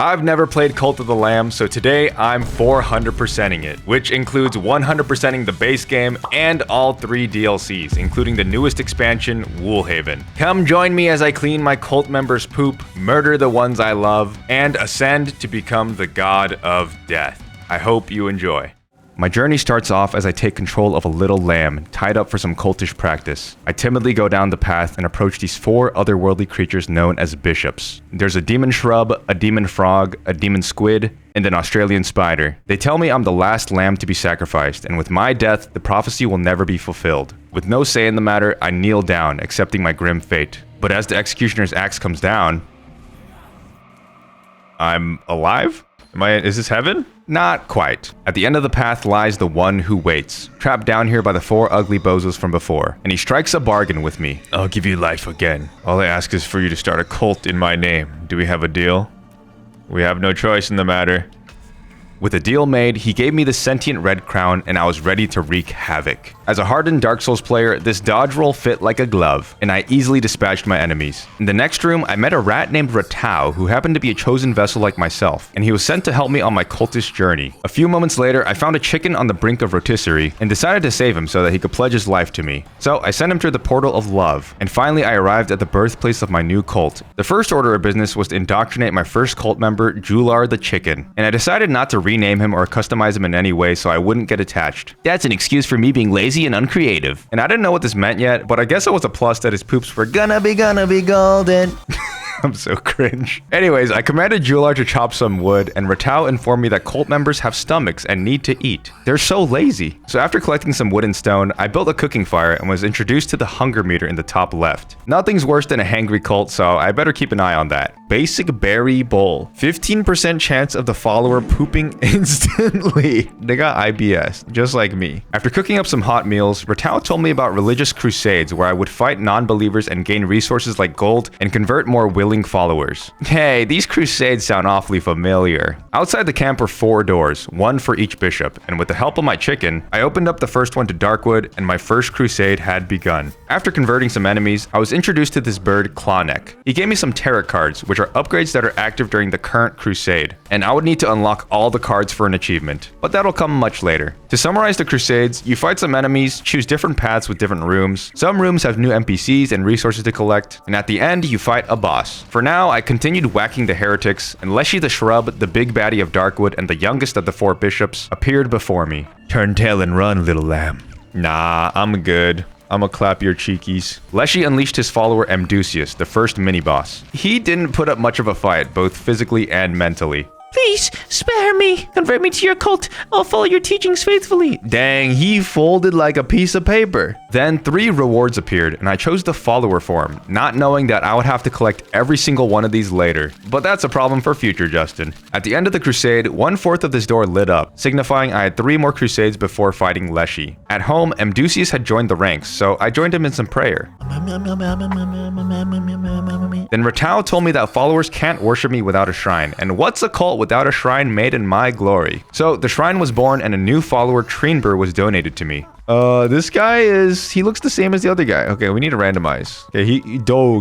I've never played Cult of the Lamb, so today I'm 400%ing it, which includes 100%ing the base game and all 3 DLCs, including the newest expansion, Woolhaven. Come join me as I clean my cult members' poop, murder the ones I love, and ascend to become the god of death. I hope you enjoy. My journey starts off as I take control of a little lamb tied up for some cultish practice. I timidly go down the path and approach these 4 otherworldly creatures known as bishops. There's a demon shrub, a demon frog, a demon squid, and an Australian spider. They tell me I'm the last lamb to be sacrificed, and with my death, the prophecy will never be fulfilled. With no say in the matter, I kneel down, accepting my grim fate. But as the executioner's axe comes down, I'm alive? Is this heaven? Not quite. At the end of the path lies the one who waits, trapped down here by the 4 ugly bozos from before, and he strikes a bargain with me. I'll give you life again. All I ask is for you to start a cult in my name. Do we have a deal? We have no choice in the matter. With a deal made, he gave me the sentient red crown, and I was ready to wreak havoc. As a hardened Dark Souls player, this dodge roll fit like a glove, and I easily dispatched my enemies. In the next room, I met a rat named Ratau, who happened to be a chosen vessel like myself, and he was sent to help me on my cultist journey. A few moments later, I found a chicken on the brink of rotisserie, and decided to save him so that he could pledge his life to me. So I sent him through the portal of love, and finally I arrived at the birthplace of my new cult. The first order of business was to indoctrinate my first cult member, Jular the Chicken, and I decided not to rename him or customize him in any way so I wouldn't get attached. That's an excuse for me being lazy and uncreative. And I didn't know what this meant yet, but I guess it was a plus that his poops were gonna be golden. I'm so cringe. Anyways, I commanded Jular to chop some wood, and Ratau informed me that cult members have stomachs and need to eat. They're so lazy. So after collecting some wood and stone, I built a cooking fire and was introduced to the hunger meter in the top left. Nothing's worse than a hangry cult, so I better keep an eye on that. Basic berry bowl. 15% chance of the follower pooping instantly. They got IBS, just like me. After cooking up some hot meals, Ratau told me about religious crusades where I would fight non-believers and gain resources like gold and convert more willing followers. Hey, these crusades sound awfully familiar. Outside the camp were 4 doors, 1 for each bishop, and with the help of my chicken, I opened up the first one to Darkwood, and my first crusade had begun. After converting some enemies, I was introduced to this bird, Clawneck. He gave me some tarot cards, which are upgrades that are active during the current crusade, and I would need to unlock all the cards for an achievement, but that'll come much later. To summarize the crusades, you fight some enemies, choose different paths with different rooms. Some rooms have new NPCs and resources to collect, and at the end, you fight a boss. For now, I continued whacking the heretics, and Leshy the Shrub, the big baddie of Darkwood and the youngest of the 4 bishops, appeared before me. Turn tail and run, little lamb. Nah, I'm good. I'ma clap your cheekies. Leshy unleashed his follower Amdusius, the first mini-boss. He didn't put up much of a fight, both physically and mentally. Please, spare me. Convert me to your cult. I'll follow your teachings faithfully. Dang, he folded like a piece of paper. Then 3 rewards appeared, and I chose the follower form, not knowing that I would have to collect every single one of these later. But that's a problem for future Justin. At the end of the crusade, 1/4 of this door lit up, signifying I had 3 more crusades before fighting Leshy. At home, Amdusius had joined the ranks, so I joined him in some prayer. Then Ratau told me that followers can't worship me without a shrine, and what's a cult without a shrine made in my glory? So the shrine was born and a new follower, Treenbur, was donated to me. This guy he looks the same as the other guy. Okay, we need to randomize. Okay,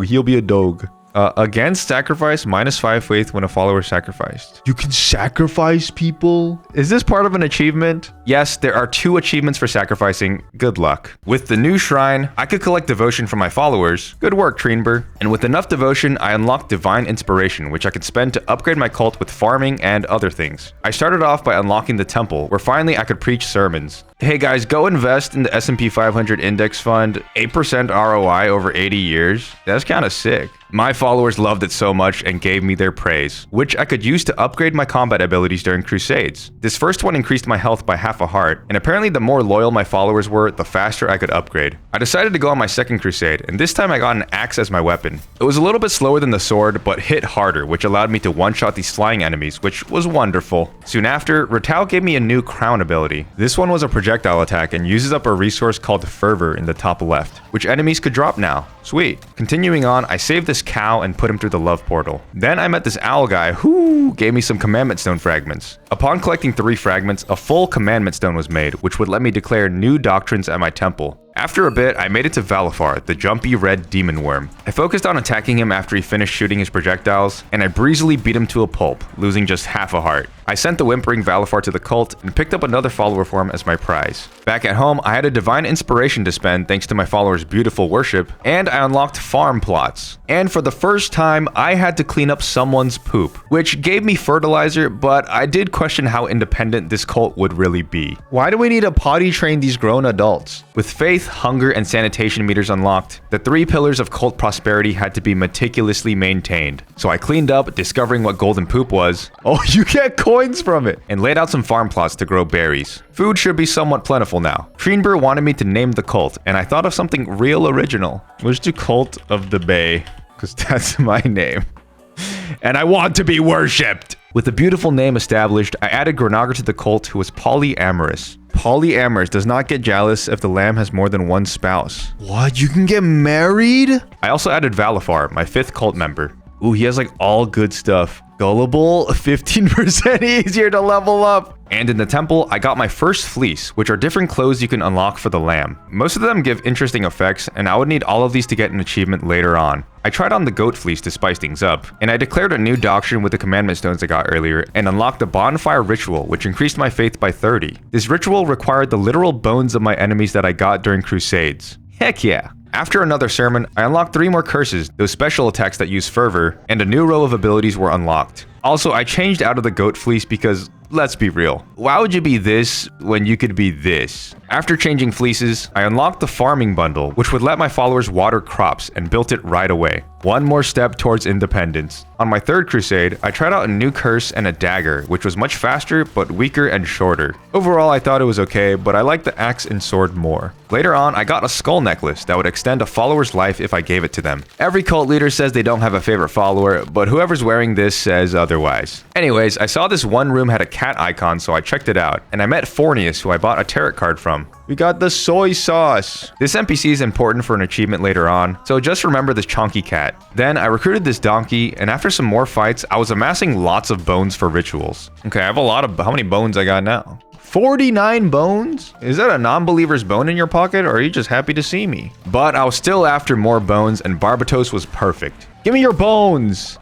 he'll be a dog. Against sacrifice, -5 faith when a follower is sacrificed. You can sacrifice people? Is this part of an achievement? Yes, there are 2 achievements for sacrificing. Good luck. With the new shrine, I could collect devotion from my followers. Good work, Treenbur. And with enough devotion, I unlocked divine inspiration, which I could spend to upgrade my cult with farming and other things. I started off by unlocking the temple, where finally I could preach sermons. Hey guys, go invest in the S&P 500 index fund. 8% ROI over 80 years. That's kind of sick. My followers loved it so much and gave me their praise, which I could use to upgrade my combat abilities during crusades. This first one increased my health by half a heart, and apparently the more loyal my followers were, the faster I could upgrade. I decided to go on my second crusade, and this time I got an axe as my weapon. It was a little bit slower than the sword, but hit harder, which allowed me to one-shot these flying enemies, which was wonderful. Soon after, Ratau gave me a new crown ability. This one was a projectile attack and uses up a resource called Fervor in the top left, which enemies could drop now. Sweet. Continuing on, I saved this cow and put him through the love portal. Then I met this owl guy who gave me some commandment stone fragments. Upon collecting 3 fragments, a full commandment stone was made, which would let me declare new doctrines at my temple. After a bit, I made it to Valifar, the jumpy red demon worm. I focused on attacking him after he finished shooting his projectiles, and I breezily beat him to a pulp, losing just half a heart. I sent the whimpering Valifar to the cult and picked up another follower form as my prize. Back at home, I had a divine inspiration to spend thanks to my followers' beautiful worship, and I unlocked farm plots. And for the first time, I had to clean up someone's poop, which gave me fertilizer, but I did question how independent this cult would really be. Why do we need to potty train these grown adults? With faith, hunger, and sanitation meters unlocked, the 3 pillars of cult prosperity had to be meticulously maintained. So I cleaned up, discovering what golden poop was. Oh, you get coins from it! And laid out some farm plots to grow berries. Food should be somewhat plentiful now. Treenber wanted me to name the cult, and I thought of something real original. Let's do Cult of the Bay, because that's my name. And I want to be worshipped! With a beautiful name established, I added Granagar to the cult, who was polyamorous. Polyamorous does not get jealous if the lamb has more than one spouse. What? You can get married? I also added Valifar, my 5th cult member. Ooh, he has like all good stuff. Gullible, 15% easier to level up. And in the temple, I got my first fleece, which are different clothes you can unlock for the lamb. Most of them give interesting effects, and I would need all of these to get an achievement later on. I tried on the goat fleece to spice things up, and I declared a new doctrine with the commandment stones I got earlier, and unlocked the bonfire ritual, which increased my faith by 30. This ritual required the literal bones of my enemies that I got during crusades. Heck yeah. After another sermon, I unlocked 3 more curses, those special attacks that use fervor, and a new row of abilities were unlocked. Also, I changed out of the goat fleece because, let's be real, why would you be this when you could be this? After changing fleeces, I unlocked the farming bundle, which would let my followers water crops, and built it right away. One more step towards independence. On my 3rd crusade, I tried out a new curse and a dagger, which was much faster, but weaker and shorter. Overall, I thought it was okay, but I liked the axe and sword more. Later on, I got a skull necklace that would extend a follower's life if I gave it to them. Every cult leader says they don't have a favorite follower, but whoever's wearing this says otherwise. Anyways, I saw this one room had a cat icon, so I checked it out, and I met Fornius, who I bought a tarot card from. We got the soy sauce. This NPC is important for an achievement later on, so just remember this chonky cat. Then I recruited this donkey, and after some more fights, I was amassing lots of bones for rituals. Okay, I have a lot of... How many bones I got now? 49 bones? Is that a non-believer's bone in your pocket, or are you just happy to see me? But I was still after more bones, and Barbatos was perfect. Give me your bones!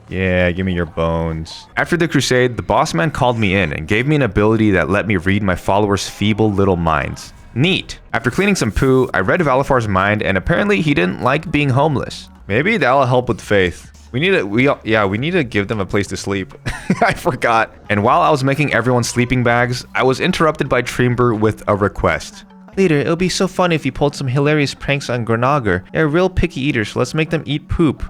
Yeah, give me your bones. After the crusade, the boss man called me in and gave me an ability that let me read my followers' feeble little minds. Neat. After cleaning some poo, I read Valifar's mind, and apparently he didn't like being homeless. Maybe that'll help with faith. We need to give them a place to sleep. I forgot. And while I was making everyone's sleeping bags, I was interrupted by Treenber with a request. Leader, it would be so fun if you pulled some hilarious pranks on Granagar. They're real picky eaters, so let's make them eat poop.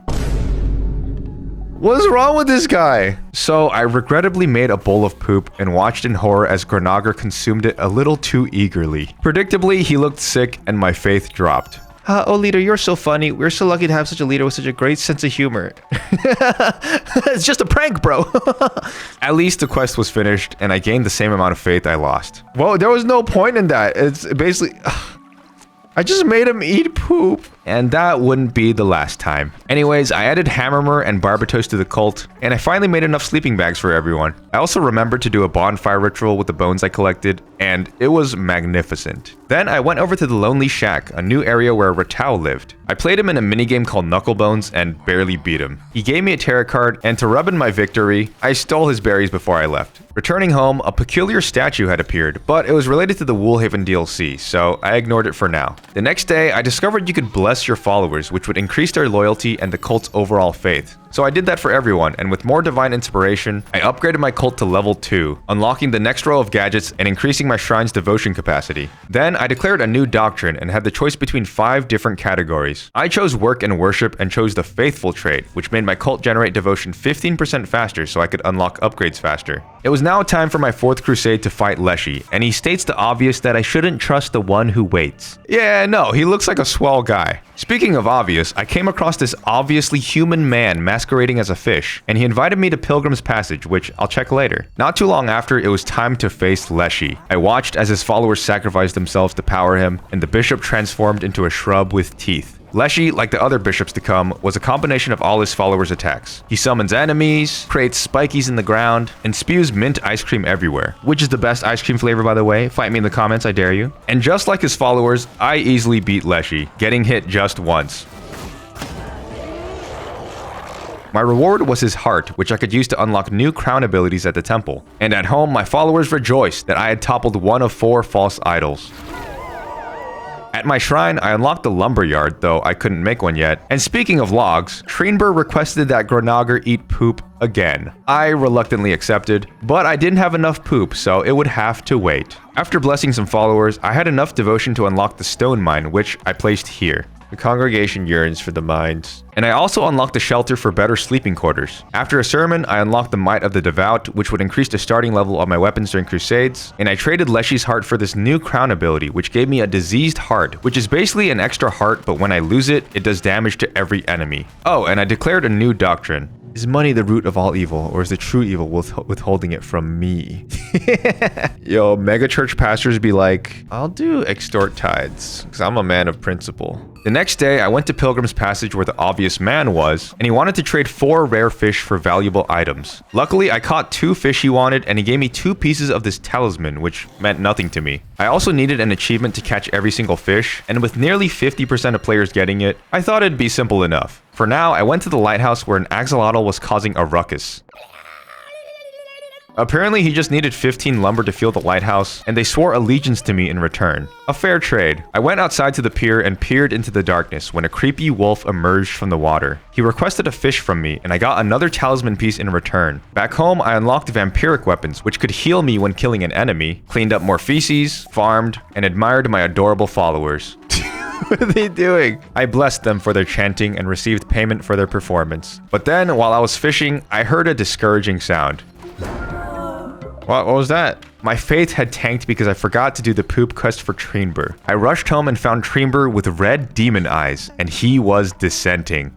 What is wrong with this guy? So I regrettably made a bowl of poop and watched in horror as Granagar consumed it a little too eagerly. Predictably, he looked sick and my faith dropped. Oh, leader, you're so funny. We're so lucky to have such a leader with such a great sense of humor. It's just a prank, bro. At least the quest was finished, and I gained the same amount of faith I lost. Whoa, there was no point in that. It's basically... I just made him eat poop. And that wouldn't be the last time. Anyways, I added Hammermer and Barbatos to the cult, and I finally made enough sleeping bags for everyone. I also remembered to do a bonfire ritual with the bones I collected, and it was magnificent. Then I went over to the Lonely Shack, a new area where Ratau lived. I played him in a minigame called Knucklebones and barely beat him. He gave me a tarot card, and to rub in my victory, I stole his berries before I left. Returning home, a peculiar statue had appeared, but it was related to the Woolhaven DLC, so I ignored it for now. The next day, I discovered you could bless your followers, which would increase their loyalty and the cult's overall faith. So I did that for everyone, and with more divine inspiration, I upgraded my cult to level 2, unlocking the next row of gadgets and increasing my shrine's devotion capacity. Then I declared a new doctrine and had the choice between 5 different categories. I chose work and worship and chose the faithful trait, which made my cult generate devotion 15% faster so I could unlock upgrades faster. It was now time for my 4th crusade to fight Leshy, and he states the obvious that I shouldn't trust the one who waits. Yeah, no, he looks like a swell guy. Speaking of obvious, I came across this obviously human man masquerading as a fish, and he invited me to Pilgrim's Passage, which I'll check later. Not too long after, it was time to face Leshy. I watched as his followers sacrificed themselves to power him, and the bishop transformed into a shrub with teeth. Leshy, like the other bishops to come, was a combination of all his followers' attacks. He summons enemies, creates spikies in the ground, and spews mint ice cream everywhere. Which is the best ice cream flavor, by the way? Fight me in the comments, I dare you. And just like his followers, I easily beat Leshy, getting hit just once. My reward was his heart, which I could use to unlock new crown abilities at the temple. And at home, my followers rejoiced that I had toppled one of 4 false idols. At my shrine, I unlocked the lumberyard, though I couldn't make one yet. And speaking of logs, Treenber requested that Granager eat poop again. I reluctantly accepted, but I didn't have enough poop, so it would have to wait. After blessing some followers, I had enough devotion to unlock the stone mine, which I placed here. The congregation yearns for the mines. And I also unlocked the shelter for better sleeping quarters. After a sermon, I unlocked the Might of the Devout, which would increase the starting level of my weapons during crusades. And I traded Leshy's heart for this new crown ability, which gave me a diseased heart, which is basically an extra heart, but when I lose it, it does damage to every enemy. Oh, and I declared a new doctrine. Is money the root of all evil, or is the true evil withholding it from me? Yo, megachurch pastors be like, I'll do extort tithes, because I'm a man of principle. The next day, I went to Pilgrim's Passage where the obvious man was, and he wanted to trade 4 rare fish for valuable items. Luckily, I caught 2 fish he wanted, and he gave me 2 pieces of this talisman, which meant nothing to me. I also needed an achievement to catch every single fish, and with nearly 50% of players getting it, I thought it'd be simple enough. For now, I went to the lighthouse where an axolotl was causing a ruckus. Apparently, he just needed 15 lumber to fuel the lighthouse, and they swore allegiance to me in return. A fair trade. I went outside to the pier and peered into the darkness when a creepy wolf emerged from the water. He requested a fish from me, and I got another talisman piece in return. Back home, I unlocked vampiric weapons, which could heal me when killing an enemy, cleaned up more feces, farmed, and admired my adorable followers. What are they doing? I blessed them for their chanting and received payment for their performance. But then, while I was fishing, I heard a discouraging sound. What was that? My faith had tanked because I forgot to do the poop quest for Treenber. I rushed home and found Treenber with red demon eyes, and he was dissenting.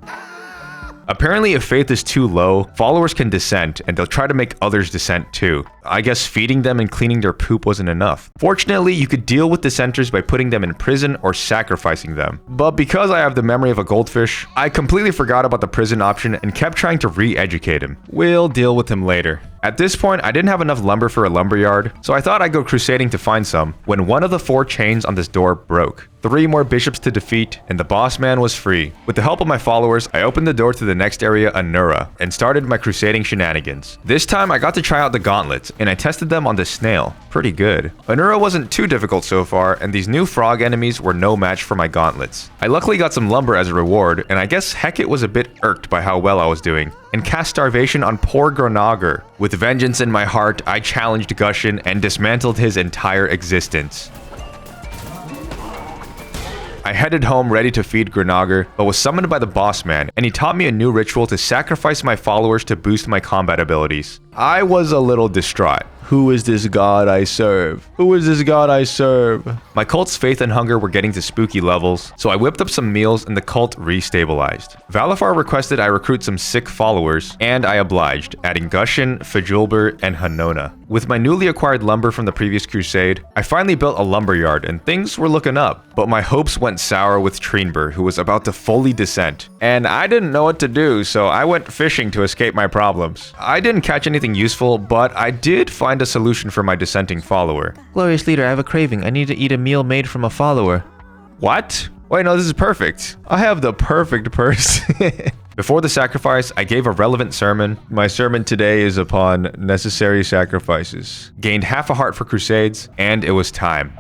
Apparently, if faith is too low, followers can dissent, and they'll try to make others dissent too. I guess feeding them and cleaning their poop wasn't enough. Fortunately, you could deal with dissenters by putting them in prison or sacrificing them. But because I have the memory of a goldfish, I completely forgot about the prison option and kept trying to re-educate him. We'll deal with him later. At this point, I didn't have enough lumber for a lumberyard, so I thought I'd go crusading to find some, when one of the 4 chains on this door broke. 3 more bishops to defeat, and the boss man was free. With the help of my followers, I opened the door to the next area, Anura, and started my crusading shenanigans. This time, I got to try out the gauntlets, and I tested them on the snail. Pretty good. Anura wasn't too difficult so far, and these new frog enemies were no match for my gauntlets. I luckily got some lumber as a reward, and I guess Hecate was a bit irked by how well I was doing, and cast starvation on poor Granager. With vengeance in my heart, I challenged Gushin and dismantled his entire existence. I headed home ready to feed Granager, but was summoned by the boss man, and he taught me a new ritual to sacrifice my followers to boost my combat abilities. I was a little distraught. Who is this god I serve? Who is this god I serve? My cult's faith and hunger were getting to spooky levels, so I whipped up some meals and the cult re-stabilized. Valafar requested I recruit some sick followers, and I obliged, adding Gushin, Fajulber, and Hanona. With my newly acquired lumber from the previous crusade, I finally built a lumberyard and things were looking up. But my hopes went sour with Treenber, who was about to fully dissent. And I didn't know what to do, so I went fishing to escape my problems. I didn't catch anything useful, but I did find a solution for my dissenting follower. Glorious leader, I have a craving. I need to eat a meal made from a follower. What? Wait, no, this is perfect. I have the perfect person. Before the sacrifice, I gave a relevant sermon. My sermon today is upon necessary sacrifices. Gained half a heart for crusades, and it was time.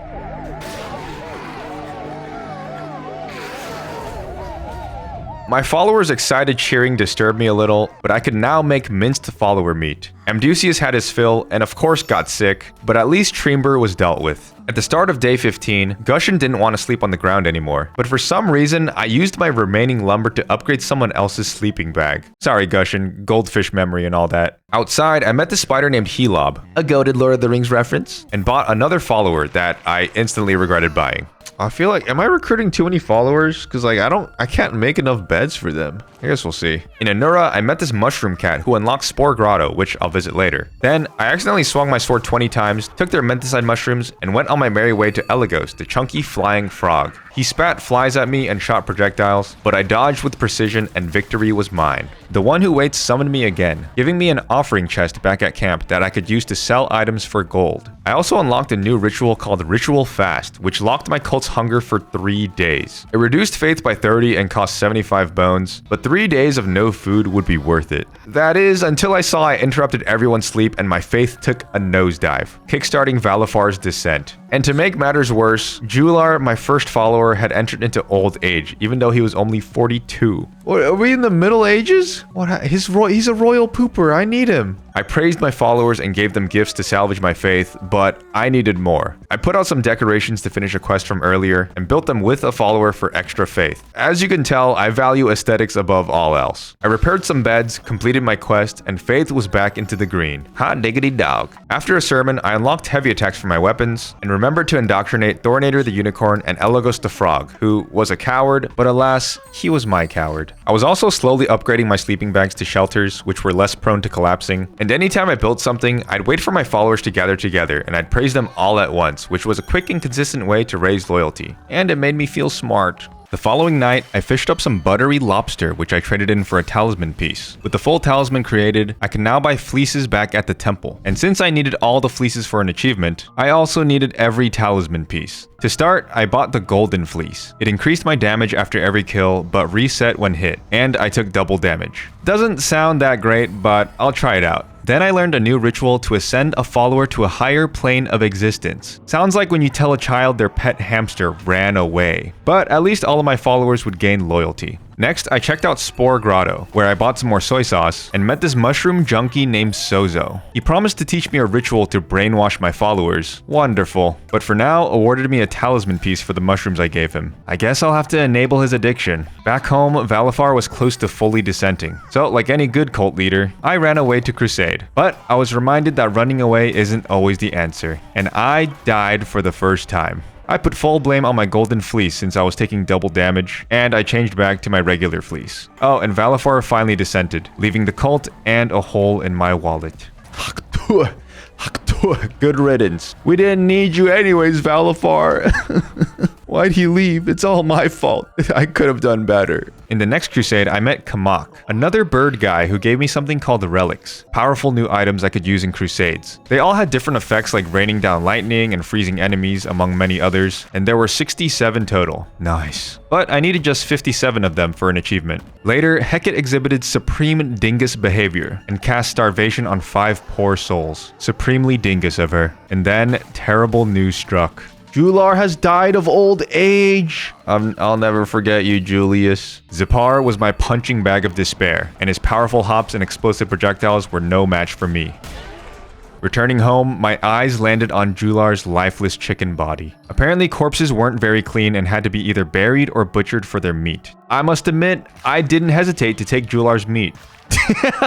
My followers' excited cheering disturbed me a little, but I could now make minced follower meat. Amdusius had his fill, and of course got sick, but at least Treenber was dealt with. At the start of day 15, Gushin didn't want to sleep on the ground anymore, but for some reason, I used my remaining lumber to upgrade someone else's sleeping bag. Sorry Gushin, goldfish memory and all that. Outside, I met the spider named Helob, a goated Lord of the Rings reference, and bought another follower that I instantly regretted buying. I feel like, am I recruiting too many followers? Because like, I can't make enough beds for them. I guess we'll see. In Anura, I met this mushroom cat who unlocked Spore Grotto, which I'll visit later. Then, I accidentally swung my sword 20 times, took their menticide mushrooms, and went on my merry way to Eligos, the chunky flying frog. He spat flies at me and shot projectiles, but I dodged with precision and victory was mine. The one who waits summoned me again, giving me an offering chest back at camp that I could use to sell items for gold. I also unlocked a new ritual called Ritual Fast, which locked my cult's hunger for 3 days. It reduced faith by 30 and cost 75 bones, but 3 days of no food would be worth it. That is, until I saw I interrupted everyone's sleep and my faith took a nosedive, kickstarting Valifar's descent. And to make matters worse, Jular, my first follower, had entered into old age, even though he was only 42. What, are we in the Middle Ages? He's a royal pooper, I need him. I praised my followers and gave them gifts to salvage my faith, but I needed more. I put out some decorations to finish a quest from earlier and built them with a follower for extra faith. As you can tell, I value aesthetics above all else. I repaired some beds, completed my quest, and faith was back into the green. Hot diggity dog. After a sermon, I unlocked heavy attacks for my weapons and remembered to indoctrinate Thornator the Unicorn and Elagos the Frog, who was a coward, but alas, he was my coward. I was also slowly upgrading my sleeping bags to shelters, which were less prone to collapsing, and anytime I built something, I'd wait for my followers to gather together and I'd praise them all at once, which was a quick and consistent way to raise loyalty. And it made me feel smart. The following night, I fished up some buttery lobster, which I traded in for a talisman piece. With the full talisman created, I can now buy fleeces back at the temple. And since I needed all the fleeces for an achievement, I also needed every talisman piece. To start, I bought the golden fleece. It increased my damage after every kill, but reset when hit, and I took double damage. Doesn't sound that great, but I'll try it out. Then I learned a new ritual to ascend a follower to a higher plane of existence. Sounds like when you tell a child their pet hamster ran away. But at least all of my followers would gain loyalty. Next, I checked out Spore Grotto, where I bought some more soy sauce, and met this mushroom junkie named Sozo. He promised to teach me a ritual to brainwash my followers. Wonderful. But for now, awarded me a talisman piece for the mushrooms I gave him. I guess I'll have to enable his addiction. Back home, Valifar was close to fully dissenting. So, like any good cult leader, I ran away to crusade. But I was reminded that running away isn't always the answer, and I died for the first time. I put full blame on my golden fleece since I was taking double damage, and I changed back to my regular fleece. Oh, and Valifar finally dissented, leaving the cult and a hole in my wallet. Good riddance. We didn't need you anyways, Valifar. Why'd he leave? It's all my fault. I could have done better. In the next crusade, I met Kamak, another bird guy who gave me something called the relics, powerful new items I could use in crusades. They all had different effects like raining down lightning and freezing enemies, among many others, and there were 67 total. Nice. But I needed just 57 of them for an achievement. Later, Hecate exhibited supreme dingus behavior and cast starvation on 5 poor souls. Supremely dingus of her. And then, terrible news struck. Jular has died of old age. I'll never forget you, Julius. Zipar was my punching bag of despair, and his powerful hops and explosive projectiles were no match for me. Returning home, my eyes landed on Jular's lifeless chicken body. Apparently, corpses weren't very clean and had to be either buried or butchered for their meat. I must admit, I didn't hesitate to take Jular's meat.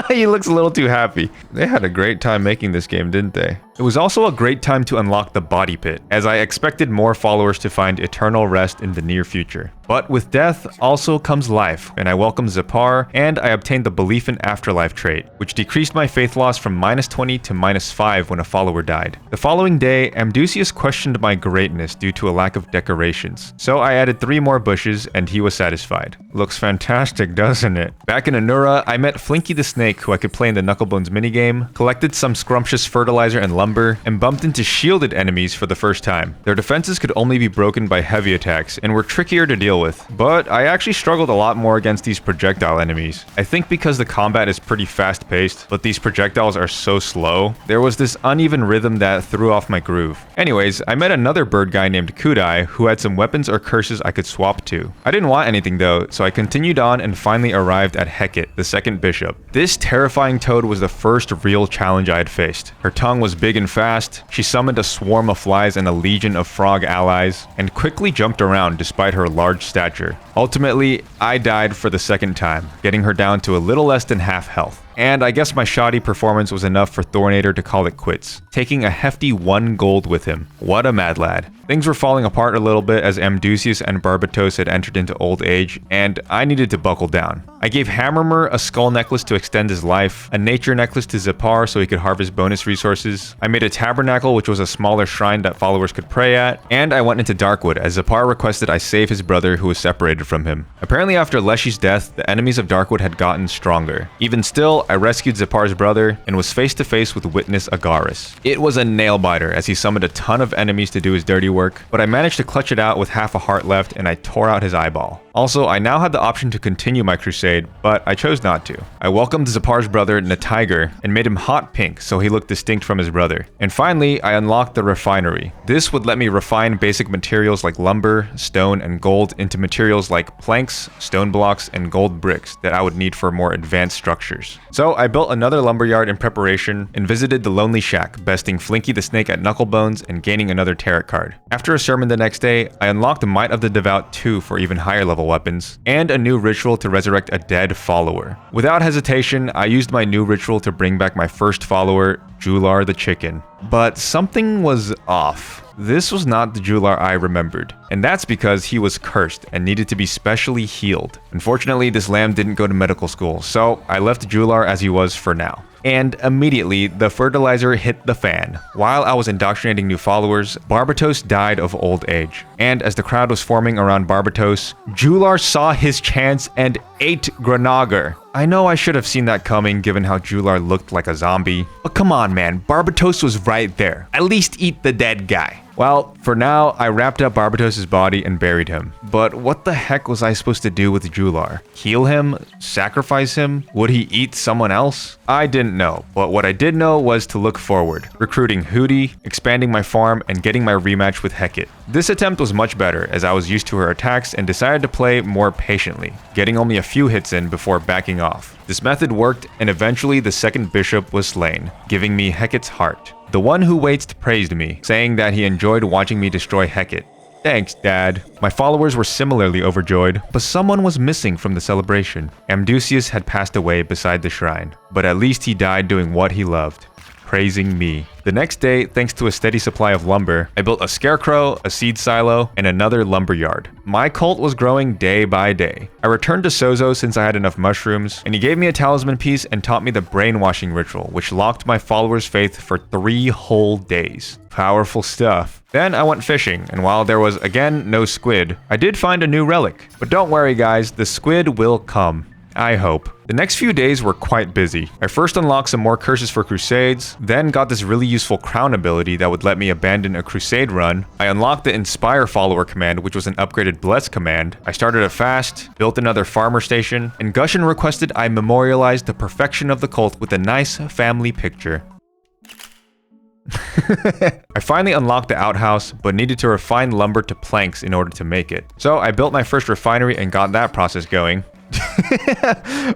He looks a little too happy. They had a great time making this game, didn't they? It was also a great time to unlock the body pit, as I expected more followers to find eternal rest in the near future. But with death also comes life, and I welcomed Zipar, and I obtained the Belief in Afterlife trait, which decreased my faith loss from -20 to -5 when a follower died. The following day, Amdusius questioned my greatness due to a lack of decorations, so I added 3 more bushes, and he was satisfied. Looks fantastic, doesn't it? Back in Anura, I met Flinky the Snake, who I could play in the Knucklebones minigame, collected some scrumptious fertilizer and lumber, and bumped into shielded enemies for the first time. Their defenses could only be broken by heavy attacks, and were trickier to deal with. But I actually struggled a lot more against these projectile enemies. I think because the combat is pretty fast-paced, but these projectiles are so slow, there was this uneven rhythm that threw off my groove. Anyways, I met another bird guy named Kudai, who had some weapons or curses I could swap to. I didn't want anything though, so I continued on and finally arrived at Hecate, the second bishop. This terrifying toad was the first real challenge I had faced. Her tongue was big and fast, she summoned a swarm of flies and a legion of frog allies, and quickly jumped around despite her large stature. Ultimately, I died for the second time, getting her down to a little less than half health. And I guess my shoddy performance was enough for Thornator to call it quits, taking a hefty 1 gold with him. What a mad lad. Things were falling apart a little bit as Amdusius and Barbatos had entered into old age, and I needed to buckle down. I gave Hammermer a skull necklace to extend his life, a nature necklace to Zepar so he could harvest bonus resources. I made a tabernacle, which was a smaller shrine that followers could pray at, and I went into Darkwood as Zepar requested I save his brother who was separated from him. Apparently after Leshy's death, the enemies of Darkwood had gotten stronger. Even still, I rescued Zepar's brother and was face to face with Witness Agaris. It was a nail biter as he summoned a ton of enemies to do his dirty work, but I managed to clutch it out with half a heart left and I tore out his eyeball. Also, I now had the option to continue my crusade, but I chose not to. I welcomed Zepar's brother Natiger and made him hot pink so he looked distinct from his brother. And finally, I unlocked the refinery. This would let me refine basic materials like lumber, stone, and gold into materials like planks, stone blocks, and gold bricks that I would need for more advanced structures. So I built another lumberyard in preparation and visited the Lonely Shack, besting Flinky the Snake at Knucklebones and gaining another tarot card. After a sermon the next day, I unlocked the Might of the Devout 2 for even higher level weapons, and a new ritual to resurrect a dead follower. Without hesitation, I used my new ritual to bring back my first follower, Jular the Chicken. But something was off. This was not the Jular I remembered, and that's because he was cursed and needed to be specially healed. Unfortunately, this lamb didn't go to medical school, so I left Jular as he was for now. And immediately, the fertilizer hit the fan. While I was indoctrinating new followers, Barbatos died of old age. And as the crowd was forming around Barbatos, Jular saw his chance and ate Granagar. I know I should have seen that coming given how Jular looked like a zombie. But come on man, Barbatos was right there. At least eat the dead guy. Well, for now, I wrapped up Barbatos' body and buried him. But what the heck was I supposed to do with Jular? Heal him? Sacrifice him? Would he eat someone else? I didn't know, but what I did know was to look forward, recruiting Hootie, expanding my farm, and getting my rematch with Hecate. This attempt was much better as I was used to her attacks and decided to play more patiently, getting only a few hits in before backing off. This method worked, and eventually the second bishop was slain, giving me Hecate's heart. The one who waits praised me, saying that he enjoyed watching me destroy Hecate. Thanks, Dad. My followers were similarly overjoyed, but someone was missing from the celebration. Amdusius had passed away beside the shrine, but at least he died doing what he loved, praising me. The next day, thanks to a steady supply of lumber, I built a scarecrow, a seed silo, and another lumberyard. My cult was growing day by day. I returned to Sozo since I had enough mushrooms, and he gave me a talisman piece and taught me the brainwashing ritual, which locked my followers' faith for 3 whole days. Powerful stuff. Then I went fishing, and while there was again no squid, I did find a new relic. But don't worry guys, the squid will come. I hope. The next few days were quite busy. I first unlocked some more curses for crusades, then got this really useful crown ability that would let me abandon a crusade run. I unlocked the Inspire Follower command, which was an upgraded Bless command. I started a fast, built another farmer station, and Gushin requested I memorialize the perfection of the cult with a nice family picture. I finally unlocked the outhouse, but needed to refine lumber to planks in order to make it. So I built my first refinery and got that process going.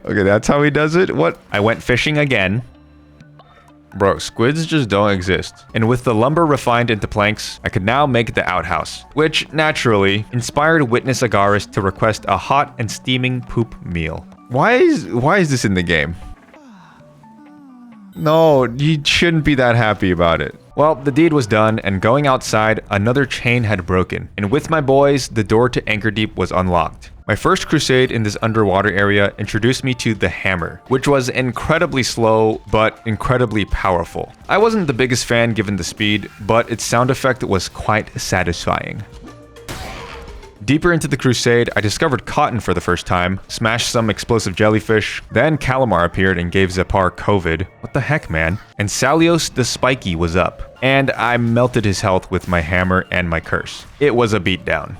Okay, that's how he does it? What? I went fishing again. Bro, squids just don't exist. And with the lumber refined into planks, I could now make the outhouse, which, naturally, inspired Witness Agaris to request a hot and steaming poop meal. Why is this in the game? No, you shouldn't be that happy about it. Well, the deed was done, and going outside, another chain had broken. And with my boys, the door to Anchordeep was unlocked. My first crusade in this underwater area introduced me to the hammer, which was incredibly slow, but incredibly powerful. I wasn't the biggest fan given the speed, but its sound effect was quite satisfying. Deeper into the crusade, I discovered cotton for the first time, smashed some explosive jellyfish, then Calamar appeared and gave Zepar COVID. What the heck, man? And Salios the Spiky was up, and I melted his health with my hammer and my curse. It was a beatdown.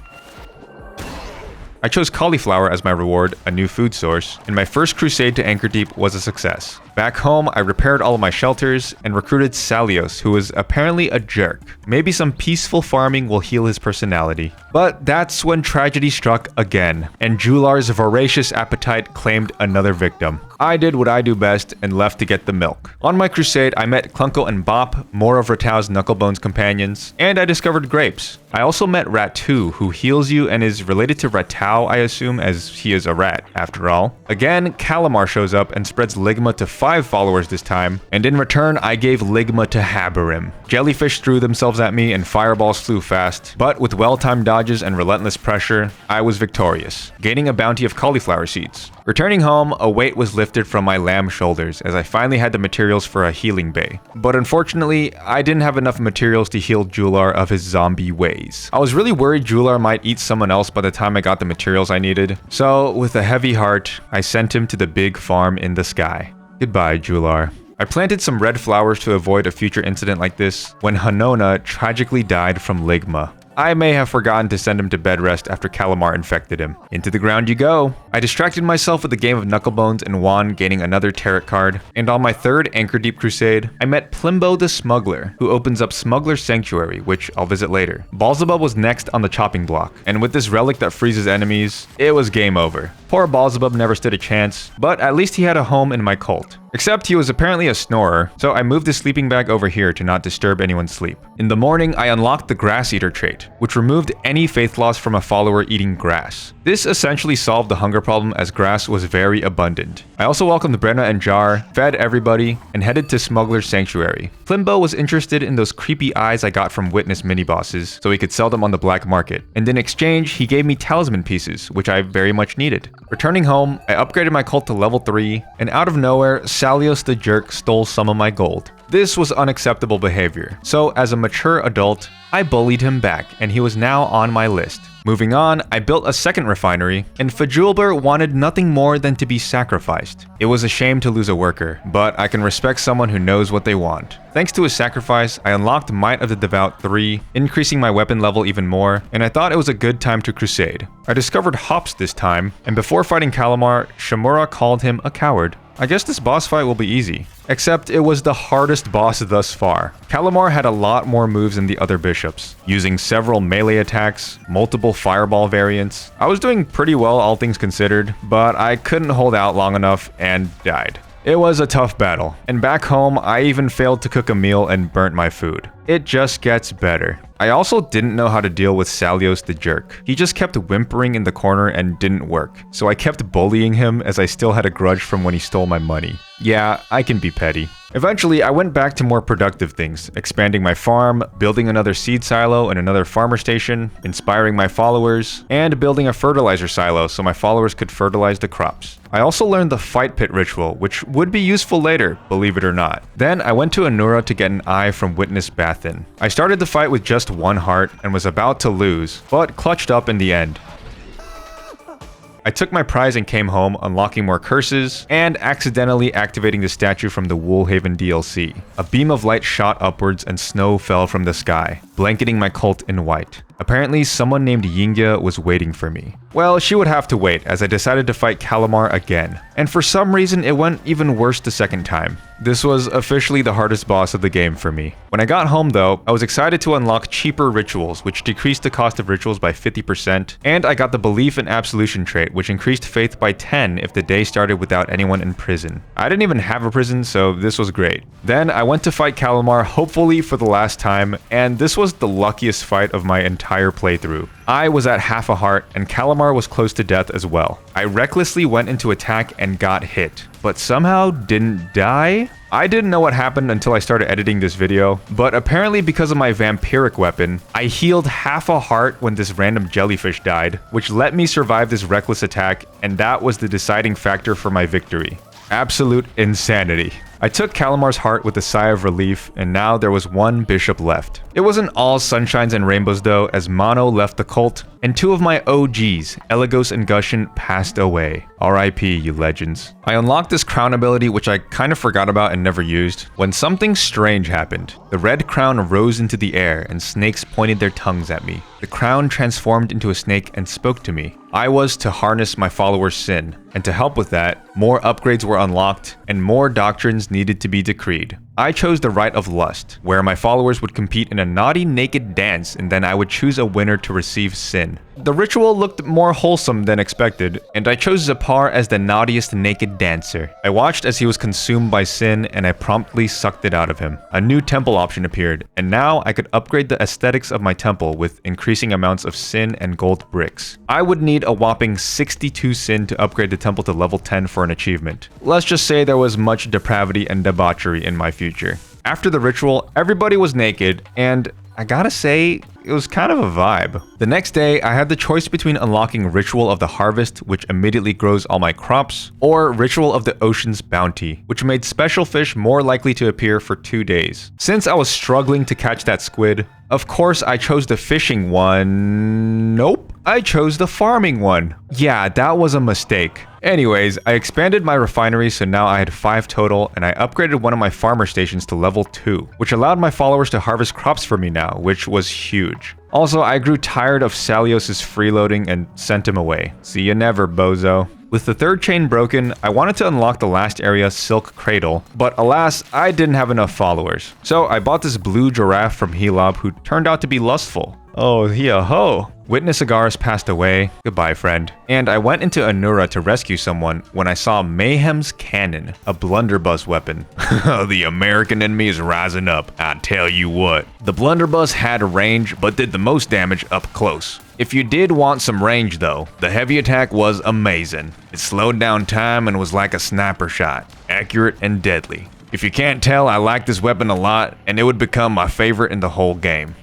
I chose cauliflower as my reward, a new food source, and my first crusade to Anchordeep was a success. Back home, I repaired all of my shelters and recruited Salios, who was apparently a jerk. Maybe some peaceful farming will heal his personality. But that's when tragedy struck again, and Jular's voracious appetite claimed another victim. I did what I do best and left to get the milk. On my crusade, I met Clunkle and Bop, more of Ratau's Knucklebone's companions, and I discovered grapes. I also met Ratu, who heals you and is related to Ratau, I assume, as he is a rat, after all. Again, Calamar shows up and spreads Ligma to 5 followers this time, and in return, I gave Ligma to Haberim. Jellyfish threw themselves at me and fireballs flew fast, but with well-timed dodges and relentless pressure, I was victorious, gaining a bounty of cauliflower seeds. Returning home, a weight was lifted from my lamb shoulders as I finally had the materials for a healing bay. But unfortunately, I didn't have enough materials to heal Jular of his zombie ways. I was really worried Jular might eat someone else by the time I got the materials I needed. So, with a heavy heart, I sent him to the big farm in the sky. Goodbye, Jular. I planted some red flowers to avoid a future incident like this when Hanona tragically died from Ligma. I may have forgotten to send him to bed rest after Calamar infected him. Into the ground you go. I distracted myself with a game of Knucklebones and won, gaining another tarot card. And on my 3rd Anchor Deep crusade, I met Plimbo the Smuggler, who opens up Smuggler's Sanctuary, which I'll visit later. Balzabub was next on the chopping block, and with this relic that freezes enemies, it was game over. Poor Balzabub never stood a chance, but at least he had a home in my cult. Except he was apparently a snorer, so I moved his sleeping bag over here to not disturb anyone's sleep. In the morning, I unlocked the Grass Eater trait, which removed any faith loss from a follower eating grass. This essentially solved the hunger problem as grass was very abundant. I also welcomed Brenna and Jar, fed everybody, and headed to Smuggler's Sanctuary. Plimbo was interested in those creepy eyes I got from Witness mini-bosses, so he could sell them on the black market. And in exchange, he gave me talisman pieces, which I very much needed. Returning home, I upgraded my cult to level 3, and out of nowhere, Salios the Jerk stole some of my gold. This was unacceptable behavior, so as a mature adult, I bullied him back, and he was now on my list. Moving on, I built a second refinery, and Fajulber wanted nothing more than to be sacrificed. It was a shame to lose a worker, but I can respect someone who knows what they want. Thanks to his sacrifice, I unlocked Might of the Devout 3, increasing my weapon level even more, and I thought it was a good time to crusade. I discovered hops this time, and before fighting Calamar, Shamura called him a coward. I guess this boss fight will be easy. Except it was the hardest boss thus far. Calamar had a lot more moves than the other bishops, using several melee attacks, multiple fireball variants. I was doing pretty well all things considered, but I couldn't hold out long enough and died. It was a tough battle, and back home I even failed to cook a meal and burnt my food. It just gets better. I also didn't know how to deal with Salios the Jerk. He just kept whimpering in the corner and didn't work, so I kept bullying him as I still had a grudge from when he stole my money. Yeah, I can be petty. Eventually, I went back to more productive things, expanding my farm, building another seed silo and another farmer station, inspiring my followers, and building a fertilizer silo so my followers could fertilize the crops. I also learned the fight pit ritual, which would be useful later, believe it or not. Then I went to Anura to get an eye from Witness Bathin. I started the fight with just 1 heart and was about to lose, but clutched up in the end. I took my prize and came home, unlocking more curses, and accidentally activating the statue from the Woolhaven DLC. A beam of light shot upwards and snow fell from the sky, blanketing my cult in white. Apparently, someone named Yingya was waiting for me. Well, she would have to wait, as I decided to fight Calamar again. And for some reason, it went even worse the second time. This was officially the hardest boss of the game for me. When I got home though, I was excited to unlock cheaper rituals, which decreased the cost of rituals by 50%, and I got the Belief in Absolution trait, which increased faith by 10 if the day started without anyone in prison. I didn't even have a prison, so this was great. Then I went to fight Calamar, hopefully for the last time, and this was the luckiest fight of my entire playthrough. I was at half a heart, and Calamar was close to death as well. I recklessly went into attack and got hit, but somehow didn't die? I didn't know what happened until I started editing this video, but apparently because of my vampiric weapon, I healed half a heart when this random jellyfish died, which let me survive this reckless attack, and that was the deciding factor for my victory. Absolute insanity. I took Calamar's heart with a sigh of relief, and now there was 1 bishop left. It wasn't all sunshines and rainbows though, as Mono left the cult, and 2 of my OGs, Elagos and Gushin, passed away. RIP, you legends. I unlocked this crown ability, which I kind of forgot about and never used, when something strange happened. The red crown rose into the air, and snakes pointed their tongues at me. The crown transformed into a snake and spoke to me. I was to harness my followers' sin, and to help with that, more upgrades were unlocked, and more doctrines needed to be decreed. I chose the Rite of Lust, where my followers would compete in a naughty naked dance and then I would choose a winner to receive sin. The ritual looked more wholesome than expected, and I chose Zapar as the naughtiest naked dancer. I watched as he was consumed by sin and I promptly sucked it out of him. A new temple option appeared, and now I could upgrade the aesthetics of my temple with increasing amounts of sin and gold bricks. I would need a whopping 62 sin to upgrade the temple to level 10 for an achievement. Let's just say there was much depravity and debauchery in my future. After the ritual, everybody was naked, and I gotta say, it was kind of a vibe. The next day, I had the choice between unlocking Ritual of the Harvest, which immediately grows all my crops, or Ritual of the Ocean's Bounty, which made special fish more likely to appear for 2 days. Since I was struggling to catch that squid, of course I chose the fishing one. Nope, I chose the farming one. Yeah, that was a mistake. Anyways, I expanded my refinery so now I had 5 total, and I upgraded one of my farmer stations to level 2, which allowed my followers to harvest crops for me now, which was huge. Also, I grew tired of Salios' freeloading and sent him away. See you never, bozo. With the 3rd chain broken, I wanted to unlock the last area, Silk Cradle, but alas, I didn't have enough followers. So I bought this blue giraffe from Helob who turned out to be lustful. Oh, he-a-ho. Witness Agaris passed away. Goodbye, friend. And I went into Anura to rescue someone when I saw Mayhem's Cannon, a blunderbuss weapon. The American in me is rising up, I tell you what. The blunderbuss had range, but did the most damage up close. If you did want some range though, the heavy attack was amazing. It slowed down time and was like a sniper shot, accurate and deadly. If you can't tell, I like this weapon a lot, and it would become my favorite in the whole game.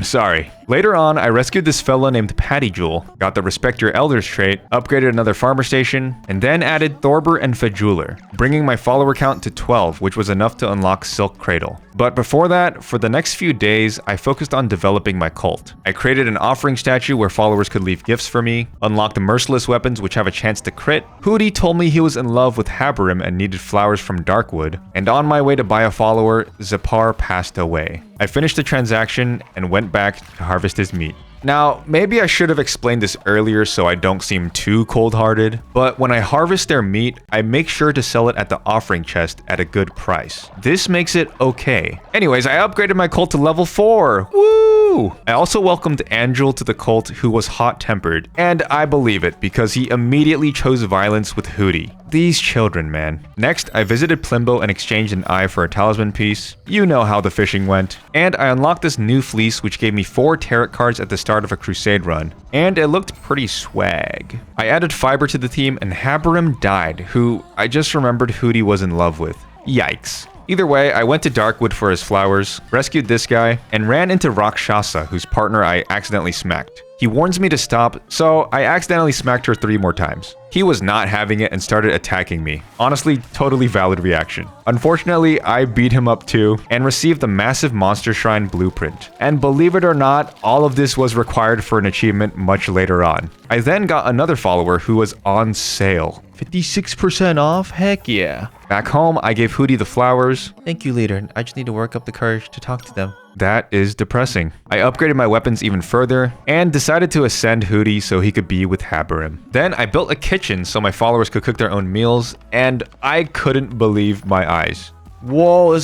Sorry. Later on, I rescued this fella named Patty Jewel, got the Respect Your Elders trait, upgraded another farmer station, and then added Thorber and Fejuler, bringing my follower count to 12, which was enough to unlock Silk Cradle. But before that, for the next few days, I focused on developing my cult. I created an offering statue where followers could leave gifts for me, unlocked merciless weapons which have a chance to crit. Hootie told me he was in love with Haberim and needed flowers from Darkwood, and on my way to buy a follower, Zapar passed away. I finished the transaction and went back to harvest his meat. Now, maybe I should have explained this earlier so I don't seem too cold-hearted, but when I harvest their meat, I make sure to sell it at the offering chest at a good price. This makes it okay. Anyways, I upgraded my cult to level 4. Woo! I also welcomed Angel to the cult, who was hot-tempered, and I believe it because he immediately chose violence with Hootie. These children, man. Next, I visited Plimbo and exchanged an eye for a talisman piece. You know how the fishing went. And I unlocked this new fleece which gave me 4 tarot cards at the start of a crusade run. And it looked pretty swag. I added Fiber to the team and Haberim died, who I just remembered Hootie was in love with. Yikes. Either way, I went to Darkwood for his flowers, rescued this guy, and ran into Rakshasa, whose partner I accidentally smacked. He warns me to stop, so I accidentally smacked her 3 more times. He was not having it and started attacking me. Honestly, totally valid reaction. Unfortunately, I beat him up too and received the massive Monster Shrine blueprint. And believe it or not, all of this was required for an achievement much later on. I then got another follower who was on sale. 56% off? Heck yeah. Back home, I gave Hootie the flowers. Thank you, leader. I just need to work up the courage to talk to them. That is depressing. I upgraded my weapons even further and decided to ascend Hootie so he could be with Haberim. Then I built a kitchen so my followers could cook their own meals, and I couldn't believe my eyes. Whoa,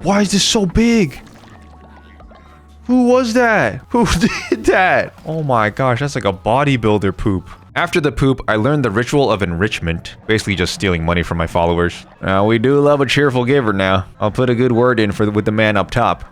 why is this so big? Who was that? Who did that? Oh my gosh, that's like a bodybuilder poop. After the poop, I learned the ritual of enrichment, basically just stealing money from my followers. We do love a cheerful giver now. I'll put a good word in with the man up top.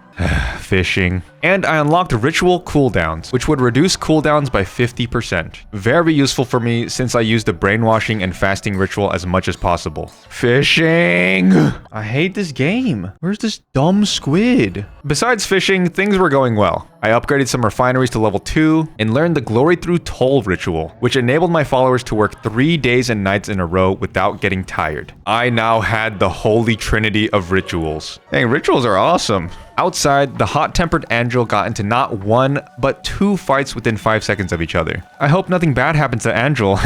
Fishing. And I unlocked ritual cooldowns, which would reduce cooldowns by 50%. Very useful for me since I use the brainwashing and fasting ritual as much as possible. Fishing! I hate this game. Where's this dumb squid? Besides fishing, things were going well. I upgraded some refineries to level 2 and learned the Glory Through Toll ritual, which enabled my followers to work 3 days and nights in a row without getting tired. I now had the holy trinity of rituals. Dang, rituals are awesome. Outside, the hot-tempered Angel got into not 1, but 2 fights within 5 seconds of each other. I hope nothing bad happens to Angel.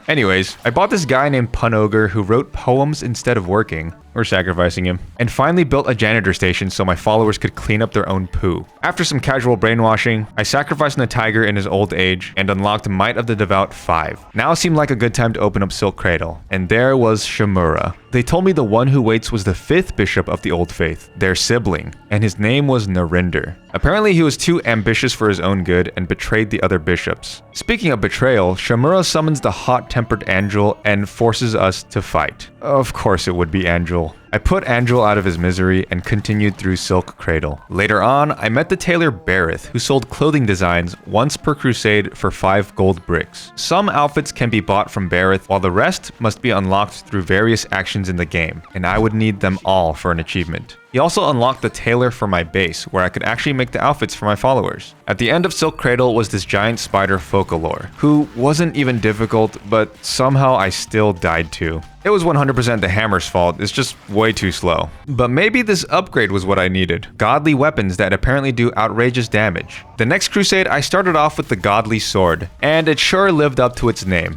Anyways, I bought this guy named Pun Ogre who wrote poems instead of working. We're sacrificing him. And finally built a janitor station so my followers could clean up their own poo. After some casual brainwashing, I sacrificed the tiger in his old age and unlocked Might of the Devout 5. Now seemed like a good time to open up Silk Cradle. And there was Shimura. They told me the one who waits was the 5th bishop of the Old Faith, their sibling, and his name was Narinder. Apparently he was too ambitious for his own good and betrayed the other bishops. Speaking of betrayal, Shamura summons the hot-tempered Angel and forces us to fight. Of course it would be Angel. I put Angel out of his misery and continued through Silk Cradle. Later on, I met the tailor Bareth, who sold clothing designs once per crusade for 5 gold bricks. Some outfits can be bought from Bareth, while the rest must be unlocked through various actions in the game, and I would need them all for an achievement. He also unlocked the tailor for my base, where I could actually make the outfits for my followers. At the end of Silk Cradle was this giant spider Focalore, who wasn't even difficult, but somehow I still died to. It was 100% the hammer's fault, it's just way too slow. But maybe this upgrade was what I needed. Godly weapons that apparently do outrageous damage. The next crusade, I started off with the Godly Sword, and it sure lived up to its name.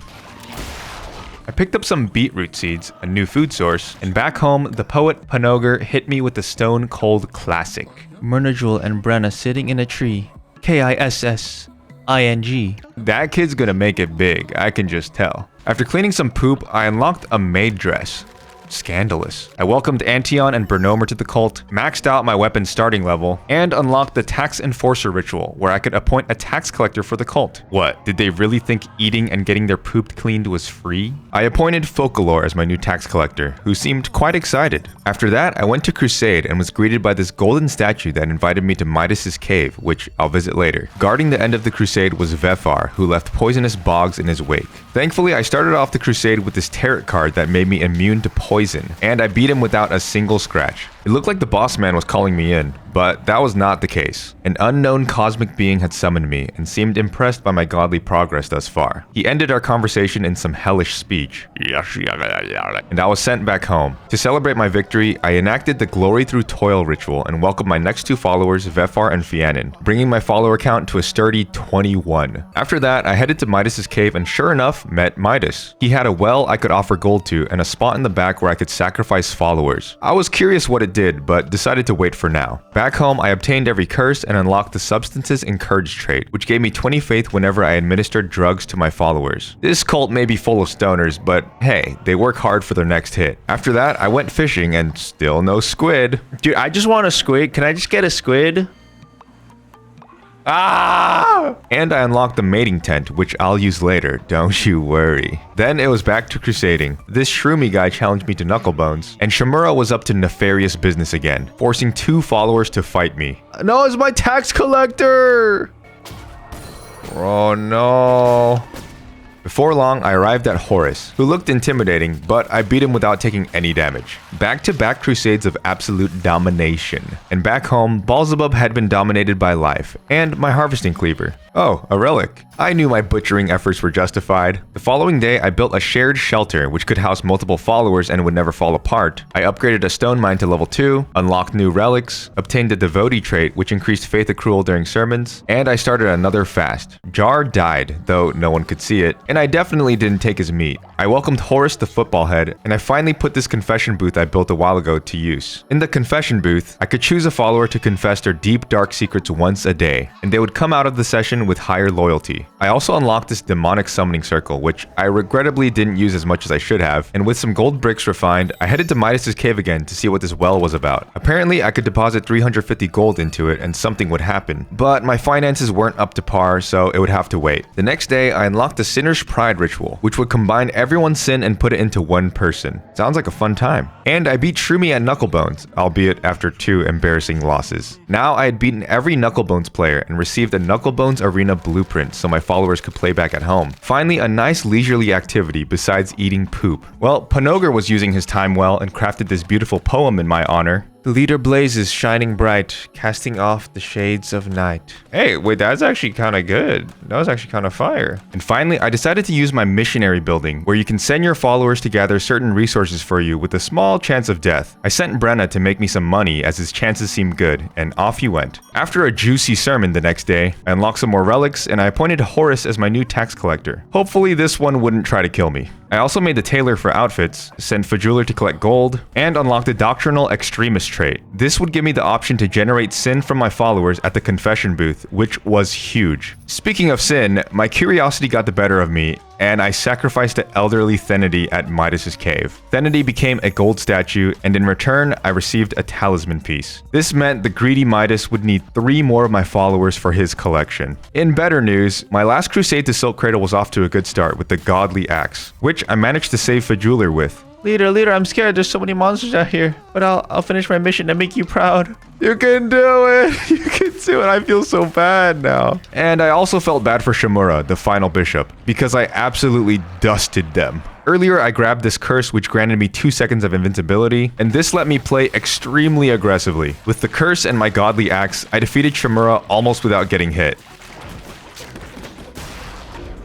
I picked up some beetroot seeds, a new food source, and back home, the poet Panogar hit me with the Stone Cold Classic. Murnajul and Brenna sitting in a tree. K-I-S-S-I-N-G. That kid's gonna make it big, I can just tell. After cleaning some poop, I unlocked a maid dress. Scandalous. I welcomed Antion and Bernomer to the cult, maxed out my weapon starting level, and unlocked the Tax Enforcer ritual, where I could appoint a tax collector for the cult. What, did they really think eating and getting their poop cleaned was free? I appointed Focalore as my new tax collector, who seemed quite excited. After that, I went to Crusade and was greeted by this golden statue that invited me to Midas's cave, which I'll visit later. Guarding the end of the crusade was Vefar, who left poisonous bogs in his wake. Thankfully, I started off the crusade with this tarot card that made me immune to poison, and I beat him without a single scratch. It looked like the boss man was calling me in, but that was not the case. An unknown cosmic being had summoned me and seemed impressed by my godly progress thus far. He ended our conversation in some hellish speech, and I was sent back home. To celebrate my victory, I enacted the Glory Through Toil ritual and welcomed my next 2 followers, Vefar and Fianan, bringing my follower count to a sturdy 21. After that, I headed to Midas's cave and sure enough, met Midas. He had a well I could offer gold to and a spot in the back where I could sacrifice followers. I was curious what it did, but decided to wait for now. Back home, I obtained every curse and unlocked the Substances Encouraged trait, which gave me 20 faith whenever I administered drugs to my followers. This cult may be full of stoners, but hey, they work hard for their next hit. After that, I went fishing and still no squid. Dude, I just want a squid. Can I just get a squid? Ah! And I unlocked the mating tent, which I'll use later, don't you worry. Then it was back to crusading. This shroomy guy challenged me to knucklebones, and Shamura was up to nefarious business again, forcing 2 followers to fight me. No, it's my tax collector! Oh no. Before long, I arrived at Horus, who looked intimidating, but I beat him without taking any damage. Back-to-back crusades of absolute domination. And back home, Beelzebub had been dominated by life, and my harvesting cleaver. Oh, a relic. I knew my butchering efforts were justified. The following day, I built a shared shelter which could house multiple followers and would never fall apart. I upgraded a stone mine to level 2, unlocked new relics, obtained a devotee trait which increased faith accrual during sermons, and I started another fast. Jar died, though no one could see it, and I definitely didn't take his meat. I welcomed Horus the football head, and I finally put this confession booth I built a while ago to use. In the confession booth, I could choose a follower to confess their deep dark secrets once a day, and they would come out of the session with higher loyalty. I also unlocked this demonic summoning circle, which I regrettably didn't use as much as I should have, and with some gold bricks refined, I headed to Midas's cave again to see what this well was about. Apparently, I could deposit 350 gold into it and something would happen, but my finances weren't up to par, so it would have to wait. The next day, I unlocked the Sinner's Pride ritual, which would combine everyone's sin and put it into one person. Sounds like a fun time. And I beat Shroomy at Knucklebones, albeit after 2 embarrassing losses. Now I had beaten every Knucklebones player and received a Knucklebones Arena blueprint so my followers could play back at home. Finally, a nice leisurely activity besides eating poop. Well, Panogar was using his time well and crafted this beautiful poem in my honor. The leader blazes shining bright, casting off the shades of night. Hey, wait, that's actually kind of good. That was actually kind of fire. And finally, I decided to use my missionary building, where you can send your followers to gather certain resources for you with a small chance of death. I sent Brenna to make me some money as his chances seemed good, and off he went. After a juicy sermon the next day, I unlocked some more relics, and I appointed Horus as my new tax collector. Hopefully this one wouldn't try to kill me. I also made the tailor for outfits, sent Fajuler to collect gold, and unlocked the doctrinal extremist trait. This would give me the option to generate sin from my followers at the confession booth, which was huge. Speaking of sin, my curiosity got the better of me, and I sacrificed the elderly Thenity at Midas's cave. Thenity became a gold statue, and in return, I received a talisman piece. This meant the greedy Midas would need 3 more of my followers for his collection. In better news, my last crusade to Silk Cradle was off to a good start with the Godly Axe, which I managed to save Fajuler with. Leader, I'm scared. There's so many monsters out here. But I'll finish my mission to make you proud. You can do it! You can do it! I feel so bad now. And I also felt bad for Shamura, the final bishop, because I absolutely dusted them. Earlier, I grabbed this curse which granted me 2 seconds of invincibility, and this let me play extremely aggressively. With the curse and my Godly Axe, I defeated Shamura almost without getting hit.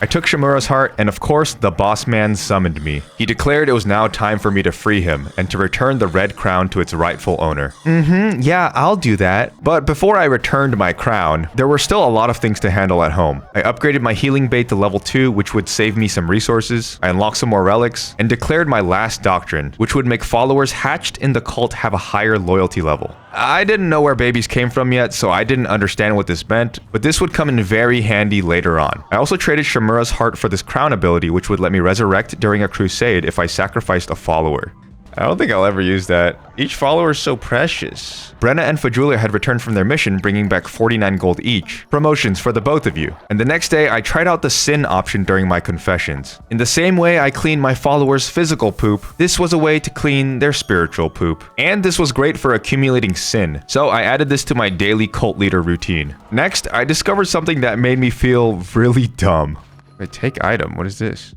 I took Shamura's heart, and of course, the boss man summoned me. He declared it was now time for me to free him, and to return the red crown to its rightful owner. Yeah, I'll do that. But before I returned my crown, there were still a lot of things to handle at home. I upgraded my healing bait to level 2, which would save me some resources. I unlocked some more relics, and declared my last doctrine, which would make followers hatched in the cult have a higher loyalty level. I didn't know where babies came from yet, so I didn't understand what this meant, but this would come in very handy later on. I also traded Shamura's heart for this crown ability, which would let me resurrect during a crusade if I sacrificed a follower. I don't think I'll ever use that. Each follower is so precious. Brenna and Fajulia had returned from their mission, bringing back 49 gold each. Promotions for the both of you. And the next day, I tried out the sin option during my confessions. In the same way I cleaned my followers' physical poop, this was a way to clean their spiritual poop. And this was great for accumulating sin, so I added this to my daily cult leader routine. Next, I discovered something that made me feel really dumb. Wait, take item, what is this?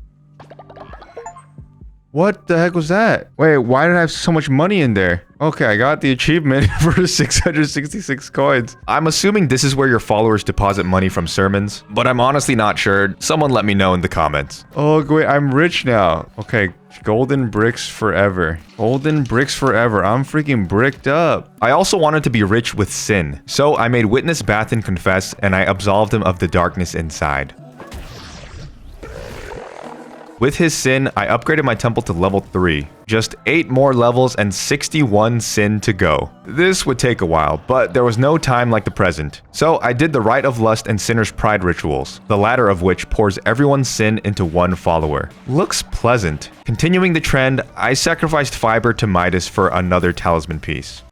What the heck was that? Wait, why did I have so much money in there? Okay, I got the achievement for 666 coins. I'm assuming this is where your followers deposit money from sermons, but I'm honestly not sure. Someone let me know in the comments. Oh, wait, I'm rich now. Okay, golden bricks forever. Golden bricks forever. I'm freaking bricked up. I also wanted to be rich with sin, so I made Witness Bath and Confess, and I absolved him of the darkness inside. With his sin, I upgraded my temple to level 3. Just 8 more levels and 61 sin to go. This would take a while, but there was no time like the present. So I did the Rite of Lust and Sinner's Pride rituals, the latter of which pours everyone's sin into one follower. Looks pleasant. Continuing the trend, I sacrificed Fiber to Midas for another talisman piece.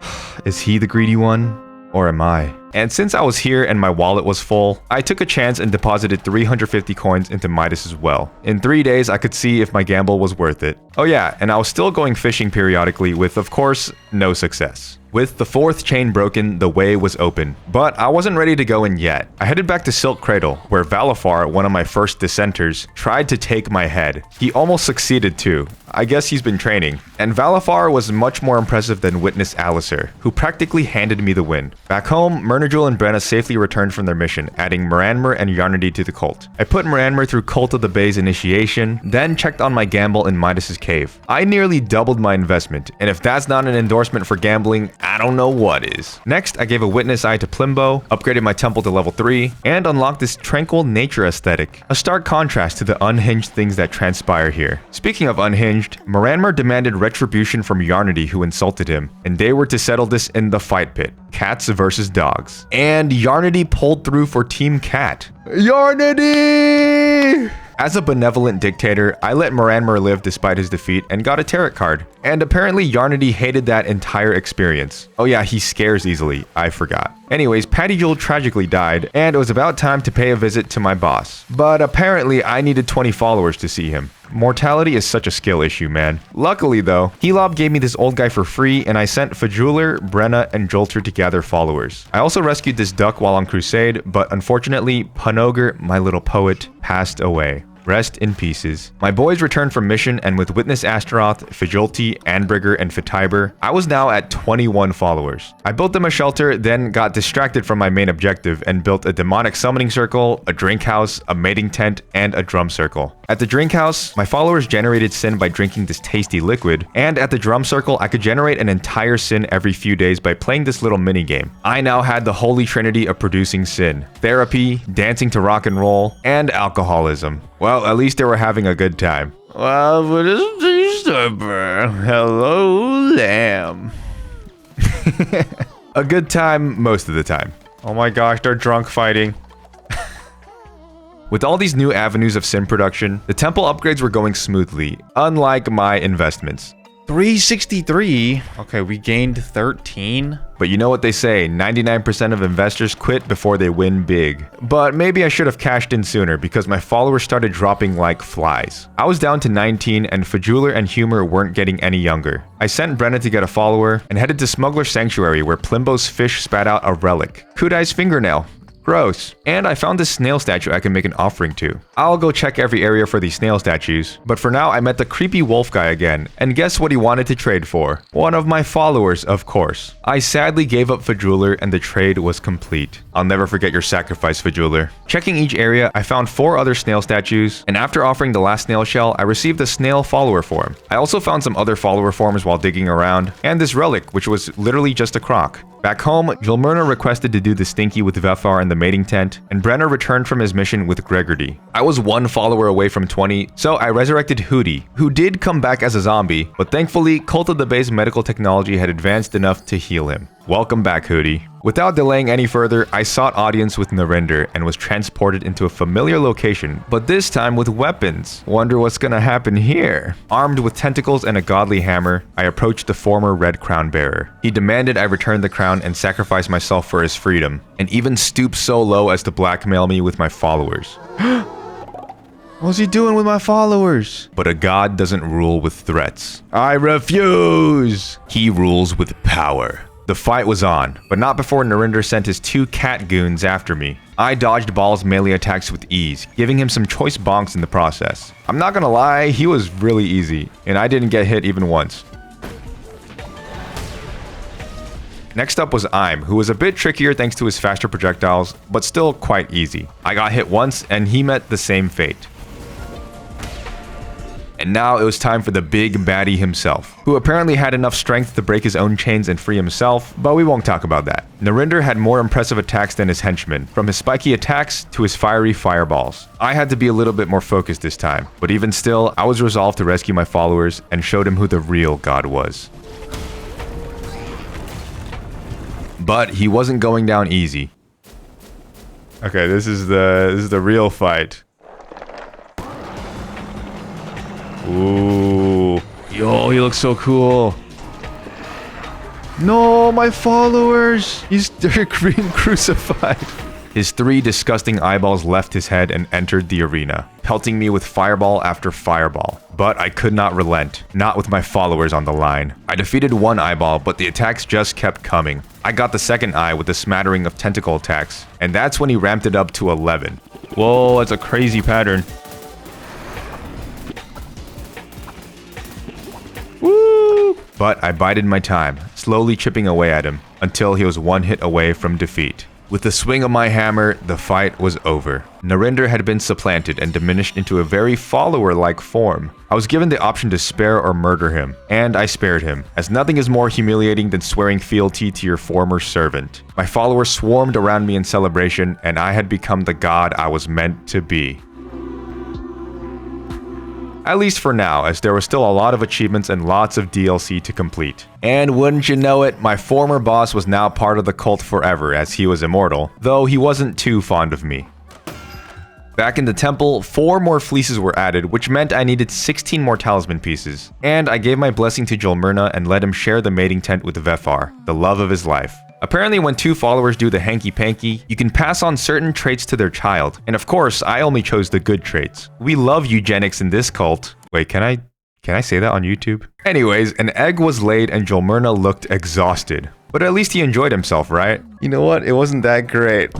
Is he the greedy one? Or am I? And since I was here and my wallet was full, I took a chance and deposited 350 coins into Midas as well. In 3 days, I could see if my gamble was worth it. Oh yeah, and I was still going fishing periodically with, of course, no success. With the 4th chain broken, the way was open, but I wasn't ready to go in yet. I headed back to Silk Cradle, where Valafar, one of my first dissenters, tried to take my head. He almost succeeded too. I guess he's been training. And Valafar was much more impressive than Witness Alistair, who practically handed me the win. Back home, Mernajul and Brenna safely returned from their mission, adding Moranmer and Yarnady to the cult. I put Moranmer through Cult of the Bay's initiation, then checked on my gamble in Midas's cave. I nearly doubled my investment, and if that's not an endorsement for gambling, I don't know what is. Next, I gave a Witness Eye to Plimbo, upgraded my temple to level 3, and unlocked this tranquil nature aesthetic. A stark contrast to the unhinged things that transpire here. Speaking of unhinged, Moranmer demanded retribution from Yarnady, who insulted him, and they were to settle this in the fight pit. Cats versus dogs. And Yarnady pulled through for Team Cat. Yarnady! As a benevolent dictator, I let Moranmer live despite his defeat and got a tarot card. And apparently Yarnady hated that entire experience. Oh yeah, he scares easily. I forgot. Anyways, Patty Jewel tragically died, and it was about time to pay a visit to my boss. But apparently I needed 20 followers to see him. Mortality is such a skill issue, man. Luckily though, Helob gave me this old guy for free, and I sent Fajuler, Brenna, and Jolter to gather followers. I also rescued this duck while on crusade, but unfortunately, Panogar, my little poet, passed away. Rest in pieces. My boys returned from mission, and with Witness Astaroth, Fajolti, Anbrigger, and Fatiber, I was now at 21 followers. I built them a shelter, then got distracted from my main objective and built a demonic summoning circle, a drink house, a mating tent, and a drum circle. At the drink house, my followers generated sin by drinking this tasty liquid, and at the drum circle, I could generate an entire sin every few days by playing this little minigame. I now had the holy trinity of producing sin: therapy, dancing to rock and roll, and alcoholism. Well, at least they were having a good time. Well, for this supper, hello, lamb. A good time most of the time. Oh my gosh, they're drunk fighting. With all these new avenues of sim production, the temple upgrades were going smoothly, unlike my investments. 363? Okay, we gained 13. But you know what they say, 99% of investors quit before they win big. But maybe I should have cashed in sooner because my followers started dropping like flies. I was down to 19 and Fajuler and Humor weren't getting any younger. I sent Brenna to get a follower and headed to Smuggler Sanctuary where Plimbo's fish spat out a relic. Kudai's fingernail. Gross. And I found this snail statue I can make an offering to. I'll go check every area for these snail statues. But for now, I met the creepy wolf guy again. And guess what he wanted to trade for? One of my followers, of course. I sadly gave up Fajuler and the trade was complete. I'll never forget your sacrifice, Fajuler. Checking each area, I found 4 other snail statues. And after offering the last snail shell, I received a snail follower form. I also found some other follower forms while digging around. And this relic, which was literally just a croc. Back home, Julmurna requested to do the stinky with Vethar in the mating tent, and Brenner returned from his mission with Gregardy. I was 1 follower away from 20, so I resurrected Hootie, who did come back as a zombie, but thankfully, Cult of the Base medical technology had advanced enough to heal him. Welcome back, Hootie. Without delaying any further, I sought audience with Narinder and was transported into a familiar location, but this time with weapons. Wonder what's gonna happen here. Armed with tentacles and a godly hammer, I approached the former Red Crown bearer. He demanded I return the crown and sacrifice myself for his freedom, and even stoop so low as to blackmail me with my followers. What's he doing with my followers? But a god doesn't rule with threats. I refuse! He rules with power. The fight was on, but not before Narinder sent his 2 cat goons after me. I dodged Baal's melee attacks with ease, giving him some choice bonks in the process. I'm not gonna lie, he was really easy, and I didn't get hit even once. Next up was Aim, who was a bit trickier thanks to his faster projectiles, but still quite easy. I got hit once, and he met the same fate. And now it was time for the big baddie himself, who apparently had enough strength to break his own chains and free himself, but we won't talk about that. Narinder had more impressive attacks than his henchmen, from his spiky attacks to his fiery fireballs. I had to be a little bit more focused this time, but even still, I was resolved to rescue my followers and showed him who the real god was. But he wasn't going down easy. Okay, this is the real fight. Ooh. Yo, he looks so cool. No, my followers! They're being crucified. His 3 disgusting eyeballs left his head and entered the arena, pelting me with fireball after fireball. But I could not relent, not with my followers on the line. I defeated 1 eyeball, but the attacks just kept coming. I got the 2nd eye with a smattering of tentacle attacks, and that's when he ramped it up to 11. Whoa, that's a crazy pattern. Woo! But I bided my time, slowly chipping away at him, until he was 1 hit away from defeat. With the swing of my hammer, the fight was over. Narinder had been supplanted and diminished into a very follower-like form. I was given the option to spare or murder him, and I spared him, as nothing is more humiliating than swearing fealty to your former servant. My followers swarmed around me in celebration, and I had become the god I was meant to be. At least for now, as there was still a lot of achievements and lots of DLC to complete. And wouldn't you know it, my former boss was now part of the cult forever as he was immortal, though he wasn't too fond of me. Back in the temple, 4 more fleeces were added, which meant I needed 16 more talisman pieces. And I gave my blessing to Julmurna and let him share the mating tent with Vethar, the love of his life. Apparently when 2 followers do the hanky-panky, you can pass on certain traits to their child. And of course, I only chose the good traits. We love eugenics in this cult. Wait, can I say that on YouTube? Anyways, an egg was laid and Julmurna looked exhausted. But at least he enjoyed himself, right? You know what? It wasn't that great.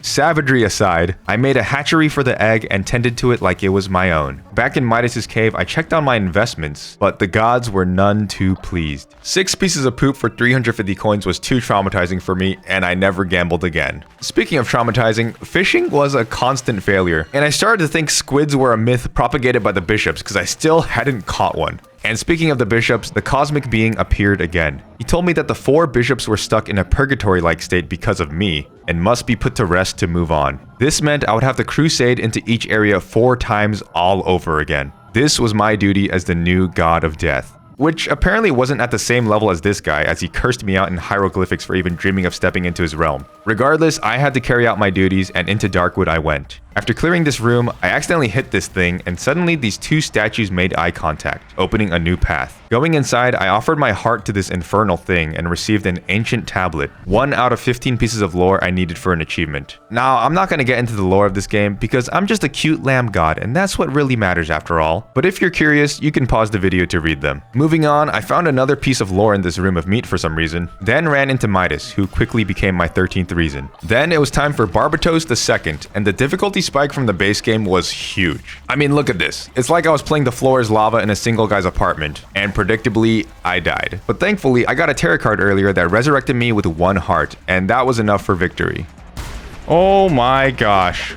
Savagery aside, I made a hatchery for the egg and tended to it like it was my own. Back in Midas's cave, I checked on my investments, but the gods were none too pleased. 6 pieces of poop for 350 coins was too traumatizing for me, and I never gambled again. Speaking of traumatizing, fishing was a constant failure, and I started to think squids were a myth propagated by the bishops because I still hadn't caught one. And speaking of the bishops, the cosmic being appeared again. He told me that the 4 bishops were stuck in a purgatory-like state because of me, and must be put to rest to move on. This meant I would have to crusade into each area 4 times all over again. This was my duty as the new god of death. Which apparently wasn't at the same level as this guy, as he cursed me out in hieroglyphics for even dreaming of stepping into his realm. Regardless, I had to carry out my duties, and into Darkwood I went. After clearing this room, I accidentally hit this thing, and suddenly these 2 statues made eye contact, opening a new path. Going inside, I offered my heart to this infernal thing and received an ancient tablet, 1 out of 15 pieces of lore I needed for an achievement. Now, I'm not going to get into the lore of this game because I'm just a cute lamb god, and that's what really matters after all. But if you're curious, you can pause the video to read them. Moving on, I found another piece of lore in this room of meat for some reason, then ran into Midas, who quickly became my 13th reason. Then it was time for Barbatos II, and the difficulty spike from the base game was huge. I mean, look at this. It's like I was playing the floor is lava in a single guy's apartment, and predictably, I died. But thankfully, I got a tarot card earlier that resurrected me with 1 heart, and that was enough for victory. Oh my gosh.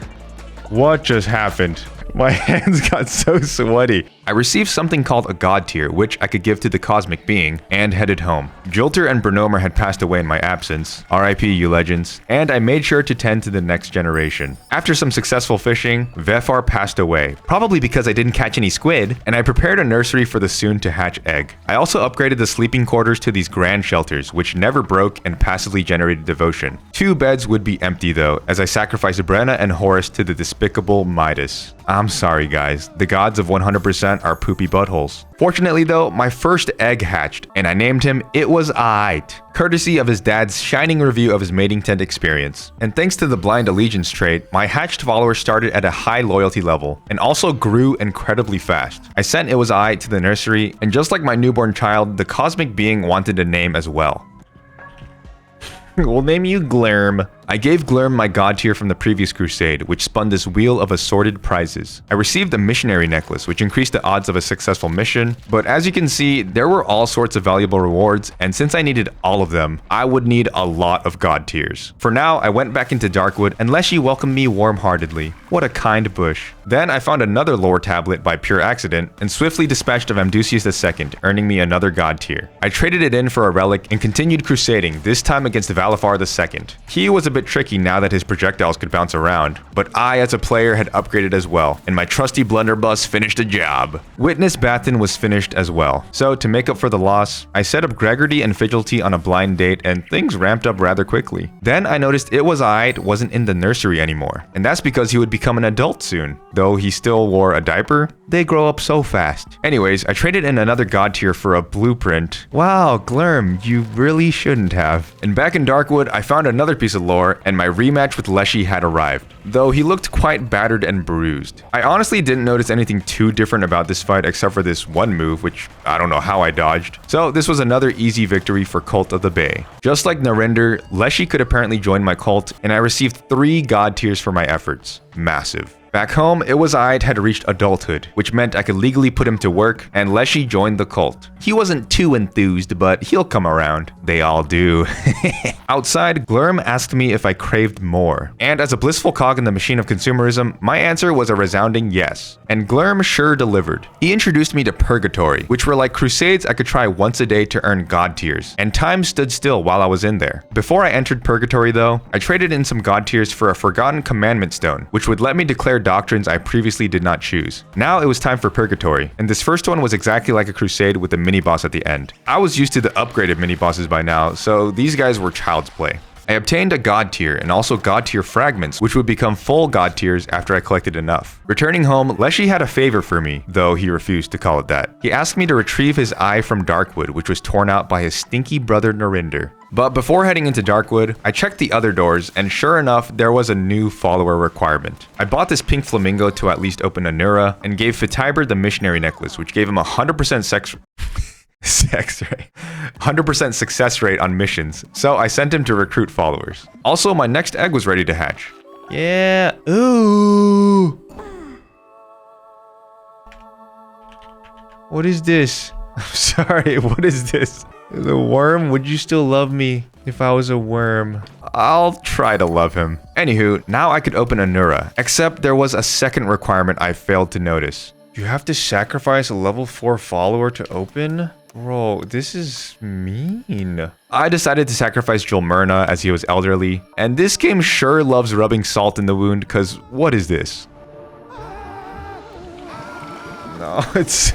What just happened? My hands got so sweaty. I received something called a god tier, which I could give to the cosmic being, and headed home. Jolter and Bernomer had passed away in my absence, RIP you legends, and I made sure to tend to the next generation. After some successful fishing, Vefar passed away, probably because I didn't catch any squid, and I prepared a nursery for the soon-to-hatch egg. I also upgraded the sleeping quarters to these grand shelters, which never broke and passively generated devotion. 2 beds would be empty though, as I sacrificed Brenna and Horus to the despicable Midas. I'm sorry guys, the gods of 100% are poopy buttholes. Fortunately though, my first egg hatched, and I named him It Was Aight, courtesy of his dad's shining review of his mating tent experience. And thanks to the blind allegiance trait, my hatched follower started at a high loyalty level, and also grew incredibly fast. I sent It Was Aight to the nursery, and just like my newborn child, the cosmic being wanted a name as well. We'll name you Glurm. I gave Glurm my god tier from the previous crusade, which spun this wheel of assorted prizes. I received a missionary necklace, which increased the odds of a successful mission, but as you can see, there were all sorts of valuable rewards, and since I needed all of them, I would need a lot of god tiers. For now, I went back into Darkwood, and Leshy welcomed me warm-heartedly. What a kind bush. Then I found another lore tablet by pure accident, and swiftly dispatched of Amdusius II, earning me another god tier. I traded it in for a relic, and continued crusading, this time against Valafar II. He was a bit tricky now that his projectiles could bounce around, but I as a player had upgraded as well, and my trusty blunderbuss finished the job. Witness Batten was finished as well, so to make up for the loss, I set up Gregardy and Fidgelty on a blind date, and things ramped up rather quickly. Then I noticed It Was Aight wasn't in the nursery anymore, and that's because he would become an adult soon. Though he still wore a diaper, they grow up so fast. Anyways, I traded in another god tier for a blueprint. Wow, Glurm, you really shouldn't have. And back in Darkwood, I found another piece of lore, and my rematch with Leshy had arrived, though he looked quite battered and bruised. I honestly didn't notice anything too different about this fight except for this one move, which I don't know how I dodged. So this was another easy victory for Cult of the Bay. Just like Narender, Leshy could apparently join my cult, and I received 3 god tiers for my efforts. Massive. Back home, It Was Aight had reached adulthood, which meant I could legally put him to work, and Leshy joined the cult. He wasn't too enthused, but he'll come around. They all do. Outside, Glurm asked me if I craved more, and as a blissful cog in the machine of consumerism, my answer was a resounding yes. And Glurm sure delivered. He introduced me to Purgatory, which were like crusades I could try once a day to earn god tiers, and time stood still while I was in there. Before I entered Purgatory though, I traded in some god tiers for a forgotten commandment stone, which would let me declare doctrines I previously did not choose. Now it was time for Purgatory, and this first one was exactly like a crusade with a mini-boss at the end. I was used to the upgraded mini-bosses by now, so these guys were child's play. I obtained a god tier and also god tier fragments, which would become full god tiers after I collected enough. Returning home, Leshy had a favor for me, though he refused to call it that. He asked me to retrieve his eye from Darkwood, which was torn out by his stinky brother Narender. But before heading into Darkwood, I checked the other doors, and sure enough, there was a new follower requirement. I bought this pink flamingo to at least open Anura, and gave Fitiber the missionary necklace, which gave him 100% sex rate. 100% success rate on missions, so I sent him to recruit followers. Also, my next egg was ready to hatch. Yeah, ooh. What is this? I'm sorry, what is this? The worm? Would you still love me if I was a worm? I'll try to love him. Anywho, now I could open Anura, except there was a second requirement I failed to notice. You have to sacrifice a level 4 follower to open? Bro, this is mean. I decided to sacrifice Julmurna as he was elderly, and this game sure loves rubbing salt in the wound, cause what is this? No, it's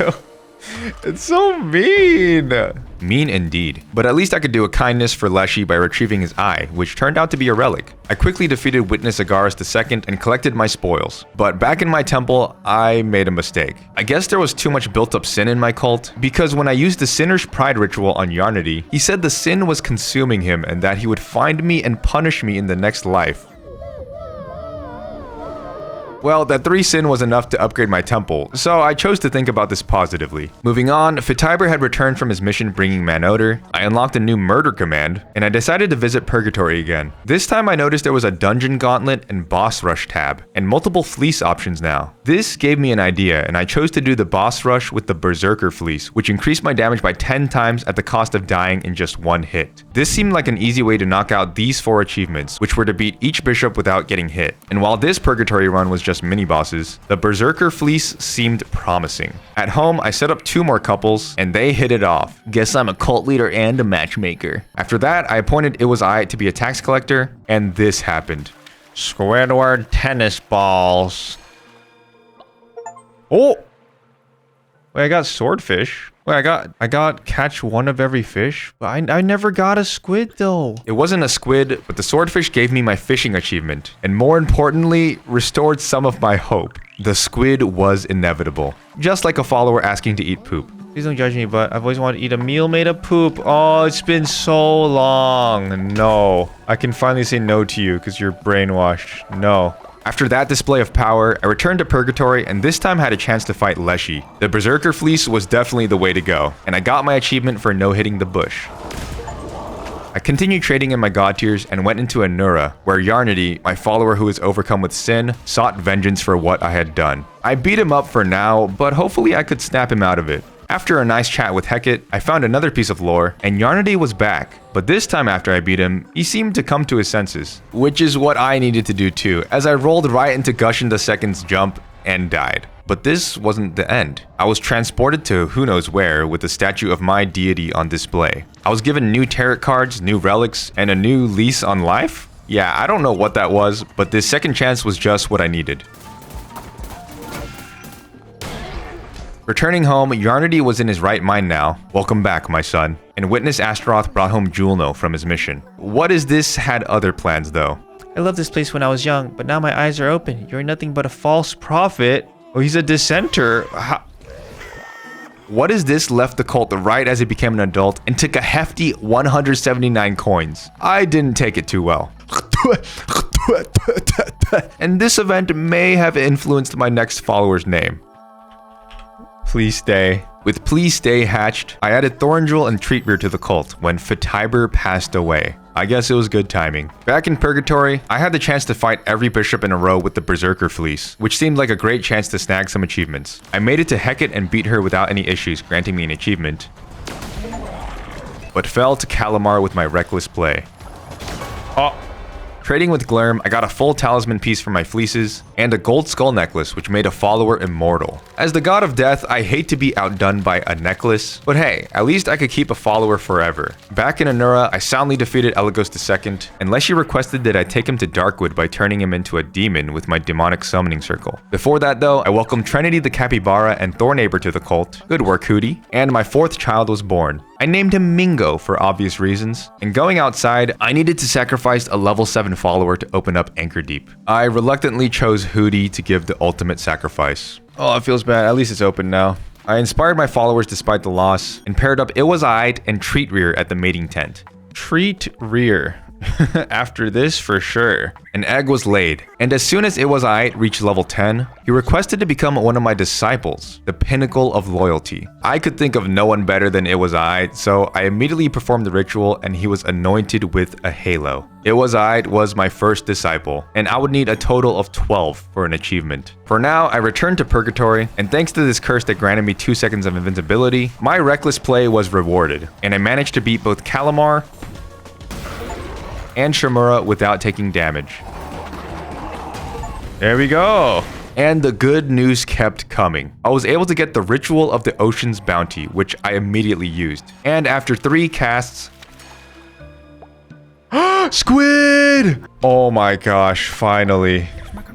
so mean. Mean indeed. But at least I could do a kindness for Leshy by retrieving his eye, which turned out to be a relic. I quickly defeated Witness Agaris II and collected my spoils. But back in my temple, I made a mistake. I guess there was too much built-up sin in my cult, because when I used the Sinner's Pride ritual on Yarnity, he said the sin was consuming him and that he would find me and punish me in the next life. Well, that 3 sin was enough to upgrade my temple, so I chose to think about this positively. Moving on, Fitiber had returned from his mission bringing Manodor, I unlocked a new murder command, and I decided to visit Purgatory again. This time I noticed there was a dungeon gauntlet and boss rush tab, and multiple fleece options now. This gave me an idea, and I chose to do the boss rush with the Berserker fleece, which increased my damage by 10 times at the cost of dying in just 1 hit. This seemed like an easy way to knock out these 4 achievements, which were to beat each bishop without getting hit. And while this Purgatory run was just mini bosses, the Berserker fleece seemed promising. At home, I set up 2 more couples, and they hit it off. Guess I'm a cult leader and a matchmaker. After that, I appointed It Was I to be a tax collector, and this happened. Squidward tennis balls. Oh! Wait, I got swordfish. Wait, I got catch 1 of every fish, but I never got a squid though. It wasn't a squid, but the swordfish gave me my fishing achievement, and more importantly, restored some of my hope. The squid was inevitable, just like a follower asking to eat poop. Please don't judge me, but I've always wanted to eat a meal made of poop. Oh, it's been so long. No, I can finally say no to you because you're brainwashed. No. After that display of power, I returned to Purgatory and this time had a chance to fight Leshy. The Berserker Fleece was definitely the way to go, and I got my achievement for no-hitting the bush. I continued trading in my god tiers and went into Anura, where Yarnity, my follower who was overcome with sin, sought vengeance for what I had done. I beat him up for now, but hopefully I could snap him out of it. After a nice chat with Hecate, I found another piece of lore, and Yarnity was back. But this time after I beat him, he seemed to come to his senses. Which is what I needed to do too, as I rolled right into Gushin II's jump and died. But this wasn't the end. I was transported to who knows where with the statue of my deity on display. I was given new tarot cards, new relics, and a new lease on life? Yeah, I don't know what that was, but this second chance was just what I needed. Returning home, Yarnity was in his right mind now. Welcome back, my son. And Witness Astaroth brought home Julno from his mission. What is this had other plans though? I loved this place when I was young, but now my eyes are open. You're nothing but a false prophet. Oh, he's a dissenter. What is this left the cult right as he became an adult and took a hefty 179 coins? I didn't take it too well. And this event may have influenced my next follower's name. Please stay. With Please Stay hatched, I added Thorngel and Treatrear to the cult when Fitiber passed away. I guess it was good timing. Back in Purgatory, I had the chance to fight every bishop in a row with the Berserker Fleece, which seemed like a great chance to snag some achievements. I made it to Hecate and beat her without any issues, granting me an achievement, but fell to Calamar with my reckless play. Oh. Trading with Glerm, I got a full talisman piece for my fleeces, and a gold skull necklace which made a follower immortal. As the god of death, I hate to be outdone by a necklace, but hey, at least I could keep a follower forever. Back in Anura, I soundly defeated Elagos II, unless she requested that I take him to Darkwood by turning him into a demon with my demonic summoning circle. Before that though, I welcomed Trinity the Capybara and Thorneighbor to the cult. Good work, Hootie. And my 4th child was born. I named him Mingo for obvious reasons, and going outside, I needed to sacrifice a level 7 follower to open up Anchor Deep. I reluctantly chose Hootie to give the ultimate sacrifice. Oh, it feels bad. At least it's open now. I inspired my followers despite the loss, and paired up It Was I and Treatrear at the mating tent. Treatrear. After this, for sure. An egg was laid, and as soon as It Was I reached level 10, he requested to become one of my disciples, the pinnacle of loyalty. I could think of no one better than It Was I, so I immediately performed the ritual and he was anointed with a halo. It Was I was my first disciple, and I would need a total of 12 for an achievement. For now, I returned to Purgatory, and thanks to this curse that granted me 2 seconds of invincibility, my reckless play was rewarded, and I managed to beat both Calamar and Shimura without taking damage. There we go. And the good news kept coming. I was able to get the Ritual of the Ocean's Bounty, which I immediately used. And after 3 casts... Squid! Oh my gosh, finally.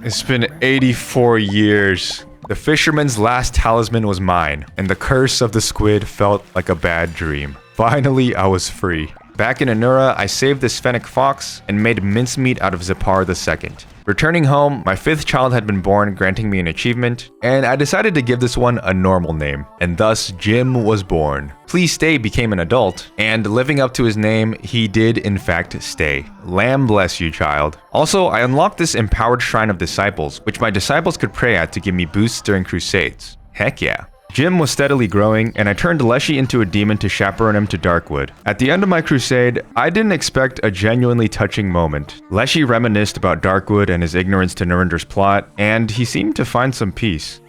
It's been 84 years. The fisherman's last talisman was mine, and the curse of the squid felt like a bad dream. Finally, I was free. Back in Anura, I saved this fennec fox and made mincemeat out of Zipar II. Returning home, my 5th child had been born, granting me an achievement, and I decided to give this one a normal name, and thus Jim was born. Please Stay became an adult, and living up to his name, he did in fact stay. Lamb bless you, child. Also, I unlocked this empowered shrine of disciples, which my disciples could pray at to give me boosts during crusades. Heck yeah. Jim was steadily growing, and I turned Leshy into a demon to chaperone him to Darkwood. At the end of my crusade, I didn't expect a genuinely touching moment. Leshy reminisced about Darkwood and his ignorance to Narendra's plot, and he seemed to find some peace.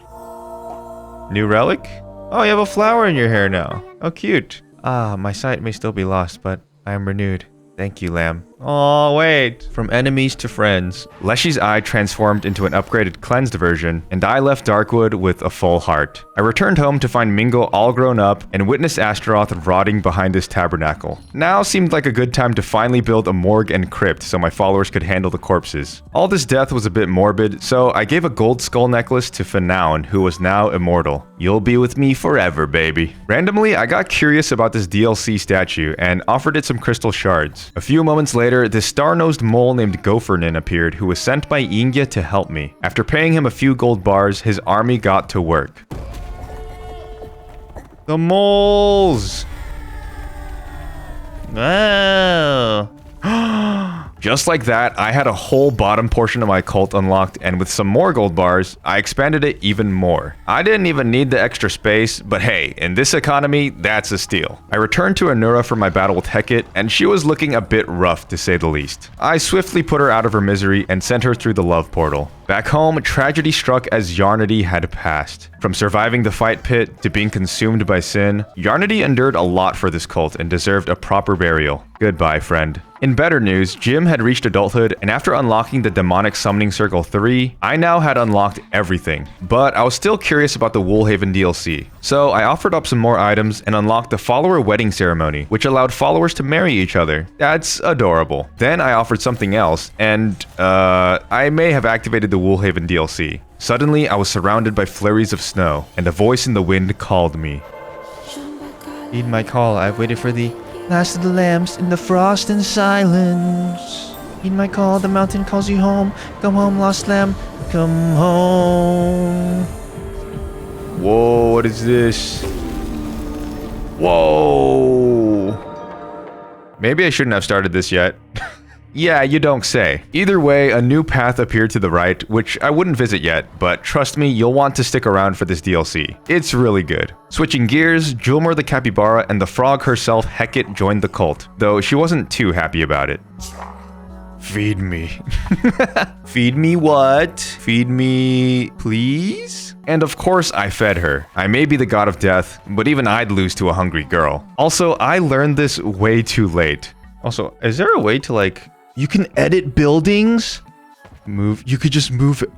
New relic? Oh, you have a flower in your hair now. Oh, cute. Ah, my sight may still be lost, but I am renewed. Thank you, Lamb. Oh, wait. From enemies to friends. Leshy's eye transformed into an upgraded cleansed version, and I left Darkwood with a full heart. I returned home to find Mingo all grown up and witnessed Astaroth rotting behind his tabernacle. Now seemed like a good time to finally build a morgue and crypt so my followers could handle the corpses. All this death was a bit morbid, so I gave a gold skull necklace to Fanaun, who was now immortal. You'll be with me forever, baby. Randomly, I got curious about this DLC statue and offered it some crystal shards. A few moments later, this star-nosed mole named Gophernin appeared, who was sent by Ingia to help me. After paying him a few gold bars, his army got to work. The moles! Oh. Just like that, I had a whole bottom portion of my cult unlocked, and with some more gold bars, I expanded it even more. I didn't even need the extra space, but hey, in this economy, that's a steal. I returned to Anura for my battle with Hecate, and she was looking a bit rough to say the least. I swiftly put her out of her misery and sent her through the love portal. Back home, tragedy struck as Yarnity had passed. From surviving the fight pit to being consumed by sin, Yarnity endured a lot for this cult and deserved a proper burial. Goodbye, friend. In better news, Jim had reached adulthood, and after unlocking the Demonic Summoning Circle 3, I now had unlocked everything. But I was still curious about the Woolhaven DLC, so I offered up some more items and unlocked the Follower Wedding Ceremony, which allowed followers to marry each other. That's adorable. Then I offered something else, and I may have activated the Woolhaven DLC. Suddenly, I was surrounded by flurries of snow, and a voice in the wind called me. Heed my call, I've waited for thee. Last of the lambs in the frost and silence. Heed my call, the mountain calls you home. Come home, lost lamb, come home. Whoa, what is this? Whoa. Maybe I shouldn't have started this yet. Yeah, you don't say. Either way, a new path appeared to the right, which I wouldn't visit yet, but trust me, you'll want to stick around for this DLC. It's really good. Switching gears, Julmer the capybara and the frog herself, Hecate, joined the cult, though she wasn't too happy about it. Feed me. Feed me what? Feed me, please? And of course I fed her. I may be the god of death, but even I'd lose to a hungry girl. Also, I learned this way too late. Also, is there a way to like... You can edit buildings? You could just move it.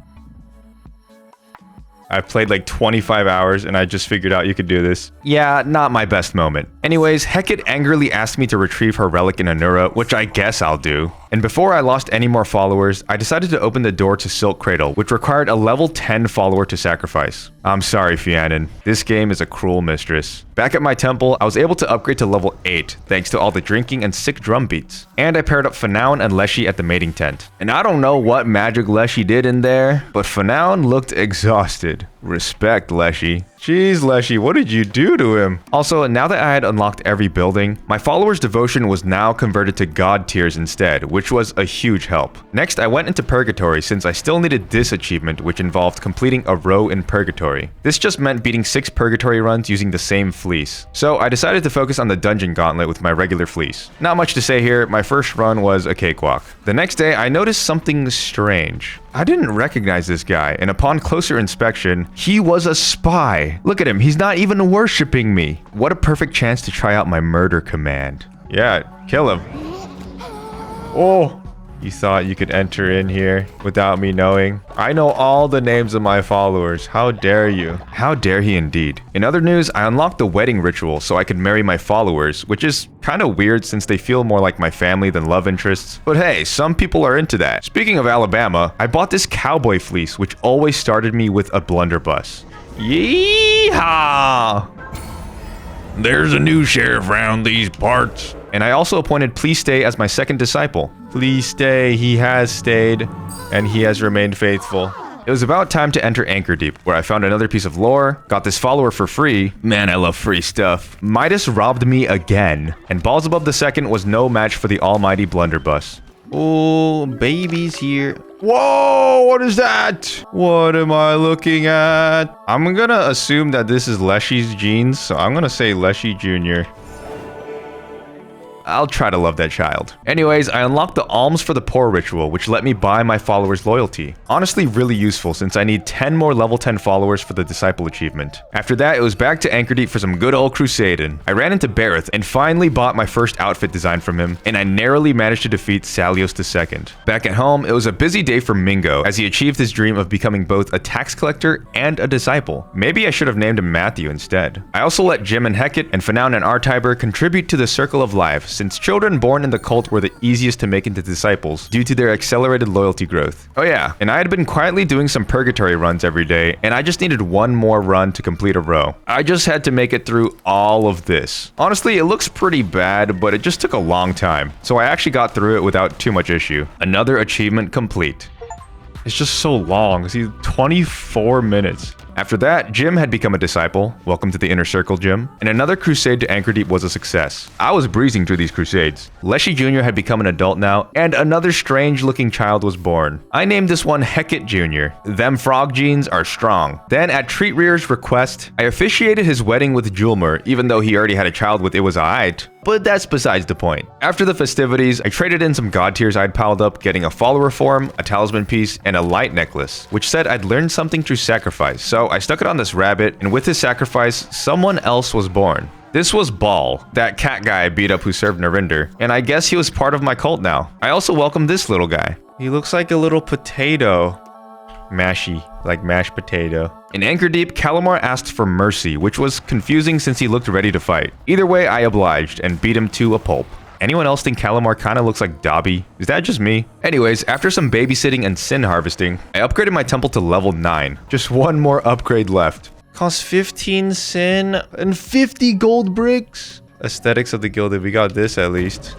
I've played like 25 hours and I just figured out you could do this. Yeah, not my best moment. Anyways, Hecate angrily asked me to retrieve her relic in Anura, which I guess I'll do. And before I lost any more followers, I decided to open the door to Silk Cradle, which required a level 10 follower to sacrifice. I'm sorry, Fianan. This game is a cruel mistress. Back at my temple, I was able to upgrade to level 8, thanks to all the drinking and sick drum beats. And I paired up Fanaun and Leshy at the mating tent. And I don't know what magic Leshy did in there, but Fanaun looked exhausted. Respect, Leshy. Jeez, Leshy, what did you do to him? Also, now that I had unlocked every building, my followers' devotion was now converted to god tiers instead, which was a huge help. Next, I went into Purgatory since I still needed this achievement, which involved completing a row in Purgatory. This just meant beating 6 Purgatory runs using the same fleece. So I decided to focus on the Dungeon Gauntlet with my regular fleece. Not much to say here, my first run was a cakewalk. The next day, I noticed something strange. I didn't recognize this guy, and upon closer inspection, he was a spy. Look at him, he's not even worshipping me. What a perfect chance to try out my murder command. Yeah, kill him. Oh, You thought you could enter in here without me knowing? I know all the names of my followers. How dare you? How dare he indeed. In other news, I unlocked the wedding ritual so I could marry my followers, which is kind of weird since they feel more like my family than love interests. But hey, some people are into that. Speaking of Alabama, I bought this cowboy fleece, which always started me with a blunderbuss. Yeehaw! There's a new sheriff around these parts. And I also appointed Please Stay as my second disciple. Please stay. He has stayed, and he has remained faithful. It was about time to enter Anchor Deep, where I found another piece of lore, got this follower for free. Man, I love free stuff. Midas robbed me again, and Beelzebub II was no match for the almighty blunderbuss. Oh, baby's here. Whoa, what is that? What am I looking at? I'm gonna assume that this is Leshy's genes, so I'm gonna say Leshy Jr. I'll try to love that child. Anyways, I unlocked the Alms for the Poor ritual, which let me buy my followers' loyalty. Honestly, really useful since I need 10 more level 10 followers for the Disciple achievement. After that, it was back to Anchor Deep for some good old crusading. I ran into Bareth and finally bought my first outfit design from him, and I narrowly managed to defeat Salios II. Back at home, it was a busy day for Mingo as he achieved his dream of becoming both a tax collector and a disciple. Maybe I should have named him Matthew instead. I also let Jim and Hecate and Fanown and Artiber contribute to the Circle of Life, since children born in the cult were the easiest to make into disciples due to their accelerated loyalty growth. Oh yeah, and I had been quietly doing some purgatory runs every day, and I just needed one more run to complete a row. I just had to make it through all of this. Honestly, it looks pretty bad, but it just took a long time, so I actually got through it without too much issue. Another achievement complete. It's just so long. See, 24 minutes. After that, Jim had become a disciple. Welcome to the inner circle, Jim. And another crusade to Anchor Deep was a success. I was breezing through these crusades. Leshy Jr. had become an adult now, and another strange-looking child was born. I named this one Hecate Jr. Them frog genes are strong. Then, at Treat Rear's request, I officiated his wedding with Julmer, even though he already had a child with It Was Aight. But that's besides the point. After the festivities, I traded in some god tiers I'd piled up, getting a follower form, a talisman piece, and a light necklace, which said I'd learned something through sacrifice. So I stuck it on this rabbit, and with his sacrifice, someone else was born. This was Ball, that cat guy I beat up who served Narinder, and I guess he was part of my cult now. I also welcomed this little guy. He looks like a little potato. Mashy, like mashed potato. In Anchor Deep, Calamar asked for mercy, which was confusing since he looked ready to fight. Either way, I obliged and beat him to a pulp. Anyone else think Calamar kinda looks like Dobby? Is that just me? Anyways, after some babysitting and sin harvesting, I upgraded my temple to level 9. Just one more upgrade left. Costs 15 sin and 50 gold bricks. Aesthetics of the Gilded, we got this at least.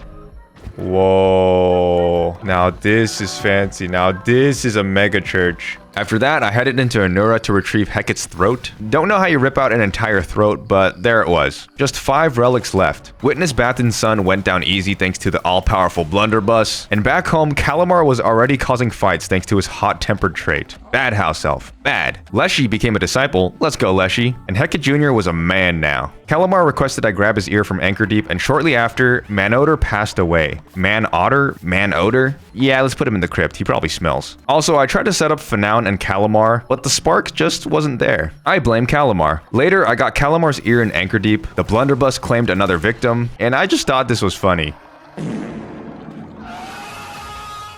Whoa. Now this is fancy. Now this is a mega church. After that, I headed into Anura to retrieve Hecate's throat. Don't know how you rip out an entire throat, but there it was. Just 5 relics left. Witness Bathen's son went down easy thanks to the all-powerful blunderbuss. And back home, Calamar was already causing fights thanks to his hot-tempered trait. Bad house elf. Bad. Leshy became a disciple. Let's go, Leshy. And Hecate Jr. was a man now. Calamar requested I grab his ear from Anchor Deep, and shortly after, Manoder passed away. Man-Otter? Man-Odor? Yeah, let's put him in the crypt. He probably smells. Also, I tried to set up Fanown and Calamar, but the spark just wasn't there. I blame Calamar. Later, I got Calamar's ear in Anchor Deep, the blunderbuss claimed another victim, and I just thought this was funny.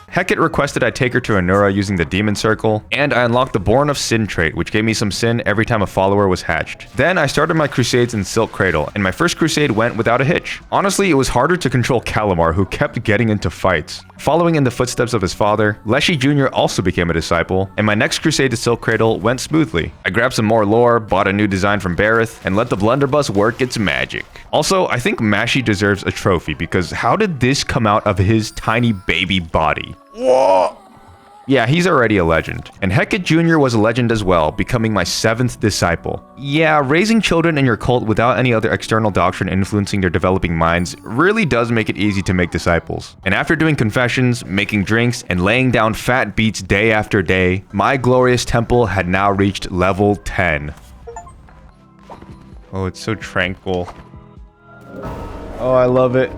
Hecate requested I take her to Anura using the Demon Circle, and I unlocked the Born of Sin trait, which gave me some sin every time a follower was hatched. Then I started my crusades in Silk Cradle, and my first crusade went without a hitch. Honestly, it was harder to control Calamar, who kept getting into fights. Following in the footsteps of his father, Leshy Jr. also became a disciple, and my next crusade to Silk Cradle went smoothly. I grabbed some more lore, bought a new design from Bareth, and let the blunderbuss work its magic. Also, I think Mashy deserves a trophy, because how did this come out of his tiny baby body? Whoa! Yeah, he's already a legend. And Hecate Jr. was a legend as well, becoming my 7th disciple. Yeah, raising children in your cult without any other external doctrine influencing their developing minds really does make it easy to make disciples. And after doing confessions, making drinks, and laying down fat beats day after day, my glorious temple had now reached level 10. Oh, it's so tranquil. Oh, I love it.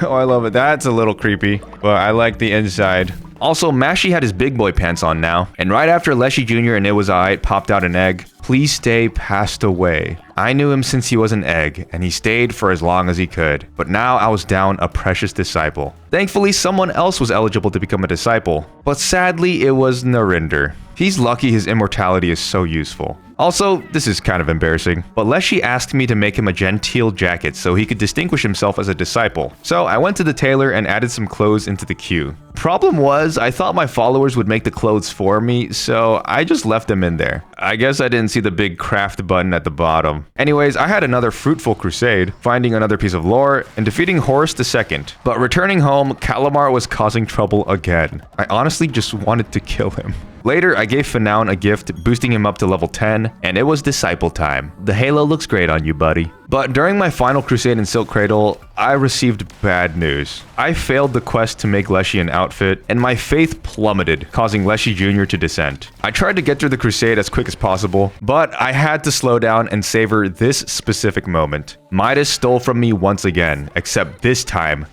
Oh, I love it. That's a little creepy, but I like the inside. Also, Mashy had his big boy pants on now, and right after Leshy Jr. and It Was I popped out an egg, Please Stay passed away. I knew him since he was an egg, and he stayed for as long as he could, but now I was down a precious disciple. Thankfully, someone else was eligible to become a disciple, but sadly, it was Narinder. He's lucky his immortality is so useful. Also, this is kind of embarrassing, but Leshy asked me to make him a genteel jacket so he could distinguish himself as a disciple. So I went to the tailor and added some clothes into the queue. Problem was, I thought my followers would make the clothes for me, so I just left them in there. I guess I didn't see the big craft button at the bottom. Anyways, I had another fruitful crusade, finding another piece of lore, and defeating Horus II. But returning home, Calamar was causing trouble again. I honestly just wanted to kill him. Later, I gave Fanaun a gift, boosting him up to level 10, and it was disciple time. The halo looks great on you, buddy. But during my final crusade in Silk Cradle, I received bad news. I failed the quest to make Leshy an outfit, and my faith plummeted, causing Leshy Jr. to dissent. I tried to get through the crusade as quick as possible, but I had to slow down and savor this specific moment. Midas stole from me once again, except this time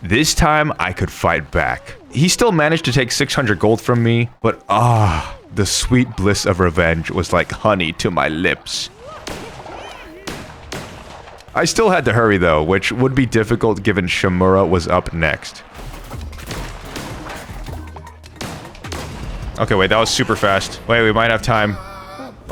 I could fight back. He still managed to take 600 gold from me, but the sweet bliss of revenge was like honey to my lips. I still had to hurry though, which would be difficult given Shamura was up next. Okay, wait, that was super fast. Wait, we might have time.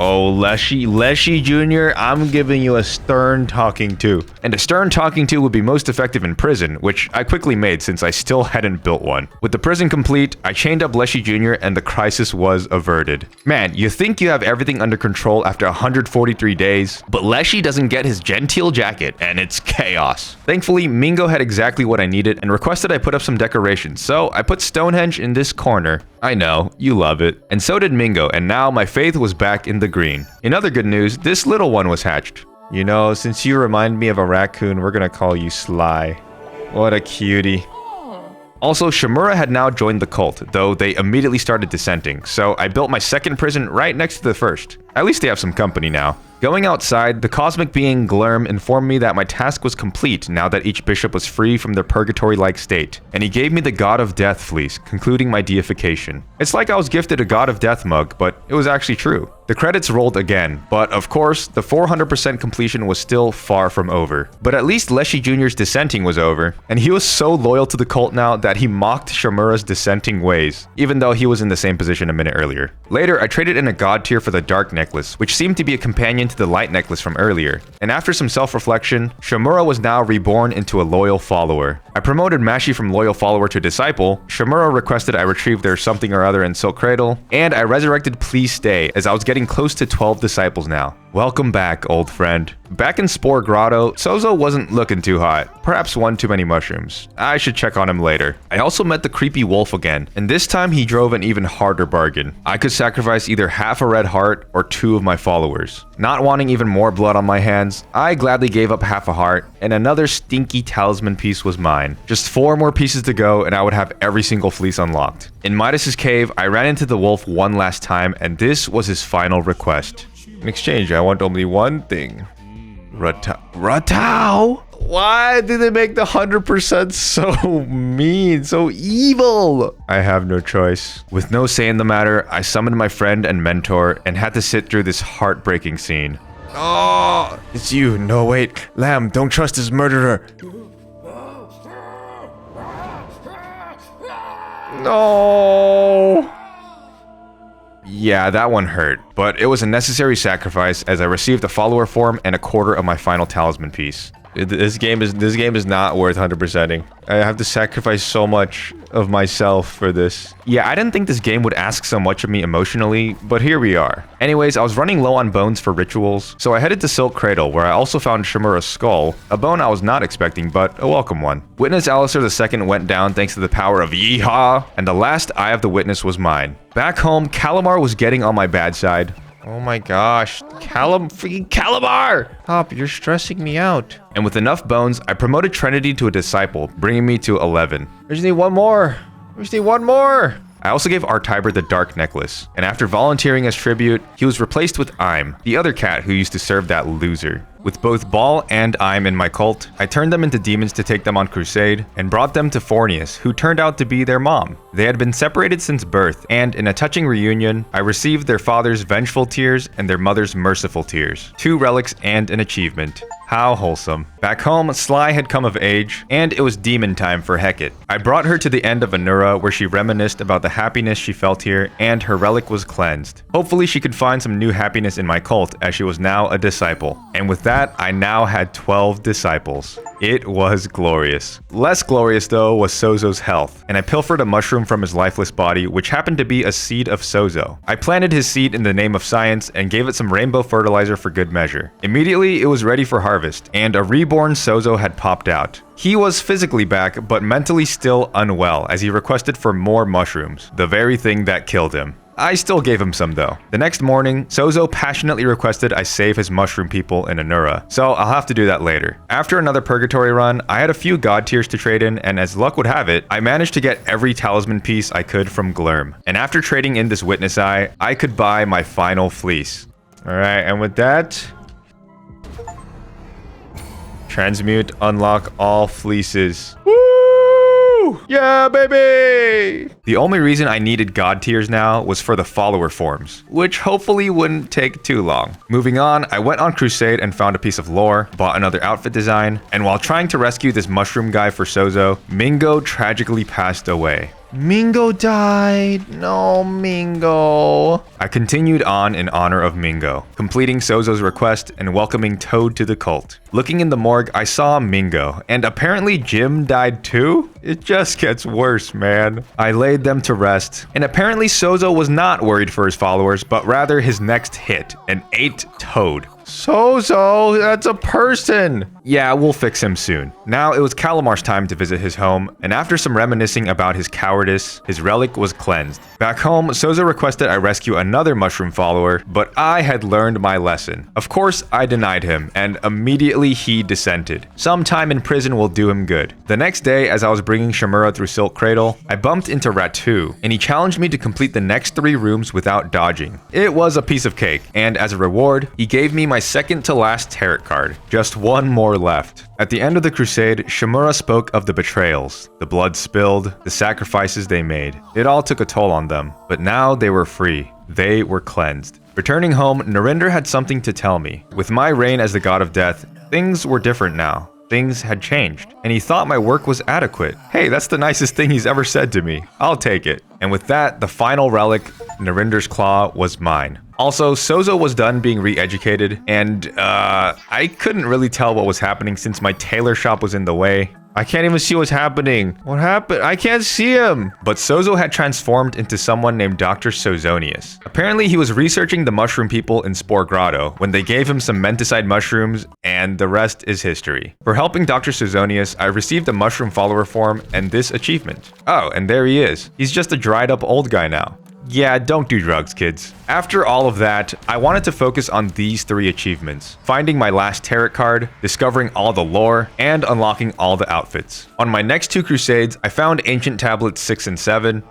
Oh, Leshy Jr., I'm giving you a stern talking to. And a stern talking to would be most effective in prison, which I quickly made since I still hadn't built one. With the prison complete, I chained up Leshy Jr. and the crisis was averted. Man, you think you have everything under control after 143 days, but Leshy doesn't get his genteel jacket, and it's chaos. Thankfully, Mingo had exactly what I needed and requested I put up some decorations, so I put Stonehenge in this corner. I know, you love it. And so did Mingo, and now my faith was back in the green. In other good news, this little one was hatched. You know, since you remind me of a raccoon, we're gonna call you Sly. What a cutie. Also, Shamura had now joined the cult, though they immediately started dissenting, so I built my second prison right next to the first. At least they have some company now. Going outside, the cosmic being Glurm informed me that my task was complete now that each bishop was free from their purgatory-like state, and he gave me the God of Death fleece, concluding my deification. It's like I was gifted a God of Death mug, but it was actually true. The credits rolled again, but of course, the 400% completion was still far from over. But at least Leshy Jr.'s dissenting was over, and he was so loyal to the cult now that he mocked Shamura's dissenting ways, even though he was in the same position a minute earlier. Later, I traded in a god tier for the Dark Necklace, which seemed to be a companion to the Light Necklace from earlier. And after some self-reflection, Shamura was now reborn into a loyal follower. I promoted Mashy from loyal follower to disciple, Shamura requested I retrieve their something or other in Silk Cradle, and I resurrected Please Stay as I was getting close to 12 disciples now. Welcome back, old friend. Back in Spore Grotto, Sozo wasn't looking too hot. Perhaps one too many mushrooms. I should check on him later. I also met the creepy wolf again, and this time he drove an even harder bargain. I could sacrifice either half a red heart or 2 of my followers. Not wanting even more blood on my hands, I gladly gave up half a heart, and another stinky talisman piece was mine. Just 4 more pieces to go, and I would have every single fleece unlocked. In Midas's cave, I ran into the wolf one last time, and this was his final request. In exchange, I want only one thing. Ratau? Why did they make the 100% so mean, so evil? I have no choice. With no say in the matter, I summoned my friend and mentor and had to sit through this heartbreaking scene. Oh, it's you. No, wait. Lamb, don't trust this murderer. No. Yeah, that one hurt, but it was a necessary sacrifice as I received a follower form and a quarter of my final talisman piece. This game is not worth 100%ing. I have to sacrifice so much of myself for this. Yeah, I didn't think this game would ask so much of me emotionally, but here we are. Anyways, I was running low on bones for rituals, so I headed to Silk Cradle, where I also found Shamura's skull, a bone I was not expecting, but a welcome one. Witness Alistair II went down thanks to the power of Yeehaw, and the last eye of the witness was mine. Back home, Calamar was getting on my bad side. Oh my gosh, freaking Calamar! Stop, you're stressing me out. And with enough bones, I promoted Trinity to a disciple, bringing me to 11. We just need one more. We just need one more. I also gave Artiber the Dark Necklace, and after volunteering as tribute, he was replaced with Im, the other cat who used to serve that loser. With both Ball and I'm in my cult, I turned them into demons to take them on crusade, and brought them to Fornius, who turned out to be their mom. They had been separated since birth, and in a touching reunion, I received their father's vengeful tears and their mother's merciful tears. 2 relics and an achievement. How wholesome. Back home, Sly had come of age, and it was demon time for Hecate. I brought her to the end of Anura, where she reminisced about the happiness she felt here, and her relic was cleansed. Hopefully she could find some new happiness in my cult, as she was now a disciple. And with that, I now had 12 disciples. It was glorious. Less glorious, though, was Sozo's health, and I pilfered a mushroom from his lifeless body, which happened to be a seed of Sozo. I planted his seed in the name of science, and gave it some rainbow fertilizer for good measure. Immediately, it was ready for harvest, and a reborn Sozo had popped out. He was physically back, but mentally still unwell, as he requested for more mushrooms, the very thing that killed him. I still gave him some though. The next morning, Sozo passionately requested I save his mushroom people in Anura, so I'll have to do that later. After another purgatory run, I had a few god tiers to trade in, and as luck would have it, I managed to get every talisman piece I could from Glurm. And after trading in this witness eye, I could buy my final fleece. Alright, and with that, transmute, unlock all fleeces. Woo! Yeah, baby! The only reason I needed god tiers now was for the follower forms, which hopefully wouldn't take too long. Moving on, I went on crusade and found a piece of lore, bought another outfit design, and while trying to rescue this mushroom guy for Sozo, Mingo tragically passed away. Mingo died. No, Mingo. I continued on in honor of Mingo, completing Sozo's request and welcoming Toad to the cult. Looking in the morgue, I saw Mingo, and apparently Jim died too? It just gets worse, man. I laid them to rest, and apparently Sozo was not worried for his followers, but rather his next hit, an 8 Toad. Sozo, that's a person! Yeah, we'll fix him soon. Now it was Calamar's time to visit his home, and after some reminiscing about his cowardice, his relic was cleansed. Back home, Sozo requested I rescue another mushroom follower, but I had learned my lesson. Of course, I denied him, and immediately he dissented. Some time in prison will do him good. The next day, as I was bringing Shimura through Silk Cradle, I bumped into Ratu, and he challenged me to complete the next 3 rooms without dodging. It was a piece of cake, and as a reward, he gave me my second to last tarot card. Just 1 more left. At the end of the crusade, Shimura spoke of the betrayals, the blood spilled, the sacrifices they made. It all took a toll on them, but now they were free. They were cleansed. Returning home, Narinder had something to tell me. With my reign as the god of death, things were different now. Things had changed, and he thought my work was adequate. Hey, that's the nicest thing he's ever said to me. I'll take it. And with that, the final relic, Narinder's Claw, was mine. Also, Sozo was done being re-educated, and I couldn't really tell what was happening since my tailor shop was in the way. I can't even see what's happening. What happened? I can't see him. But Sozo had transformed into someone named Dr. Sozonius. Apparently, he was researching the mushroom people in Spore Grotto when they gave him some menticide mushrooms, and the rest is history. For helping Dr. Sozonius, I received a mushroom follower form and this achievement. Oh, and there he is. He's just a dried up old guy now. Yeah, don't do drugs, kids. After all of that, I wanted to focus on these 3 achievements: finding my last tarot card, discovering all the lore, and unlocking all the outfits. On my next 2 crusades, I found ancient tablets 6 and 7.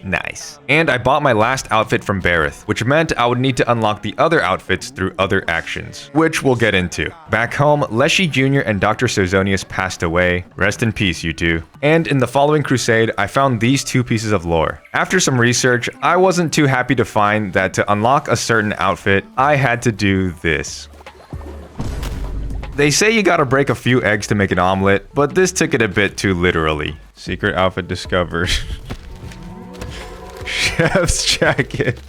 Nice. And I bought my last outfit from Bareth, which meant I would need to unlock the other outfits through other actions, which we'll get into. Back home, Leshy Jr. and Dr. Sozonius passed away. Rest in peace, you two. And in the following crusade, I found these 2 pieces of lore. After some research, I wasn't too happy to find that to unlock a certain outfit, I had to do this. They say you gotta break a few eggs to make an omelet, but this took it a bit too literally. Secret outfit discovered. Chef's jacket.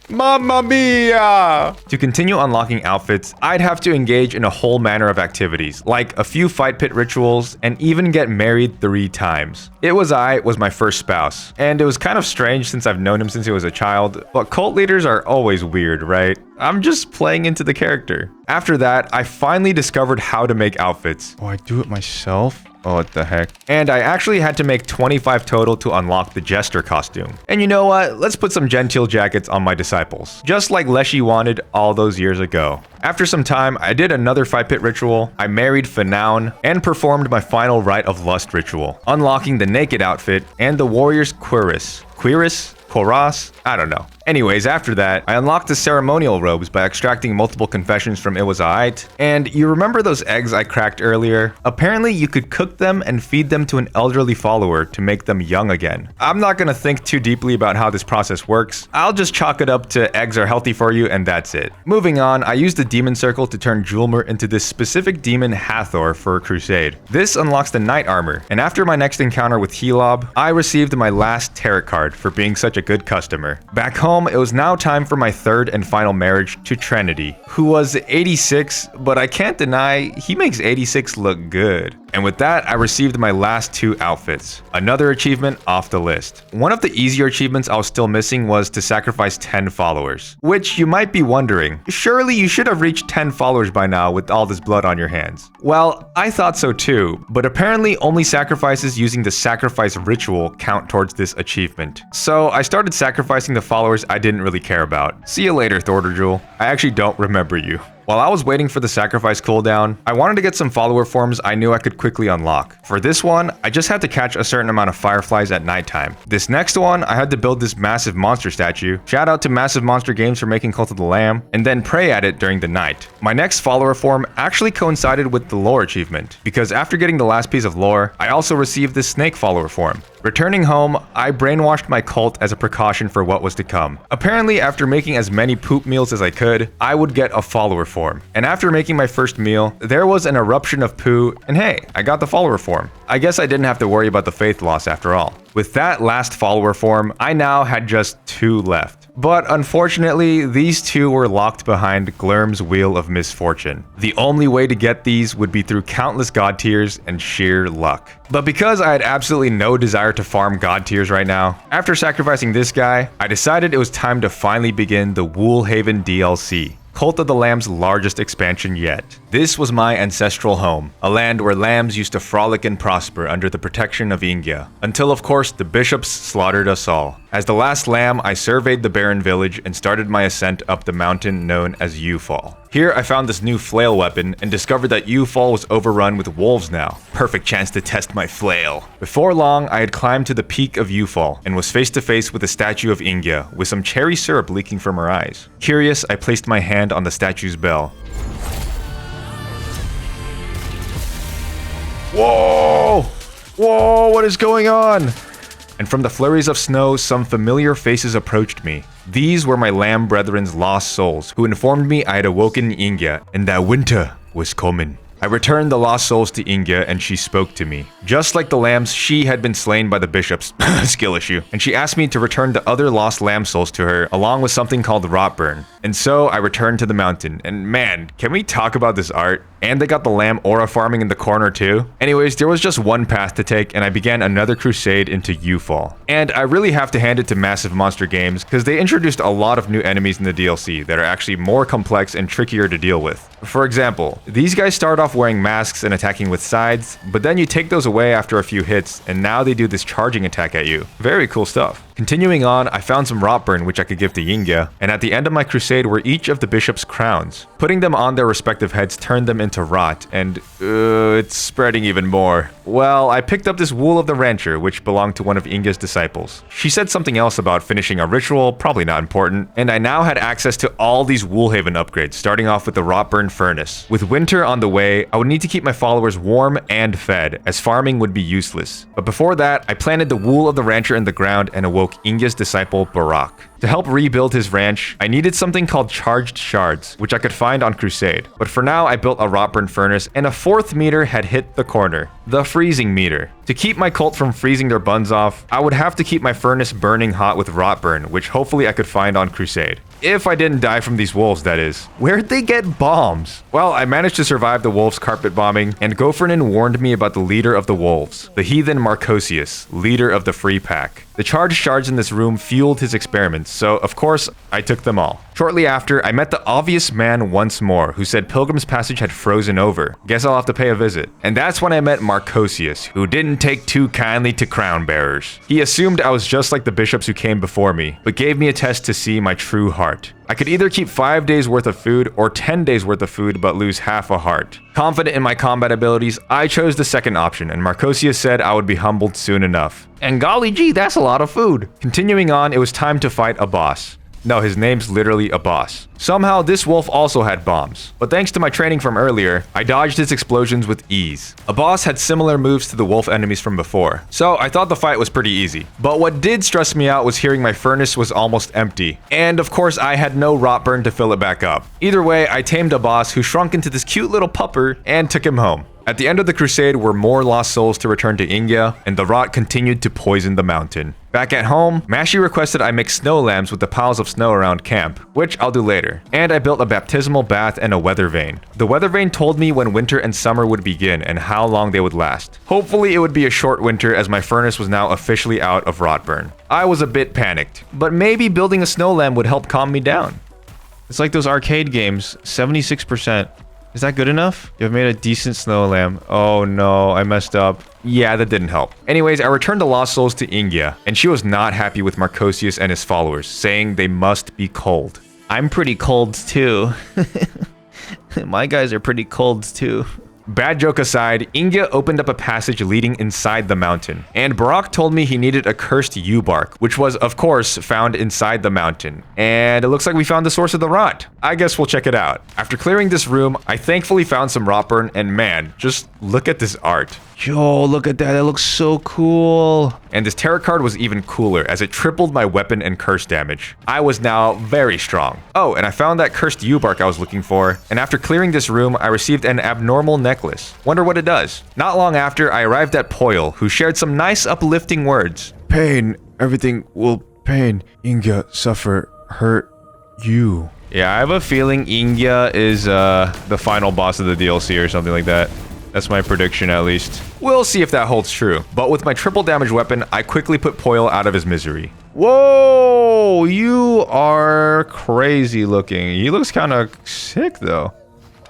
Mamma mia! To continue unlocking outfits, I'd have to engage in a whole manner of activities, like a few fight pit rituals, and even get married 3 times. It Was my first spouse, and it was kind of strange since I've known him since he was a child, but cult leaders are always weird, right? I'm just playing into the character. After that, I finally discovered how to make outfits. Oh, I do it myself? Oh, what the heck. And I actually had to make 25 total to unlock the Jester costume. And you know what? Let's put some genteel jackets on my disciples, just like Leshy wanted all those years ago. After some time, I did another fight pit ritual, I married Fanaun, and performed my final rite of lust ritual, unlocking the naked outfit and the warrior's cuirass. Cuirass? Koras? I don't know. Anyways, after that, I unlocked the ceremonial robes by extracting multiple confessions from It Was Aight. And you remember those eggs I cracked earlier? Apparently, you could cook them and feed them to an elderly follower to make them young again. I'm not gonna think too deeply about how this process works. I'll just chalk it up to eggs are healthy for you and that's it. Moving on, I used the demon circle to turn Julmer into this specific demon Hathor for a crusade. This unlocks the knight armor, and after my next encounter with Helob, I received my last tarot card for being such a good customer. Back home, it was now time for my third and final marriage to Trinity, who was 86, but I can't deny he makes 86 look good. And with that, I received my last 2 outfits. Another achievement off the list. One of the easier achievements I was still missing was to sacrifice 10 followers. Which you might be wondering, surely you should have reached 10 followers by now with all this blood on your hands. Well, I thought so too, but apparently only sacrifices using the sacrifice ritual count towards this achievement. So I started sacrificing the followers I didn't really care about. See you later, Thordajul. I actually don't remember you. While I was waiting for the sacrifice cooldown, I wanted to get some follower forms I knew I could quickly unlock. For this one, I just had to catch a certain amount of fireflies at nighttime. This next one, I had to build this massive monster statue, shout out to Massive Monster Games for making Cult of the Lamb, and then pray at it during the night. My next follower form actually coincided with the lore achievement, because after getting the last piece of lore, I also received this snake follower form. Returning home, I brainwashed my cult as a precaution for what was to come. Apparently, after making as many poop meals as I could, I would get a follower form. And after making my first meal, there was an eruption of poo, and hey, I got the follower form. I guess I didn't have to worry about the faith loss after all. With that last follower form, I now had just 2 left. But unfortunately, these 2 were locked behind Glurm's Wheel of Misfortune. The only way to get these would be through countless god tiers and sheer luck. But because I had absolutely no desire to farm god tiers right now, after sacrificing this guy, I decided it was time to finally begin the Woolhaven DLC. Cult of the Lamb's largest expansion yet. This was my ancestral home, a land where lambs used to frolic and prosper under the protection of Ingia, until of course the bishops slaughtered us all. As the last lamb, I surveyed the barren village and started my ascent up the mountain known as Ufall. Here I found this new flail weapon and discovered that Ufall was overrun with wolves now. Perfect chance to test my flail. Before long, I had climbed to the peak of Ufall and was face to face with a statue of Ingia with some cherry syrup leaking from her eyes. Curious, I placed my hand on the statue's bell. Whoa! Whoa, what is going on? And from the flurries of snow, some familiar faces approached me. These were my lamb brethren's lost souls, who informed me I had awoken Ingia, and that winter was coming. I returned the lost souls to Ingia, and she spoke to me. Just like the lambs, she had been slain by the bishops, skill issue, and she asked me to return the other lost lamb souls to her, along with something called Rotburn. And so I returned to the mountain, and man, can we talk about this art? And they got the lamb aura farming in the corner too. Anyways, there was just one path to take, and I began another crusade into Ufall. And I really have to hand it to Massive Monster Games, because they introduced a lot of new enemies in the DLC that are actually more complex and trickier to deal with. For example, these guys start off wearing masks and attacking with scythes, but then you take those away after a few hits, and now they do this charging attack at you. Very cool stuff. Continuing on, I found some Rotburn which I could give to Yinga, and at the end of my crusade were each of the bishops' crowns. Putting them on their respective heads turned them into rot, and it's spreading even more. Well, I picked up this Wool of the Rancher, which belonged to one of Inga's disciples. She said something else about finishing a ritual, probably not important, and I now had access to all these Woolhaven upgrades, starting off with the Rotburn Furnace. With winter on the way, I would need to keep my followers warm and fed, as farming would be useless. But before that, I planted the Wool of the Rancher in the ground and awoke Inga's disciple Barak. To help rebuild his ranch, I needed something called charged shards, which I could find on Crusade. But for now, I built a Rotburn furnace, and a fourth meter had hit the corner. The freezing meter. To keep my cult from freezing their buns off, I would have to keep my furnace burning hot with Rotburn, which hopefully I could find on Crusade. If I didn't die from these wolves, that is. Where'd they get bombs? Well, I managed to survive the wolves' carpet bombing, and Gophernin warned me about the leader of the wolves, the heathen Marcosius, leader of the Free Pack. The charged shards in this room fueled his experiments, so of course, I took them all. Shortly after, I met the obvious man once more, who said Pilgrim's Passage had frozen over. Guess I'll have to pay a visit. And that's when I met Marcosius, who didn't take too kindly to crown bearers. He assumed I was just like the bishops who came before me, but gave me a test to see my true heart. I could either keep 5 days worth of food or 10 days worth of food but lose half a heart. Confident in my combat abilities, I chose the second option, and Marcosius said I would be humbled soon enough. And golly gee, that's a lot of food. Continuing on, it was time to fight a boss. No, his name's literally a boss. Somehow, this wolf also had bombs, but thanks to my training from earlier, I dodged its explosions with ease. A boss had similar moves to the wolf enemies from before, so I thought the fight was pretty easy. But what did stress me out was hearing my furnace was almost empty, and of course I had no rot burn to fill it back up. Either way, I tamed a boss who shrunk into this cute little pupper and took him home. At the end of the crusade were more lost souls to return to Ingia, and the rot continued to poison the mountain. Back at home, Mashi requested I make snow lamps with the piles of snow around camp, which I'll do later. And I built a baptismal bath and a weather vane. The weather vane told me when winter and summer would begin and how long they would last. Hopefully it would be a short winter as my furnace was now officially out of rot burn. I was a bit panicked, but maybe building a snow lamp would help calm me down. It's like those arcade games, 76%. Is that good enough? You've made a decent snow lamb. Oh no, I messed up. Yeah, that didn't help. Anyways, I returned the lost souls to Ingia, and she was not happy with Marcosius and his followers, saying they must be cold. I'm pretty cold too. My guys are pretty cold too. Bad joke aside, Ingia opened up a passage leading inside the mountain, and Barak told me he needed a cursed yew-bark, which was, of course, found inside the mountain. And it looks like we found the source of the rot. I guess we'll check it out. After clearing this room, I thankfully found some rot burn, and man, just look at this art. Yo, look at that. That looks so cool. And this tarot card was even cooler as it tripled my weapon and curse damage. I was now very strong. Oh, and I found that cursed yew-bark I was looking for, and after clearing this room, I received an abnormal necklace. Wonder what it does. Not long after, I arrived at Poyle, who shared some nice uplifting words. Pain. Everything will pain. Inga, suffer, hurt, you. Yeah, I have a feeling Ingia is the final boss of the DLC or something like that. That's my prediction, at least. We'll see if that holds true. But with my triple damage weapon, I quickly put Poyle out of his misery. Whoa! You are crazy looking. He looks kind of sick, though.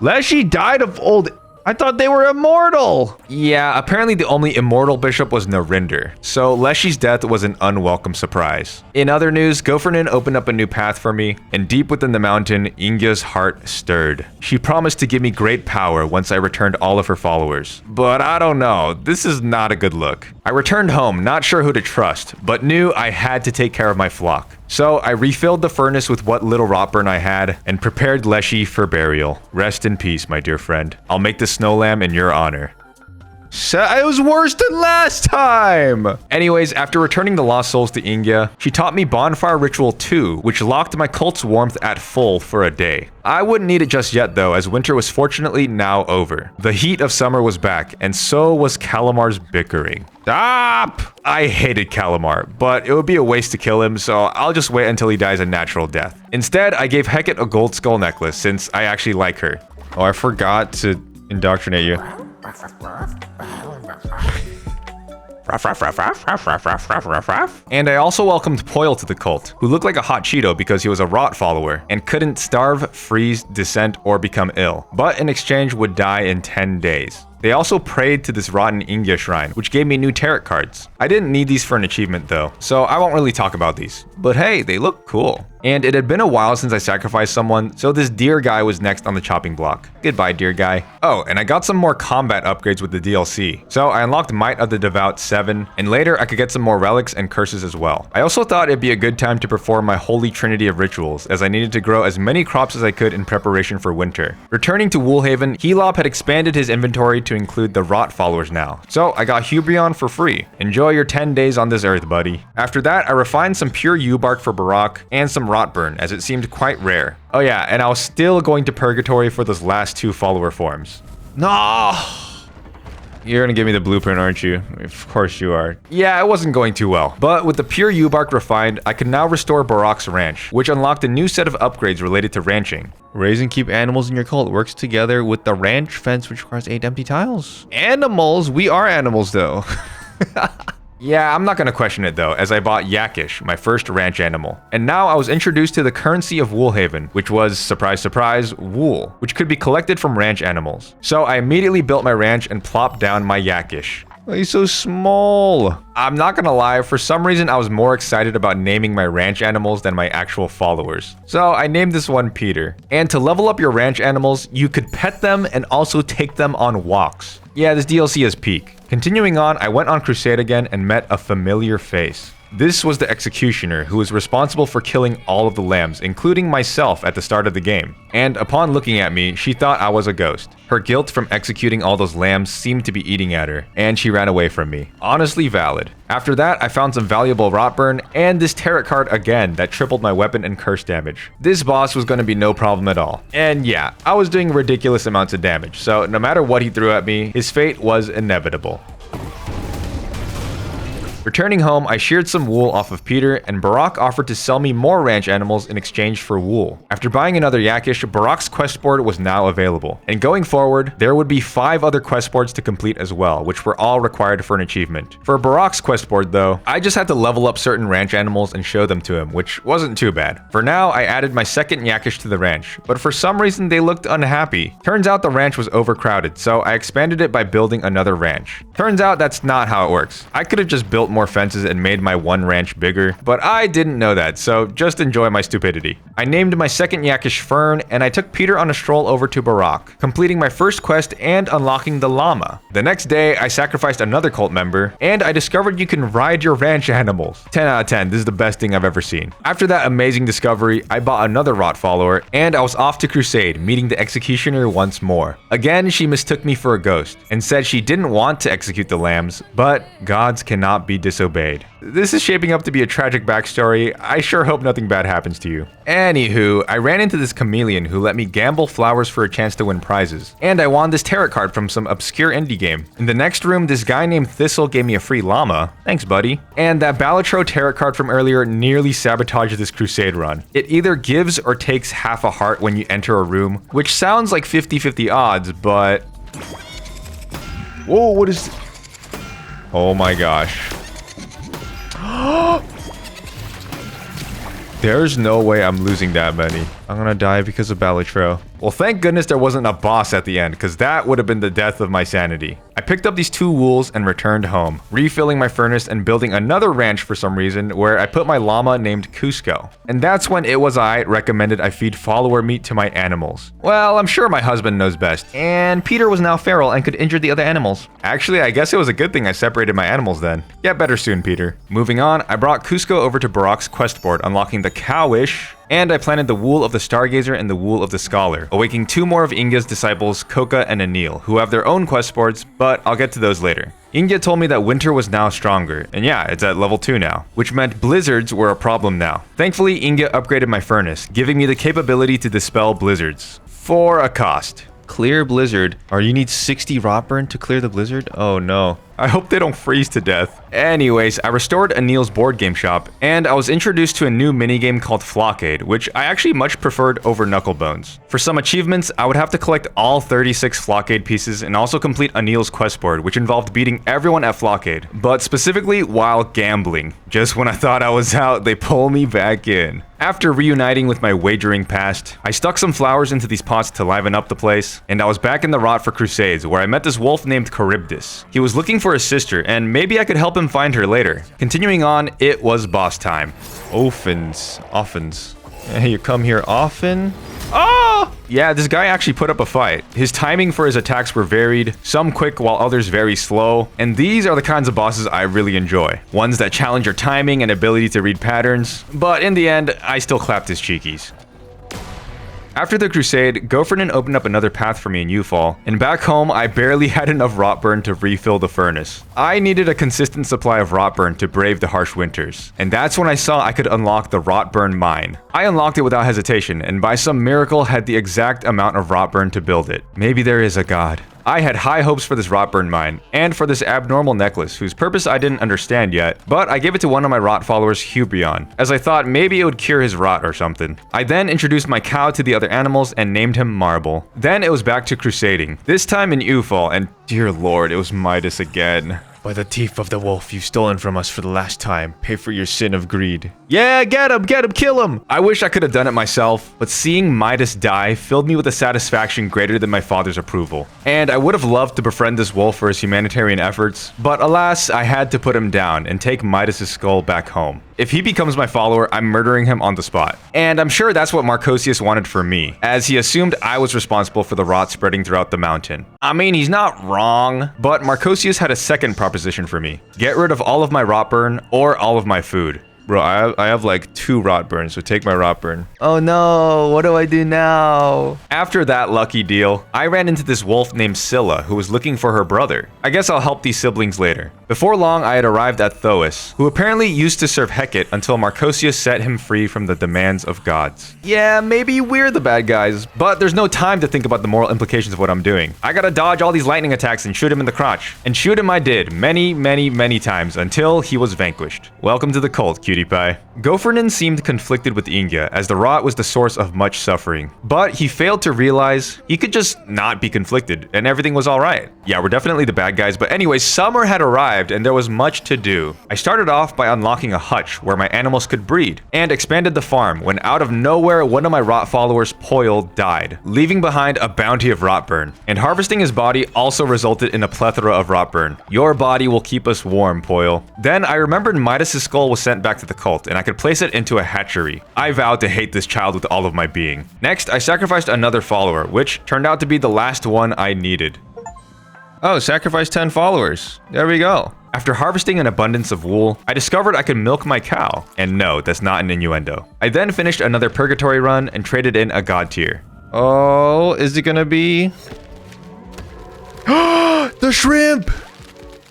Leshy died of old... I thought they were immortal! Yeah, apparently the only immortal bishop was Narinder, so Leshy's death was an unwelcome surprise. In other news, Gophernin opened up a new path for me, and deep within the mountain, Ingia's heart stirred. She promised to give me great power once I returned all of her followers. But I don't know, this is not a good look. I returned home, not sure who to trust, but knew I had to take care of my flock. So I refilled the furnace with what little rot burn I had, and prepared Leshy for burial. Rest in peace, my dear friend. I'll make the snow lamb in your honor. It was worse than last time! Anyways, after returning the lost souls to Ingia, she taught me Bonfire Ritual 2, which locked my cult's warmth at full for a day. I wouldn't need it just yet though, as winter was fortunately now over. The heat of summer was back, and so was Calamar's bickering. Stop! I hated Calamar, but it would be a waste to kill him, so I'll just wait until he dies a natural death. Instead, I gave Hecate a gold skull necklace, since I actually like her. Oh, I forgot to indoctrinate you. And I also welcomed Poyle to the cult, who looked like a hot Cheeto because he was a rot follower and couldn't starve, freeze, dissent, or become ill, but in exchange would die in 10 days. They also prayed to this rotten Ingia shrine, which gave me new tarot cards. I didn't need these for an achievement though, so I won't really talk about these. But hey, they look cool. And it had been a while since I sacrificed someone, so this deer guy was next on the chopping block. Goodbye, deer guy. Oh, and I got some more combat upgrades with the DLC. So I unlocked Might of the Devout 7, and later I could get some more relics and curses as well. I also thought it'd be a good time to perform my holy trinity of rituals, as I needed to grow as many crops as I could in preparation for winter. Returning to Woolhaven, Helop had expanded his inventory to include the rot followers now. So I got Hubrion for free. Enjoy your 10 days on this earth, buddy. After that, I refined some pure yew-bark for Barak and some rot burn, as it seemed quite rare. Oh yeah, and I was still going to Purgatory for those last 2 follower forms. No! You're gonna give me the blueprint, aren't you? Of course you are. Yeah, it wasn't going too well. But with the pure yew-bark refined, I could now restore Barak's ranch, which unlocked a new set of upgrades related to ranching. Raise and keep animals in your cult works together with the ranch fence, which requires 8 empty tiles. Animals? We are animals, though. Yeah, I'm not gonna question it though, as I bought Yakish, my first ranch animal. And now I was introduced to the currency of Woolhaven, which was, surprise surprise, wool, which could be collected from ranch animals. So I immediately built my ranch and plopped down my Yakish. Oh, he's so small. I'm not gonna lie, for some reason I was more excited about naming my ranch animals than my actual followers. So I named this one Peter. And to level up your ranch animals, you could pet them and also take them on walks. Yeah, this DLC is peak. Continuing on, I went on crusade again and met a familiar face. This was the executioner who was responsible for killing all of the lambs, including myself at the start of the game. And upon looking at me, she thought I was a ghost. Her guilt from executing all those lambs seemed to be eating at her, and she ran away from me. Honestly valid. After that, I found some valuable Rotburn and this tarot card again that tripled my weapon and curse damage. This boss was going to be no problem at all. And yeah, I was doing ridiculous amounts of damage, so no matter what he threw at me, his fate was inevitable. Returning home, I sheared some wool off of Peter, and Barak offered to sell me more ranch animals in exchange for wool. After buying another Yakish, Barak's quest board was now available. And going forward, there would be 5 other quest boards to complete as well, which were all required for an achievement. For Barak's quest board though, I just had to level up certain ranch animals and show them to him, which wasn't too bad. For now, I added my second Yakish to the ranch, but for some reason they looked unhappy. Turns out the ranch was overcrowded, so I expanded it by building another ranch. Turns out that's not how it works. I could have just built more fences and made my one ranch bigger, but I didn't know that, so just enjoy my stupidity. I named my second Yakish Fern, and I took Peter on a stroll over to Barak, completing my first quest and unlocking the llama. The next day, I sacrificed another cult member, and I discovered you can ride your ranch animals. 10 out of 10, this is the best thing I've ever seen. After that amazing discovery, I bought another Rot follower, and I was off to Crusade, meeting the executioner once more. Again, she mistook me for a ghost, and said she didn't want to execute the lambs, but gods cannot be disobeyed. This is shaping up to be a tragic backstory. I sure hope nothing bad happens to you. Anywho, I ran into this chameleon who let me gamble flowers for a chance to win prizes. And I won this tarot card from some obscure indie game. In the next room, this guy named Thistle gave me a free llama. Thanks, buddy. And that Balatro tarot card from earlier nearly sabotaged this crusade run. It either gives or takes half a heart when you enter a room, which sounds like 50-50 odds, but... Whoa, what is... Oh my gosh. There's no way I'm losing that many. I'm gonna die because of Balatro. Well, thank goodness there wasn't a boss at the end, because that would have been the death of my sanity. I picked up these 2 wools and returned home, refilling my furnace and building another ranch for some reason where I put my llama named Cusco. And that's when It Was I recommended I feed follower meat to my animals. Well, I'm sure my husband knows best. And Peter was now feral and could injure the other animals. Actually, I guess it was a good thing I separated my animals then. Get better soon, Peter. Moving on, I brought Cusco over to Barak's quest board, unlocking the Cowish, and I planted the wool of the Stargazer and the wool of the Scholar, awaking 2 more of Inga's disciples, Koka and Anil, who have their own quest boards, but I'll get to those later. Inga told me that winter was now stronger, and yeah, it's at level 2 now, which meant blizzards were a problem now. Thankfully, Inga upgraded my furnace, giving me the capability to dispel blizzards. For a cost. Clear blizzard. Or you need 60 Rotburn to clear the blizzard? Oh no. I hope they don't freeze to death. Anyways, I restored Anil's board game shop, and I was introduced to a new minigame called Flockade, which I actually much preferred over Knucklebones. For some achievements, I would have to collect all 36 Flockade pieces and also complete Anil's quest board, which involved beating everyone at Flockade, but specifically while gambling. Just when I thought I was out, they pull me back in. After reuniting with my wagering past, I stuck some flowers into these pots to liven up the place, and I was back in the Rot for Crusades, where I met this wolf named Charybdis. He was looking for a sister, and maybe I could help him find her later. Continuing on, it was boss time. Offens. Hey, you come here often? Oh! Yeah, this guy actually put up a fight. His timing for his attacks were varied, some quick while others very slow, and these are the kinds of bosses I really enjoy. Ones that challenge your timing and ability to read patterns, but in the end, I still clapped his cheekies. After the crusade, Gophernon opened up another path for me in Ufall, and back home, I barely had enough Rotburn to refill the furnace. I needed a consistent supply of Rotburn to brave the harsh winters, and that's when I saw I could unlock the Rotburn mine. I unlocked it without hesitation, and by some miracle had the exact amount of Rotburn to build it. Maybe there is a god. I had high hopes for this Rotburn mine, and for this abnormal necklace, whose purpose I didn't understand yet, but I gave it to one of my Rot followers, Hubrion, as I thought maybe it would cure his rot or something. I then introduced my cow to the other animals and named him Marble. Then it was back to crusading, this time in Ufall, and dear lord, it was Midas again. By the teeth of the wolf you've stolen from us for the last time, pay for your sin of greed. Yeah, get him, kill him! I wish I could have done it myself, but seeing Midas die filled me with a satisfaction greater than my father's approval. And I would have loved to befriend this wolf for his humanitarian efforts, but alas, I had to put him down and take Midas' skull back home. If he becomes my follower, I'm murdering him on the spot. And I'm sure that's what Marcosius wanted for me, as he assumed I was responsible for the rot spreading throughout the mountain. I mean, he's not wrong, but Marcosius had a second proper proposition for me. Get rid of all of my rot burn or all of my food. Bro, I have like 2 rot burns, so take my rot burn. Oh no, what do I do now? After that lucky deal, I ran into this wolf named Scylla who was looking for her brother. I guess I'll help these siblings later. Before long, I had arrived at Thoas, who apparently used to serve Hecate until Marcosius set him free from the demands of gods. Yeah, maybe we're the bad guys, but there's no time to think about the moral implications of what I'm doing. I gotta dodge all these lightning attacks and shoot him in the crotch. And shoot him I did, many times, until he was vanquished. Welcome to the cult, cutie pie. Gophernin seemed conflicted with Inga, as the rot was the source of much suffering. But he failed to realize he could just not be conflicted, and everything was alright. Yeah, we're definitely the bad guys, but anyways, summer had arrived and there was much to do. I started off by unlocking a hutch where my animals could breed, and expanded the farm when out of nowhere one of my rot followers, Poil, died, leaving behind a bounty of rotburn. And harvesting his body also resulted in a plethora of rotburn. Your body will keep us warm, Poil. Then I remembered Midas's skull was sent back to the cult, and I could place it into a hatchery. I vowed to hate this child with all of my being. Next, I sacrificed another follower, which turned out to be the last one I needed. Oh, sacrifice 10 followers. There we go. After harvesting an abundance of wool, I discovered I could milk my cow. And no, that's not an innuendo. I then finished another purgatory run and traded in a god tier. Oh, is it gonna be... The shrimp!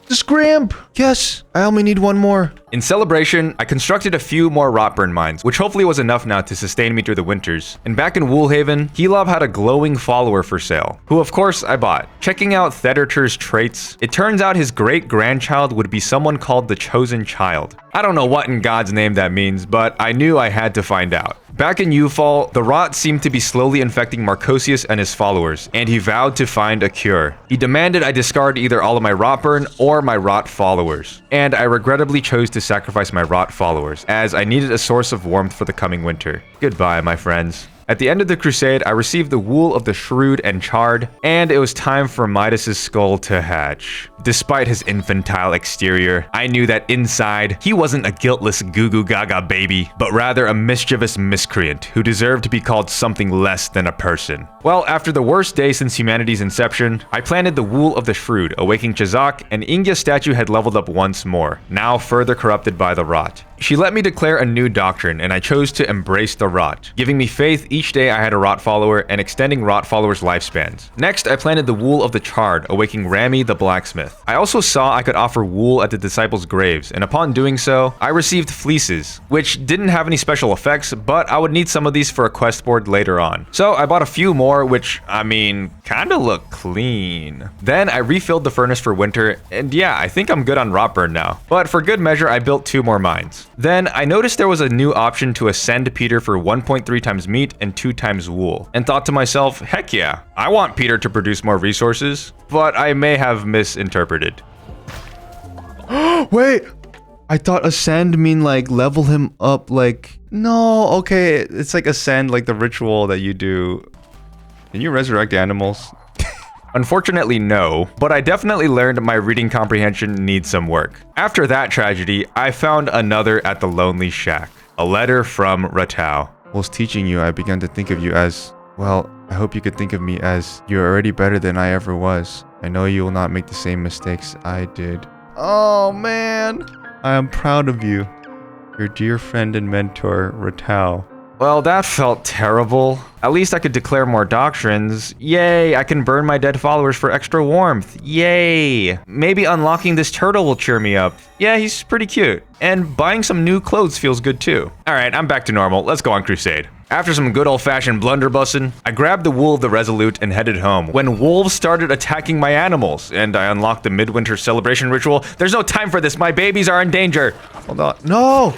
The scrimp! Yes, I only need 1 more. In celebration, I constructed a few more rotburn mines, which hopefully was enough now to sustain me through the winters. And back in Woolhaven, Helob had a glowing follower for sale, who of course I bought. Checking out Thederter's traits, it turns out his great-grandchild would be someone called the Chosen Child. I don't know what in God's name that means, but I knew I had to find out. Back in Ufall, the rot seemed to be slowly infecting Marcosius and his followers, and he vowed to find a cure. He demanded I discard either all of my rotburn or my rot followers. And I regrettably chose to sacrifice my rot followers, as I needed a source of warmth for the coming winter. Goodbye, my friends. At the end of the crusade, I received the wool of the shrewd and charred, and it was time for Midas's skull to hatch. Despite his infantile exterior, I knew that inside, he wasn't a guiltless goo-goo gaga baby, but rather a mischievous miscreant who deserved to be called something less than a person. Well, after the worst day since humanity's inception, I planted the wool of the shrewd, awaking Chazak, and Inga's statue had leveled up once more, now further corrupted by the rot. She let me declare a new doctrine, and I chose to embrace the rot, giving me faith each day I had a rot follower and extending rot followers' lifespans. Next, I planted the wool of the charred, awaking Rami the blacksmith. I also saw I could offer wool at the disciples' graves, and upon doing so, I received fleeces, which didn't have any special effects, but I would need some of these for a quest board later on. So I bought a few more, which, I mean, kinda look clean. Then I refilled the furnace for winter, and yeah, I think I'm good on rotburn now. But for good measure, I built 2 more mines. Then I noticed there was a new option to ascend Peter for 1.3 times meat and 2 times wool, and thought to myself, heck yeah, I want Peter to produce more resources, but I may have misinterpreted. Wait, I thought ascend mean like level him up, like... No, okay, it's like ascend, like the ritual that you do. Can you resurrect animals? Unfortunately, no, but I definitely learned my reading comprehension needs some work. After that tragedy, I found another at the Lonely Shack. A letter from Ratau. Whilst teaching you, I began to think of you as... Well, I hope you could think of me as... You're already better than I ever was. I know you will not make the same mistakes I did. Oh, man. I am proud of you. Your dear friend and mentor, Ratau. Well, that felt terrible. At least I could declare more doctrines. Yay, I can burn my dead followers for extra warmth. Yay. Maybe unlocking this turtle will cheer me up. Yeah, he's pretty cute. And buying some new clothes feels good too. Alright, I'm back to normal. Let's go on crusade. After some good old-fashioned blunderbussin', I grabbed the wool of the Resolute and headed home, when wolves started attacking my animals, and I unlocked the midwinter celebration ritual. There's no time for this, my babies are in danger! Hold on. No!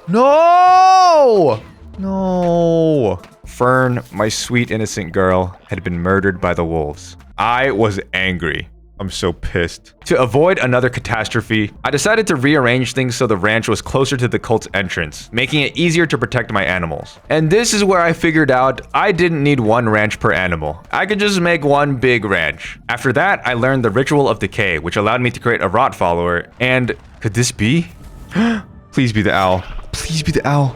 No! No! Fern, my sweet innocent girl, had been murdered by the wolves. I was angry. I'm so pissed. To avoid another catastrophe, I decided to rearrange things so the ranch was closer to the cult's entrance, making it easier to protect my animals. And this is where I figured out I didn't need 1 ranch per animal. I could just make 1 big ranch. After that, I learned the Ritual of Decay, which allowed me to create a rot follower, and could this be? Please be the owl. Please be the owl.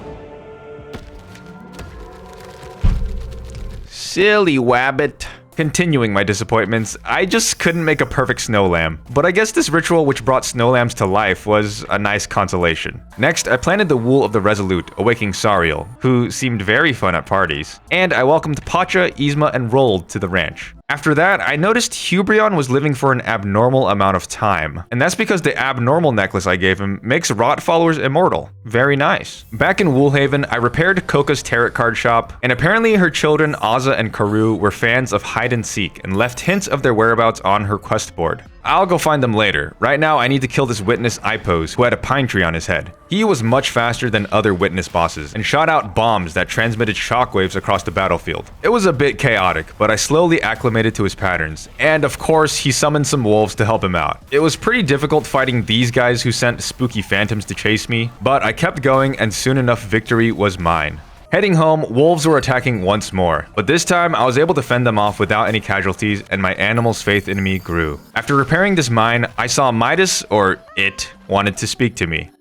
Silly wabbit. Continuing my disappointments, I just couldn't make a perfect snow lamb. But I guess this ritual which brought snow lambs to life was a nice consolation. Next, I planted the wool of the Resolute, awaking Sariel, who seemed very fun at parties. And I welcomed Pacha, Yzma, and Rold to the ranch. After that, I noticed Hubrion was living for an abnormal amount of time. And that's because the abnormal necklace I gave him makes rot followers immortal. Very nice. Back in Woolhaven, I repaired Coca's tarot card shop, and apparently her children Azza and Karu were fans of hide and seek and left hints of their whereabouts on her quest board. I'll go find them later. Right now, I need to kill this witness Ipos, who had a pine tree on his head. He was much faster than other witness bosses and shot out bombs that transmitted shockwaves across the battlefield. It was a bit chaotic, but I slowly acclimated to his patterns. And of course, he summoned some wolves to help him out. It was pretty difficult fighting these guys who sent spooky phantoms to chase me, but I kept going and soon enough victory was mine. Heading home, wolves were attacking once more, but this time I was able to fend them off without any casualties and my animal's faith in me grew. After repairing this mine, I saw Midas, or it, wanted to speak to me.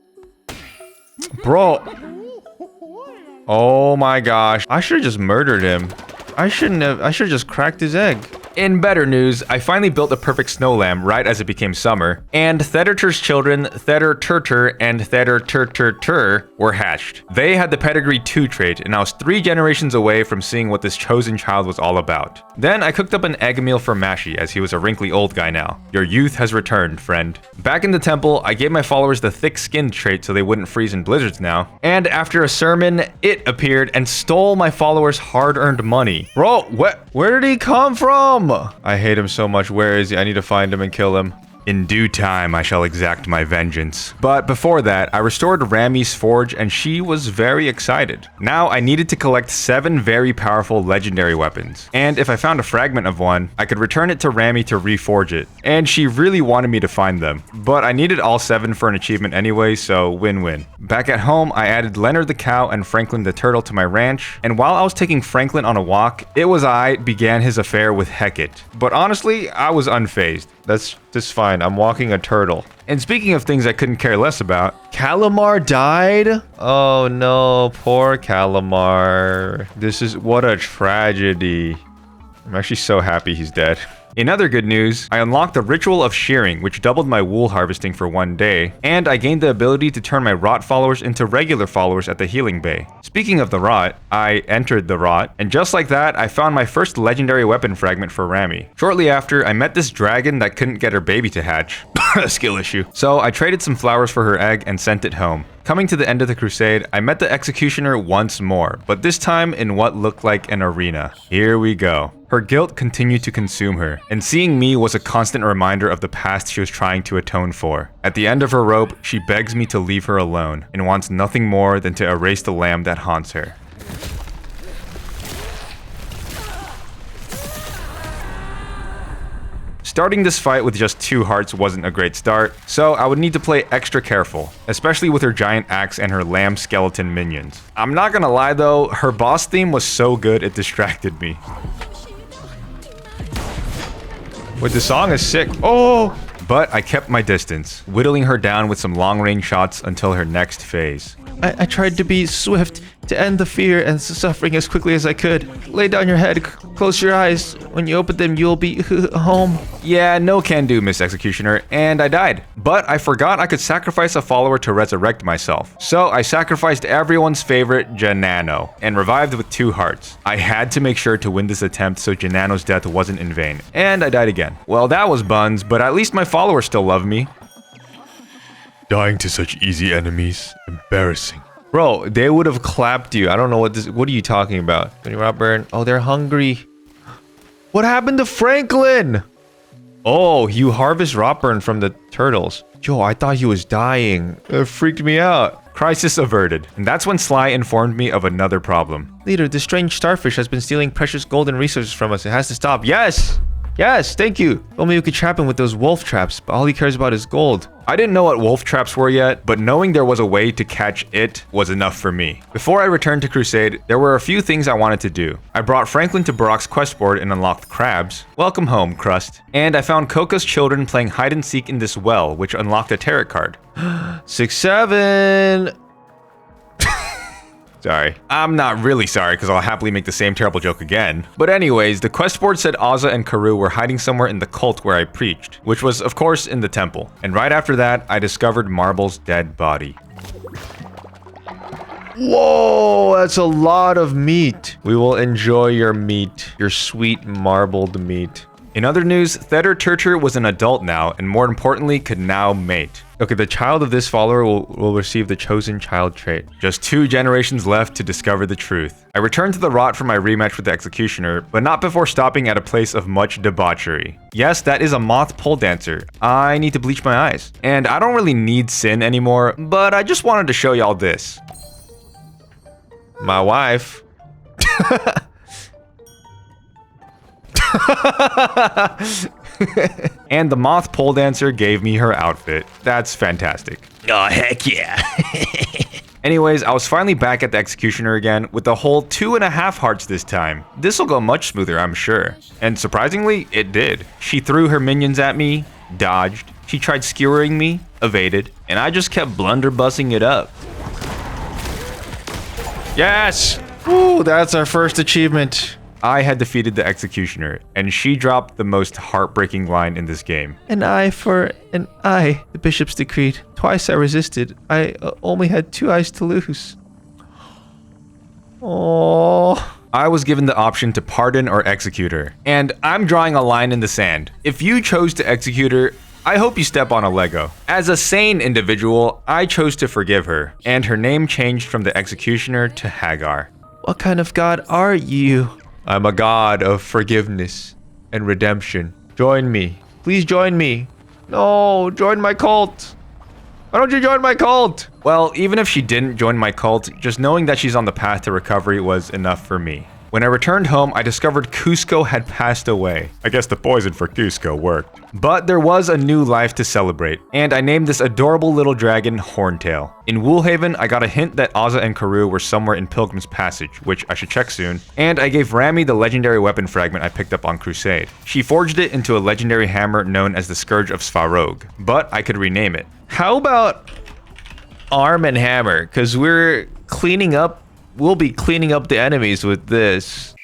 Bro. Oh my gosh. I should have just murdered him. I should have just cracked his egg. In better news, I finally built a perfect snow lamb right as it became summer, and Thedertur's children, Thederturtur and Thederturturtur, were hatched. They had the Pedigree 2 trait, and I was 3 generations away from seeing what this chosen child was all about. Then I cooked up an egg meal for Mashi, as he was a wrinkly old guy now. Your youth has returned, friend. Back in the temple, I gave my followers the thick-skinned trait so they wouldn't freeze in blizzards now. And after a sermon, it appeared and stole my followers' hard-earned money. Bro, where did he come from? I hate him so much. Where is he? I need to find him and kill him. In due time, I shall exact my vengeance. But before that, I restored Rami's forge and she was very excited. Now I needed to collect 7 very powerful legendary weapons. And if I found a fragment of one, I could return it to Rami to reforge it. And she really wanted me to find them. But I needed all 7 for an achievement anyway, so win-win. Back at home, I added Leonard the cow and Franklin the turtle to my ranch. And while I was taking Franklin on a walk, it was I began his affair with Hecate. But honestly, I was unfazed. That's just fine. I'm walking a turtle. And speaking of things I couldn't care less about, Calamar died? Oh no, poor Calamar. What a tragedy. I'm actually so happy he's dead. In other good news, I unlocked the Ritual of Shearing, which doubled my wool harvesting for 1 day, and I gained the ability to turn my rot followers into regular followers at the healing bay. Speaking of the rot, I entered the rot, and just like that, I found my first legendary weapon fragment for Rami. Shortly after, I met this dragon that couldn't get her baby to hatch. A skill issue. So I traded some flowers for her egg and sent it home. Coming to the end of the crusade, I met the executioner once more, but this time in what looked like an arena. Here we go. Her guilt continued to consume her, and seeing me was a constant reminder of the past she was trying to atone for. At the end of her rope, she begs me to leave her alone, and wants nothing more than to erase the lamb that haunts her. Starting this fight with just 2 hearts wasn't a great start, so I would need to play extra careful, especially with her giant axe and her lamb skeleton minions. I'm not gonna lie though, her boss theme was so good it distracted me. Wait, the song is sick. Oh! But I kept my distance, whittling her down with some long-range shots until her next phase. I tried to be swift, to end the fear and suffering as quickly as I could. Lay down your head, close your eyes. When you open them, you'll be home. Yeah, no can do, Miss Executioner, and I died. But I forgot I could sacrifice a follower to resurrect myself. So I sacrificed everyone's favorite, Janano, and revived with 2 hearts. I had to make sure to win this attempt so Janano's death wasn't in vain. And I died again. Well, that was buns, but at least my followers still love me. Dying to such easy enemies. Embarrassing. Bro, they would have clapped you. I don't know what are you talking about? Burn. Oh, they're hungry. What happened to Franklin? Oh, you harvest rotburn from the turtles. Yo, I thought he was dying. It freaked me out. Crisis averted. And that's when Sly informed me of another problem. Leader, this strange starfish has been stealing precious golden resources from us. It has to stop. Yes! Yes, thank you. Only we could trap him with those wolf traps, but all he cares about is gold. I didn't know what wolf traps were yet, but knowing there was a way to catch it was enough for me. Before I returned to Crusade, there were a few things I wanted to do. I brought Franklin to Barak's quest board and unlocked crabs. Welcome home, Crust. And I found Coca's children playing hide and seek in this well, which unlocked a tarot card. 6, 7. Sorry. I'm not really sorry because I'll happily make the same terrible joke again. But anyways, the quest board said Ozza and Karoo were hiding somewhere in the cult where I preached, which was of course in the temple. And right after that, I discovered Marble's dead body. Whoa, that's a lot of meat. We will enjoy your meat, your sweet marbled meat. In other news, Theder Turtur was an adult now, and more importantly, could now mate. Okay, the child of this follower will receive the chosen child trait. Just 2 generations left to discover the truth. I returned to the Rot for my rematch with the Executioner, but not before stopping at a place of much debauchery. Yes, that is a moth pole dancer. I need to bleach my eyes. And I don't really need sin anymore, but I just wanted to show y'all this. My wife. And the moth pole dancer gave me her outfit. That's fantastic. Oh, heck yeah. Anyways, I was finally back at the Executioner again with a whole 2.5 hearts this time. This'll go much smoother, I'm sure. And surprisingly, it did. She threw her minions at me, dodged, she tried skewering me, evaded, and I just kept blunderbussing it up. Yes! Ooh, that's our first achievement. I had defeated the Executioner, and she dropped the most heartbreaking line in this game. An eye for an eye, the bishops decreed. Twice I resisted. I only had 2 eyes to lose. Oh. I was given the option to pardon or execute her, and I'm drawing a line in the sand. If you chose to execute her, I hope you step on a Lego. As a sane individual, I chose to forgive her, and her name changed from the Executioner to Hagar. What kind of god are you? I'm a god of forgiveness and redemption. Join me. Please join me. No, join my cult. Why don't you join my cult? Well, even if she didn't join my cult, just knowing that she's on the path to recovery was enough for me. When I returned home, I discovered Cusco had passed away. I guess the poison for Cusco worked. But there was a new life to celebrate, and I named this adorable little dragon Horntail. In Woolhaven, I got a hint that Ozza and Karoo were somewhere in Pilgrim's Passage, which I should check soon, and I gave Rami the legendary weapon fragment I picked up on Crusade. She forged it into a legendary hammer known as the Scourge of Svarog, but I could rename it. How about Arm and Hammer? Because we'll be cleaning up the enemies with this.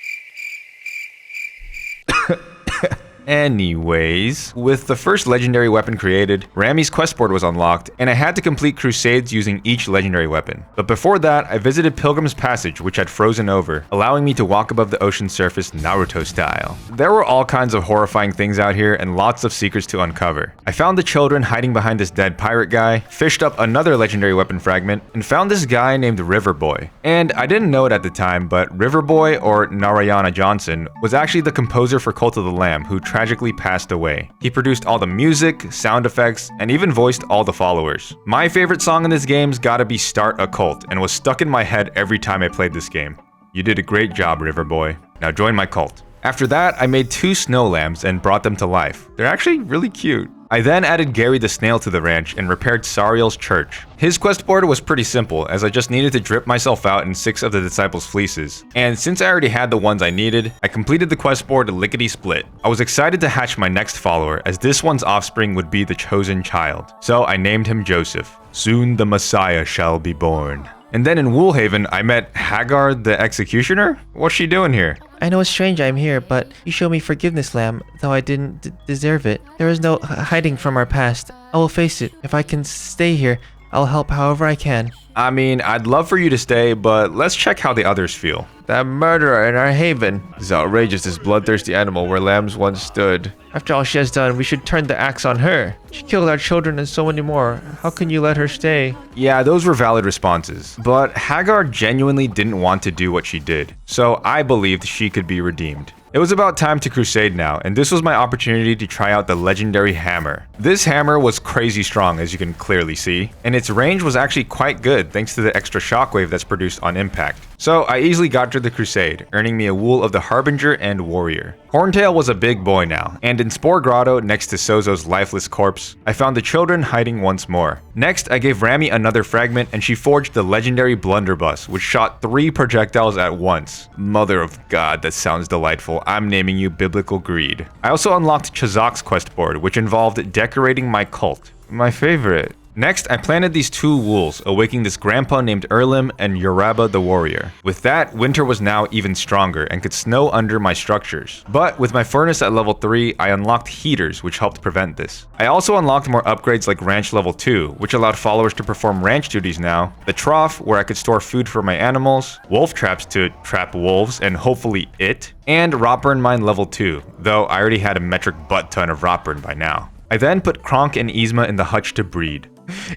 Anyways, with the first legendary weapon created, Rami's quest board was unlocked, and I had to complete crusades using each legendary weapon. But before that, I visited Pilgrim's Passage, which had frozen over, allowing me to walk above the ocean surface Naruto style. There were all kinds of horrifying things out here and lots of secrets to uncover. I found the children hiding behind this dead pirate guy, fished up another legendary weapon fragment, and found this guy named River Boy. And I didn't know it at the time, but River Boy, or Narayana Johnson, was actually the composer for Cult of the Lamb, who tragically passed away. He produced all the music, sound effects, and even voiced all the followers. My favorite song in this game's gotta be Start a Cult, and was stuck in my head every time I played this game. You did a great job, River Boy. Now join my cult. After that, I made 2 snow lambs and brought them to life. They're actually really cute. I then added Gary the Snail to the ranch and repaired Sariel's church. His quest board was pretty simple, as I just needed to drip myself out in 6 of the disciples' fleeces. And since I already had the ones I needed, I completed the quest board lickety-split. I was excited to hatch my next follower, as this one's offspring would be the chosen child. So I named him Joseph. Soon the Messiah shall be born. And then in Woolhaven, I met Hagar the Executioner? What's she doing here? I know it's strange I'm here, but you show me forgiveness, Lamb, though I didn't deserve it. There is no hiding from our past. I will face it. If I can stay here, I'll help however I can. I mean, I'd love for you to stay, but let's check how the others feel. That murderer in our haven is outrageous, this bloodthirsty animal where lambs once stood. After all she has done, we should turn the axe on her. She killed our children and so many more. How can you let her stay? Yeah, those were valid responses. But Hagar genuinely didn't want to do what she did, so I believed she could be redeemed. It was about time to crusade now, and this was my opportunity to try out the legendary hammer. This hammer was crazy strong, as you can clearly see, and its range was actually quite good thanks to the extra shockwave that's produced on impact. So I easily got to the crusade, earning me a wool of the Harbinger and Warrior. Horntail was a big boy now, and in Spore Grotto next to Sozo's lifeless corpse, I found the children hiding once more. Next, I gave Rami another fragment and she forged the legendary Blunderbuss, which shot 3 projectiles at once. Mother of God, that sounds delightful. I'm naming you Biblical Greed. I also unlocked Chazak's quest board, which involved decorating my cult. My favorite. Next, I planted these 2 wools, awaking this grandpa named Erlim and Yoraba the warrior. With that, winter was now even stronger and could snow under my structures. But with my furnace at level 3, I unlocked heaters, which helped prevent this. I also unlocked more upgrades like ranch level 2, which allowed followers to perform ranch duties now, the trough, where I could store food for my animals, wolf traps to trap wolves and hopefully it, and rotburn mine level 2, though I already had a metric butt ton of rotburn by now. I then put Kronk and Yzma in the hutch to breed.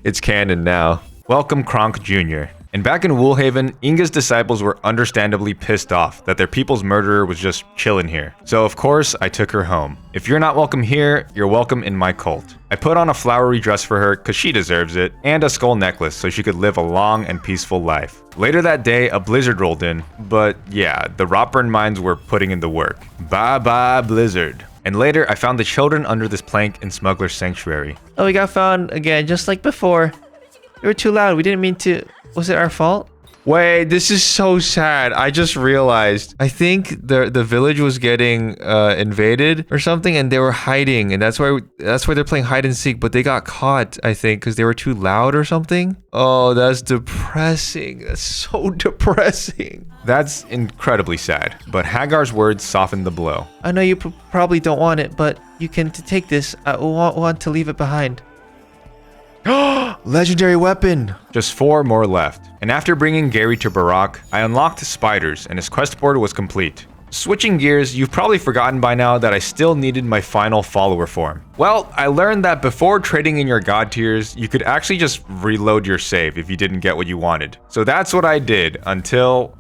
It's canon now. Welcome Kronk Jr. And back in Woolhaven, Inga's disciples were understandably pissed off that their people's murderer was just chilling here. So of course, I took her home. If you're not welcome here, you're welcome in my cult. I put on a flowery dress for her cause she deserves it, and a skull necklace so she could live a long and peaceful life. Later that day, a blizzard rolled in, but yeah, the rotburn mines were putting in the work. Bye bye blizzard. And later, I found the children under this plank in Smuggler's Sanctuary. Oh, we got found again, just like before. We were too loud. We didn't mean to. Was it our fault? Wait, this is so sad. I just realized. I think the village was getting invaded or something, and they were hiding, and that's why they're playing hide and seek. But they got caught, I think, because they were too loud or something. Oh, that's depressing. That's so depressing. That's incredibly sad, but Hagar's words softened the blow. I know you probably don't want it, but you can take this. I want to leave it behind. Legendary weapon. Just 4 more left. And after bringing Gary to Barak, I unlocked spiders and his quest board was complete. Switching gears, you've probably forgotten by now that I still needed my final follower form. Well, I learned that before trading in your god tiers, you could actually just reload your save if you didn't get what you wanted. So that's what I did until...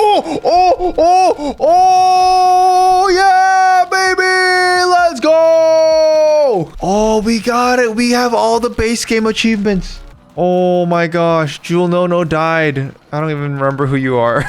Oh, yeah, baby! Let's go! Oh, we got it. We have all the base game achievements. Oh my gosh, Jewel No died. I don't even remember who you are.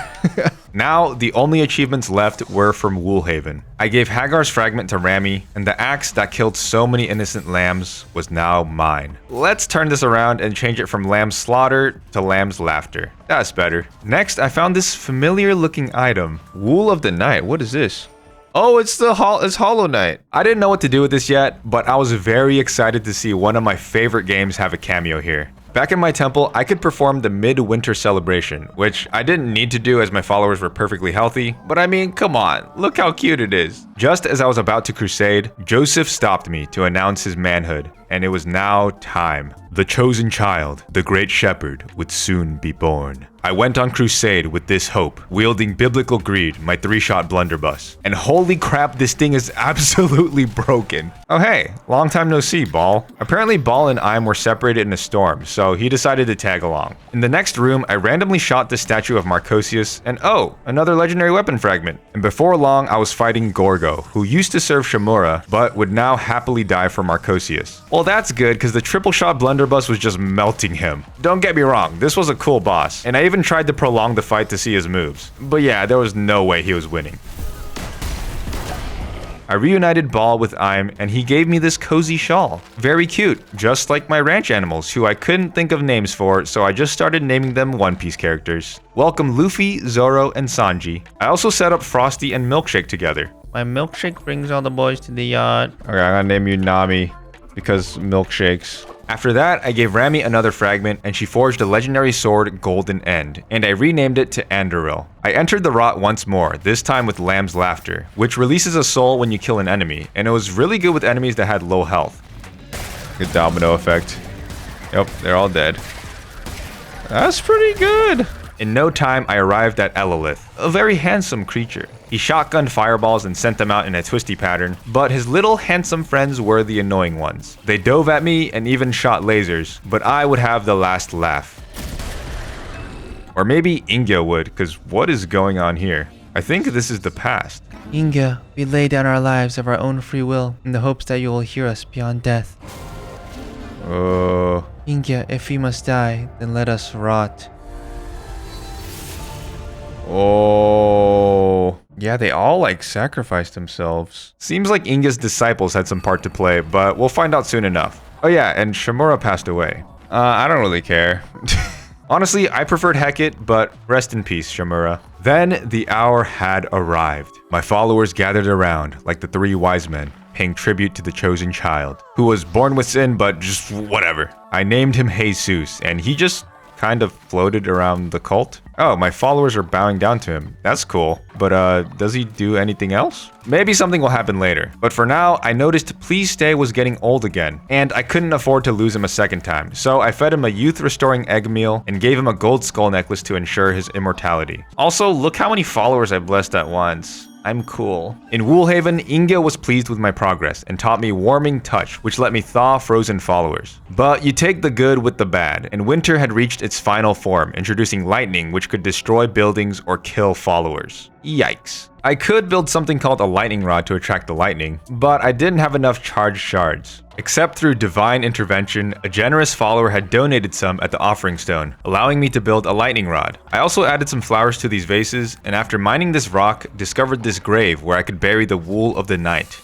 Now, the only achievements left were from Woolhaven. I gave Hagar's fragment to Rami, and the axe that killed so many innocent lambs was now mine. Let's turn this around and change it from lamb's slaughter to lamb's laughter. That's better. Next, I found this familiar looking item. Wool of the Night. What is this? Oh, it's Hollow Knight. I didn't know what to do with this yet, but I was very excited to see one of my favorite games have a cameo here. Back in my temple, I could perform the midwinter celebration, which I didn't need to do as my followers were perfectly healthy, but I mean, come on, look how cute it is. Just as I was about to crusade, Joseph stopped me to announce his manhood, and it was now time. The chosen child, the great shepherd, would soon be born. I went on crusade with this hope, wielding biblical greed, my 3-shot blunderbuss. And holy crap, this thing is absolutely broken. Oh hey, long time no see, Ball. Apparently Ball and Im were separated in a storm, so he decided to tag along. In the next room, I randomly shot the statue of Marcosius, and oh, another legendary weapon fragment. And before long, I was fighting Gorgo, who used to serve Shamura, but would now happily die for Marcosius. Well, that's good, because the triple shot blunderbuss was just melting him. Don't get me wrong, this was a cool boss, and I even tried to prolong the fight to see his moves. But yeah, there was no way he was winning. I reunited Ball with Im, and he gave me this cozy shawl. Very cute, just like my ranch animals, who I couldn't think of names for, so I just started naming them One Piece characters. Welcome Luffy, Zoro, and Sanji. I also set up Frosty and Milkshake together. My milkshake brings all the boys to the yacht. Okay, I'm gonna name you Nami, because milkshakes. After that, I gave Rami another fragment, and she forged a legendary sword, Golden End, and I renamed it to Andoril. I entered the rot once more, this time with Lamb's Laughter, which releases a soul when you kill an enemy, and it was really good with enemies that had low health. Good domino effect. Yep, they're all dead. That's pretty good. In no time, I arrived at Elolith, a very handsome creature. He shotgunned fireballs and sent them out in a twisty pattern, but his little handsome friends were the annoying ones. They dove at me and even shot lasers, but I would have the last laugh. Or maybe Inga would, because what is going on here? I think this is the past. Inga, we lay down our lives of our own free will in the hopes that you will hear us beyond death. Inga, if we must die, then let us rot. Oh. Yeah, they all like sacrificed themselves. Seems like Inga's disciples had some part to play, but we'll find out soon enough. Oh yeah, and Shamura passed away. I don't really care. Honestly, I preferred Hecate, but rest in peace, Shamura. Then the hour had arrived. My followers gathered around, like the 3 wise men, paying tribute to the chosen child, who was born with sin, but just whatever. I named him Jesus, and he just kind of floated around the cult. Oh, my followers are bowing down to him. That's cool. But does he do anything else? Maybe something will happen later. But for now, I noticed Please Stay was getting old again, and I couldn't afford to lose him a second time. So I fed him a youth-restoring egg meal and gave him a gold skull necklace to ensure his immortality. Also, look how many followers I blessed at once. I'm cool. In Woolhaven, Inge was pleased with my progress and taught me Warming Touch, which let me thaw frozen followers. But you take the good with the bad, and winter had reached its final form, introducing lightning, which could destroy buildings or kill followers. Yikes. I could build something called a lightning rod to attract the lightning, but I didn't have enough charged shards. Except through divine intervention, a generous follower had donated some at the offering stone, allowing me to build a lightning rod. I also added some flowers to these vases, and after mining this rock, discovered this grave where I could bury the wool of the night.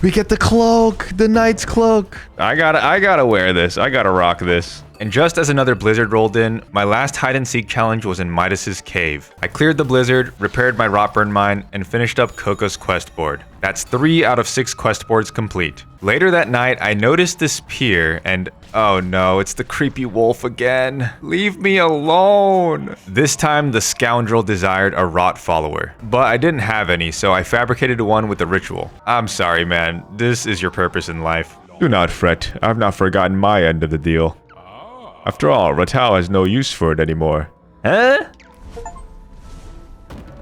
We get the cloak, the knight's cloak. I gotta wear this. I gotta rock this. And just as another blizzard rolled in, my last hide-and-seek challenge was in Midas's cave. I cleared the blizzard, repaired my Rotburn mine, and finished up Coco's quest board. That's 3 out of 6 quest boards complete. Later that night, I noticed this pier, and oh no, it's the creepy wolf again. Leave me alone. This time, the scoundrel desired a rot follower, but I didn't have any, so I fabricated one with the ritual. I'm sorry, man. This is your purpose in life. Do not fret. I've not forgotten my end of the deal. After all, Ratau has no use for it anymore. Huh?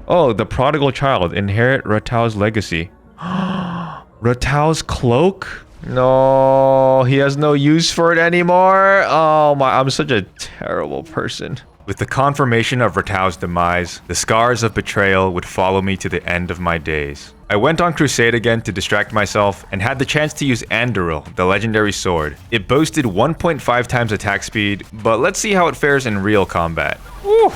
Oh, the prodigal child. Inherit Ratau's legacy. Ratau's cloak? No, he has no use for it anymore. Oh my, I'm such a terrible person. With the confirmation of Ratau's demise, the scars of betrayal would follow me to the end of my days. I went on crusade again to distract myself and had the chance to use Anduril, the legendary sword. It boasted 1.5 times attack speed, but let's see how it fares in real combat. Woo!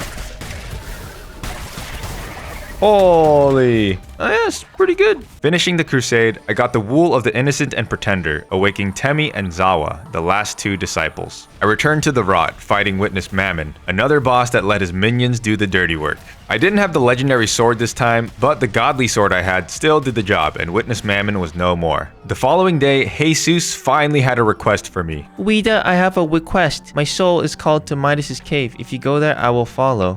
Holy. Oh, yeah, it's pretty good. Finishing the crusade, I got the wool of the innocent and pretender, awaking Temi and Zawa, the last 2 disciples. I returned to the Rot, fighting Witness Mammon, another boss that let his minions do the dirty work. I didn't have the legendary sword this time, but the godly sword I had still did the job, and Witness Mammon was no more. The following day, Jesus finally had a request for me. Ouida, I have a request. My soul is called to Midas's cave. If you go there, I will follow.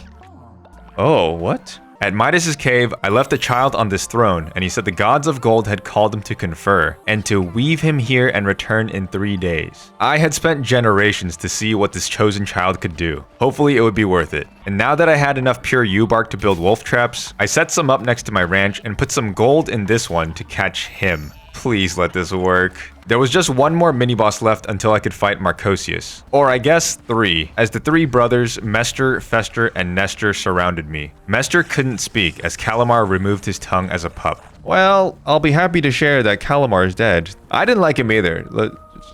Oh, what? At Midas's cave, I left a child on this throne, and he said the gods of gold had called him to confer, and to weave him here and return in 3 days. I had spent generations to see what this chosen child could do. Hopefully it would be worth it. And now that I had enough pure yew-bark to build wolf traps, I set some up next to my ranch and put some gold in this one to catch him. Please let this work. There was just one more mini-boss left until I could fight Marcosius. Or I guess 3, as the 3 brothers, Mester, Fester, and Nestor surrounded me. Mester couldn't speak as Calamar removed his tongue as a pup. Well, I'll be happy to share that Calamar is dead. I didn't like him either.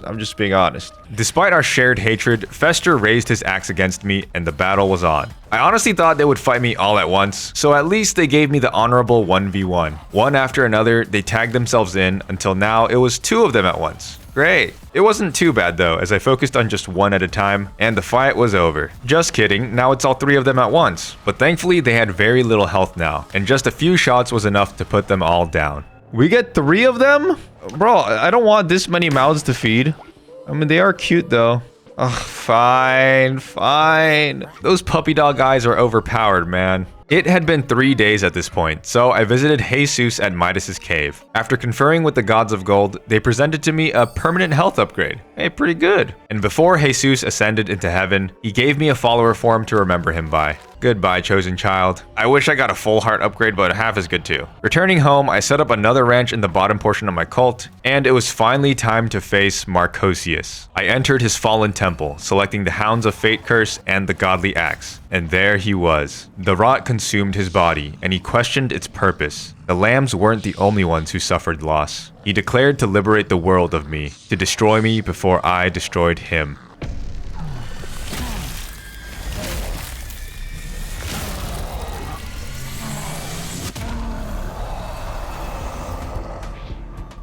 I'm just being honest. Despite our shared hatred, Fester raised his axe against me and the battle was on. I honestly thought they would fight me all at once, so at least they gave me the honorable 1v1. One after another, they tagged themselves in until now it was 2 of them at once. Great. It wasn't too bad though, as I focused on just one at a time, and the fight was over. Just kidding, now it's all 3 of them at once. But thankfully they had very little health now, and just a few shots was enough to put them all down. We get 3 of them? Bro, I don't want this many mouths to feed. I mean, they are cute though. Ugh, fine. Those puppy dog eyes are overpowered, man. It had been 3 days at this point, so I visited Jesus at Midas's cave. After conferring with the gods of gold, they presented to me a permanent health upgrade. Hey, pretty good. And before Jesus ascended into heaven, he gave me a follower form to remember him by. Goodbye, chosen child. I wish I got a full heart upgrade, but half is good too. Returning home, I set up another ranch in the bottom portion of my cult, and it was finally time to face Marcosius. I entered his fallen temple, selecting the Hounds of Fate curse and the godly axe. And there he was. The rot consumed his body, and he questioned its purpose. The lambs weren't the only ones who suffered loss. He declared to liberate the world of me, to destroy me before I destroyed him.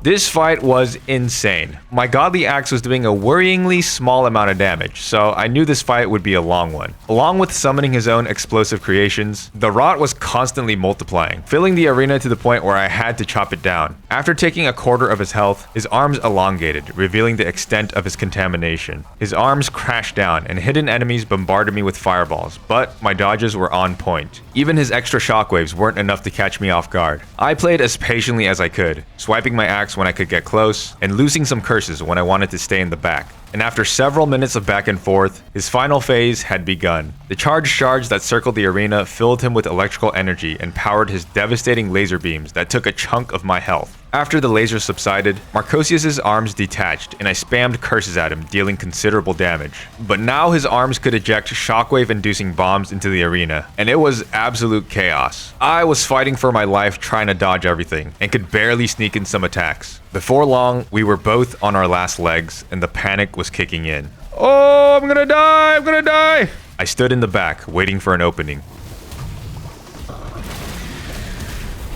This fight was insane. My godly axe was doing a worryingly small amount of damage, so I knew this fight would be a long one. Along with summoning his own explosive creations, the rot was constantly multiplying, filling the arena to the point where I had to chop it down. After taking a quarter of his health, his arms elongated, revealing the extent of his contamination. His arms crashed down, and hidden enemies bombarded me with fireballs, but my dodges were on point. Even his extra shockwaves weren't enough to catch me off guard. I played as patiently as I could, swiping my axe when I could get close, and loosing some curses when I wanted to stay in the back. And after several minutes of back and forth, his final phase had begun. The charged shards that circled the arena filled him with electrical energy and powered his devastating laser beams that took a chunk of my health. After the laser subsided, Marcosius's arms detached, and I spammed curses at him, dealing considerable damage. But now his arms could eject shockwave-inducing bombs into the arena, and it was absolute chaos. I was fighting for my life trying to dodge everything, and could barely sneak in some attacks. Before long, we were both on our last legs, and the panic was kicking in. Oh, I'm gonna die! I'm gonna die! I stood in the back, waiting for an opening.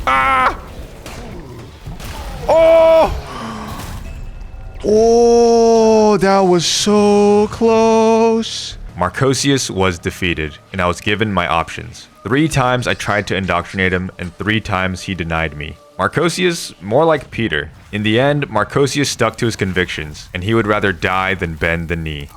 Ah! Oh! Oh, that was so close. Marcosius was defeated, and I was given my options. 3 times I tried to indoctrinate him, and 3 times he denied me. Marcosius, more like Peter. In the end, Marcosius stuck to his convictions, and he would rather die than bend the knee.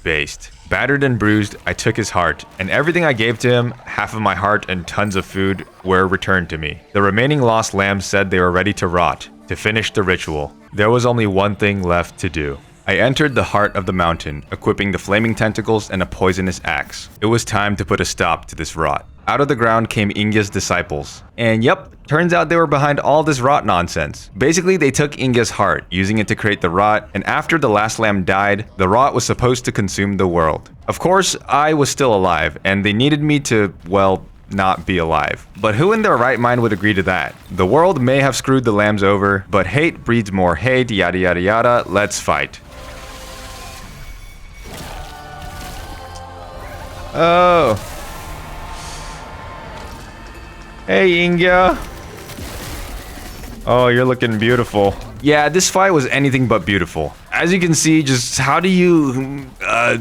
Based. Battered and bruised, I took his heart, and everything I gave to him, half of my heart and tons of food, were returned to me. The remaining lost lambs said they were ready to rot, to finish the ritual. There was only one thing left to do. I entered the heart of the mountain, equipping the flaming tentacles and a poisonous axe. It was time to put a stop to this rot. Out of the ground came Inga's disciples. And yep, turns out they were behind all this rot nonsense. Basically, they took Inga's heart, using it to create the rot, and after the last lamb died, the rot was supposed to consume the world. Of course, I was still alive, and they needed me to, well, not be alive. But who in their right mind would agree to that? The world may have screwed the lambs over, but hate breeds more hate, yada yada yada, let's fight. Oh. Hey, Inga. Oh, you're looking beautiful. Yeah, this fight was anything but beautiful. As you can see, just how do you... I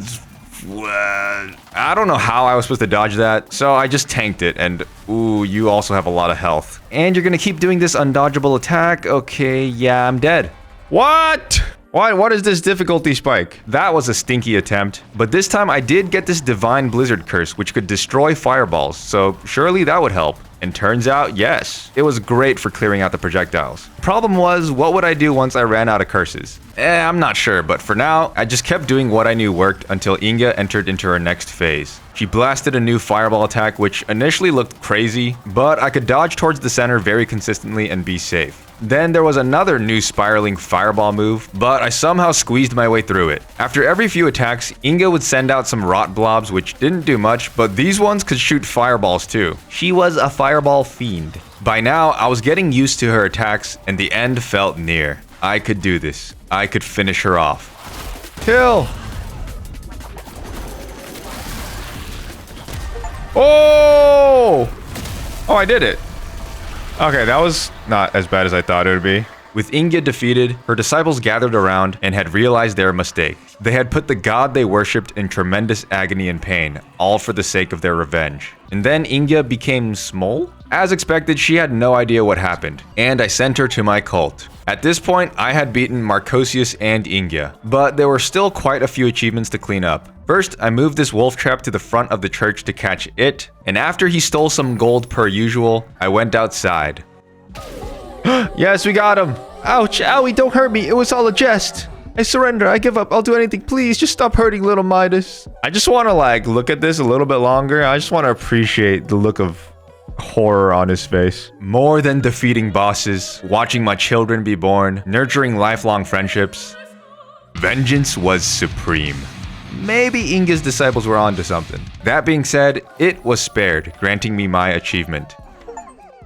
don't know how I was supposed to dodge that, so I just tanked it, and ooh, you also have a lot of health. And you're gonna keep doing this undodgeable attack? Okay, yeah, I'm dead. What? What is this difficulty spike? That was a stinky attempt, but this time I did get this divine blizzard curse which could destroy fireballs, so surely that would help. And turns out, yes. It was great for clearing out the projectiles. Problem was, what would I do once I ran out of curses? I'm not sure, but for now, I just kept doing what I knew worked until Inga entered into her next phase. She blasted a new fireball attack which initially looked crazy, but I could dodge towards the center very consistently and be safe. Then there was another new spiraling fireball move, but I somehow squeezed my way through it. After every few attacks, Inga would send out some rot blobs which didn't do much, but these ones could shoot fireballs too. She was a fireball fiend. By now, I was getting used to her attacks and the end felt near. I could do this. I could finish her off. Kill! Oh! Oh, I did it. Okay, that was not as bad as I thought it would be. With Inga defeated, her disciples gathered around and had realized their mistake. They had put the god they worshipped in tremendous agony and pain, all for the sake of their revenge. And then Inga became small? As expected, she had no idea what happened, and I sent her to my cult. At this point, I had beaten Marcosius and Inga, but there were still quite a few achievements to clean up. First, I moved this wolf trap to the front of the church to catch it, and after he stole some gold per usual, I went outside. Yes, we got him. Ouch, owie, don't hurt me. It was all a jest. I surrender. I give up. I'll do anything. Please, just stop hurting little Midas. I just want to look at this a little bit longer. I just want to appreciate the look of horror on his face. More than defeating bosses, watching my children be born, nurturing lifelong friendships, vengeance was supreme. Maybe Inga's disciples were onto something. That being said, it was spared, granting me my achievement.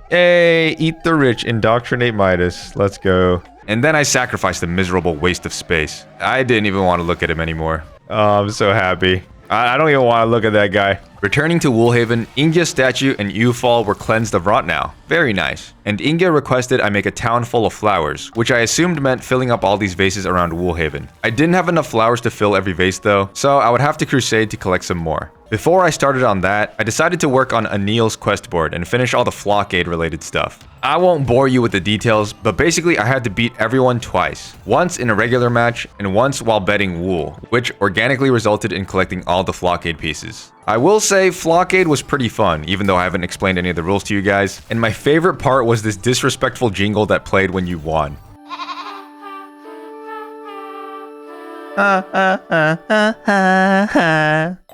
Hey, eat the rich, indoctrinate Midas. Let's go. And then I sacrificed a miserable waste of space. I didn't even want to look at him anymore. Oh, I'm so happy. I don't even want to look at that guy. Returning to Woolhaven, Ingia's statue and Ufall were cleansed of rot now. Very nice. And Ingia requested I make a town full of flowers, which I assumed meant filling up all these vases around Woolhaven. I didn't have enough flowers to fill every vase though, so I would have to crusade to collect some more. Before I started on that, I decided to work on Anil's quest board and finish all the flockade related stuff. I won't bore you with the details, but basically I had to beat everyone twice. Once in a regular match, and once while betting wool, which organically resulted in collecting all the flockade pieces. I will say flockade was pretty fun, even though I haven't explained any of the rules to you guys, and my favorite part was this disrespectful jingle that played when you won.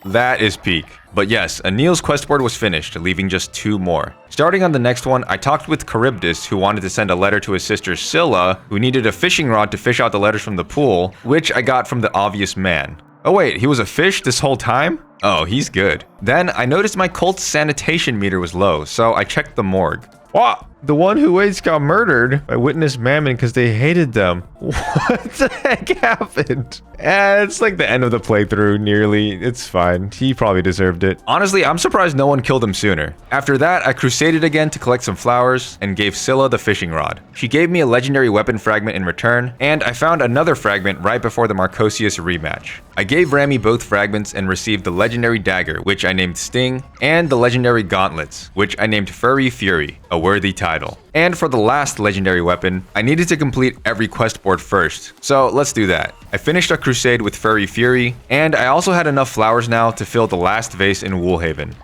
That is peak. But yes, Anil's quest board was finished, leaving just 2 more. Starting on the next one, I talked with Charybdis, who wanted to send a letter to his sister Scylla, who needed a fishing rod to fish out the letters from the pool, which I got from the obvious man. Oh wait, he was a fish this whole time? Oh, he's good. Then I noticed my cult's sanitation meter was low, so I checked the morgue. What? The one who waits got murdered by Witness Mammon because they hated them. What the heck happened? It's like the end of the playthrough, nearly. It's fine. He probably deserved it. Honestly, I'm surprised no one killed him sooner. After that, I crusaded again to collect some flowers and gave Scylla the fishing rod. She gave me a legendary weapon fragment in return, and I found another fragment right before the Marcosius rematch. I gave Rami both fragments and received the legendary dagger, which I named Sting, and the legendary gauntlets, which I named Furry Fury, a worthy title. And for the last legendary weapon, I needed to complete every quest board first, so let's do that. I finished a crusade with Furry Fury, and I also had enough flowers now to fill the last vase in Woolhaven.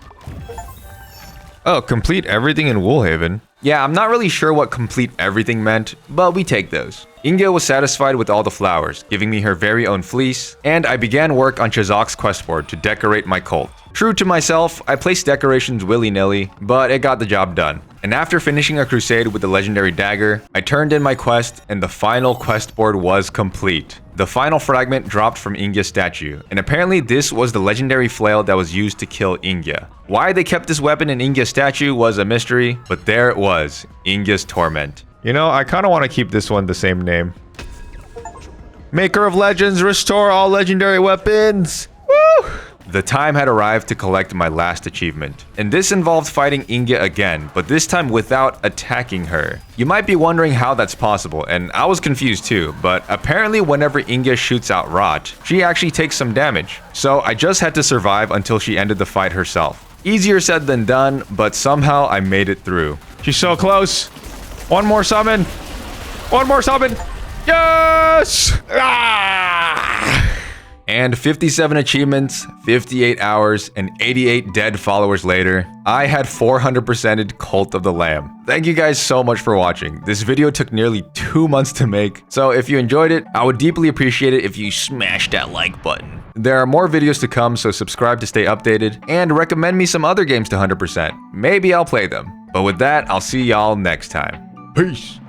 Oh, complete everything in Woolhaven? Yeah, I'm not really sure what complete everything meant, but we take those. Ingia was satisfied with all the flowers, giving me her very own fleece, and I began work on Chazok's quest board to decorate my cult. True to myself, I placed decorations willy-nilly, but it got the job done. And after finishing a crusade with the legendary dagger, I turned in my quest, and the final quest board was complete. The final fragment dropped from Ingia's statue, and apparently this was the legendary flail that was used to kill Ingia. Why they kept this weapon in Ingia's statue was a mystery, but there it was, Ingia's torment. You know, I kind of want to keep this one the same name. Maker of legends, restore all legendary weapons! Woo! The time had arrived to collect my last achievement, and this involved fighting Ingia again, but this time without attacking her. You might be wondering how that's possible, and I was confused too, but apparently whenever Ingia shoots out rot, she actually takes some damage. So I just had to survive until she ended the fight herself. Easier said than done, but somehow I made it through. She's so close! One more summon! One more summon! Yes! Ah! And 57 achievements, 58 hours, and 88 dead followers later, I had 400%ed Cult of the Lamb. Thank you guys so much for watching. This video took nearly 2 months to make, so if you enjoyed it, I would deeply appreciate it if you smash that like button. There are more videos to come, so subscribe to stay updated, and recommend me some other games to 100%. Maybe I'll play them. But with that, I'll see y'all next time. Peace!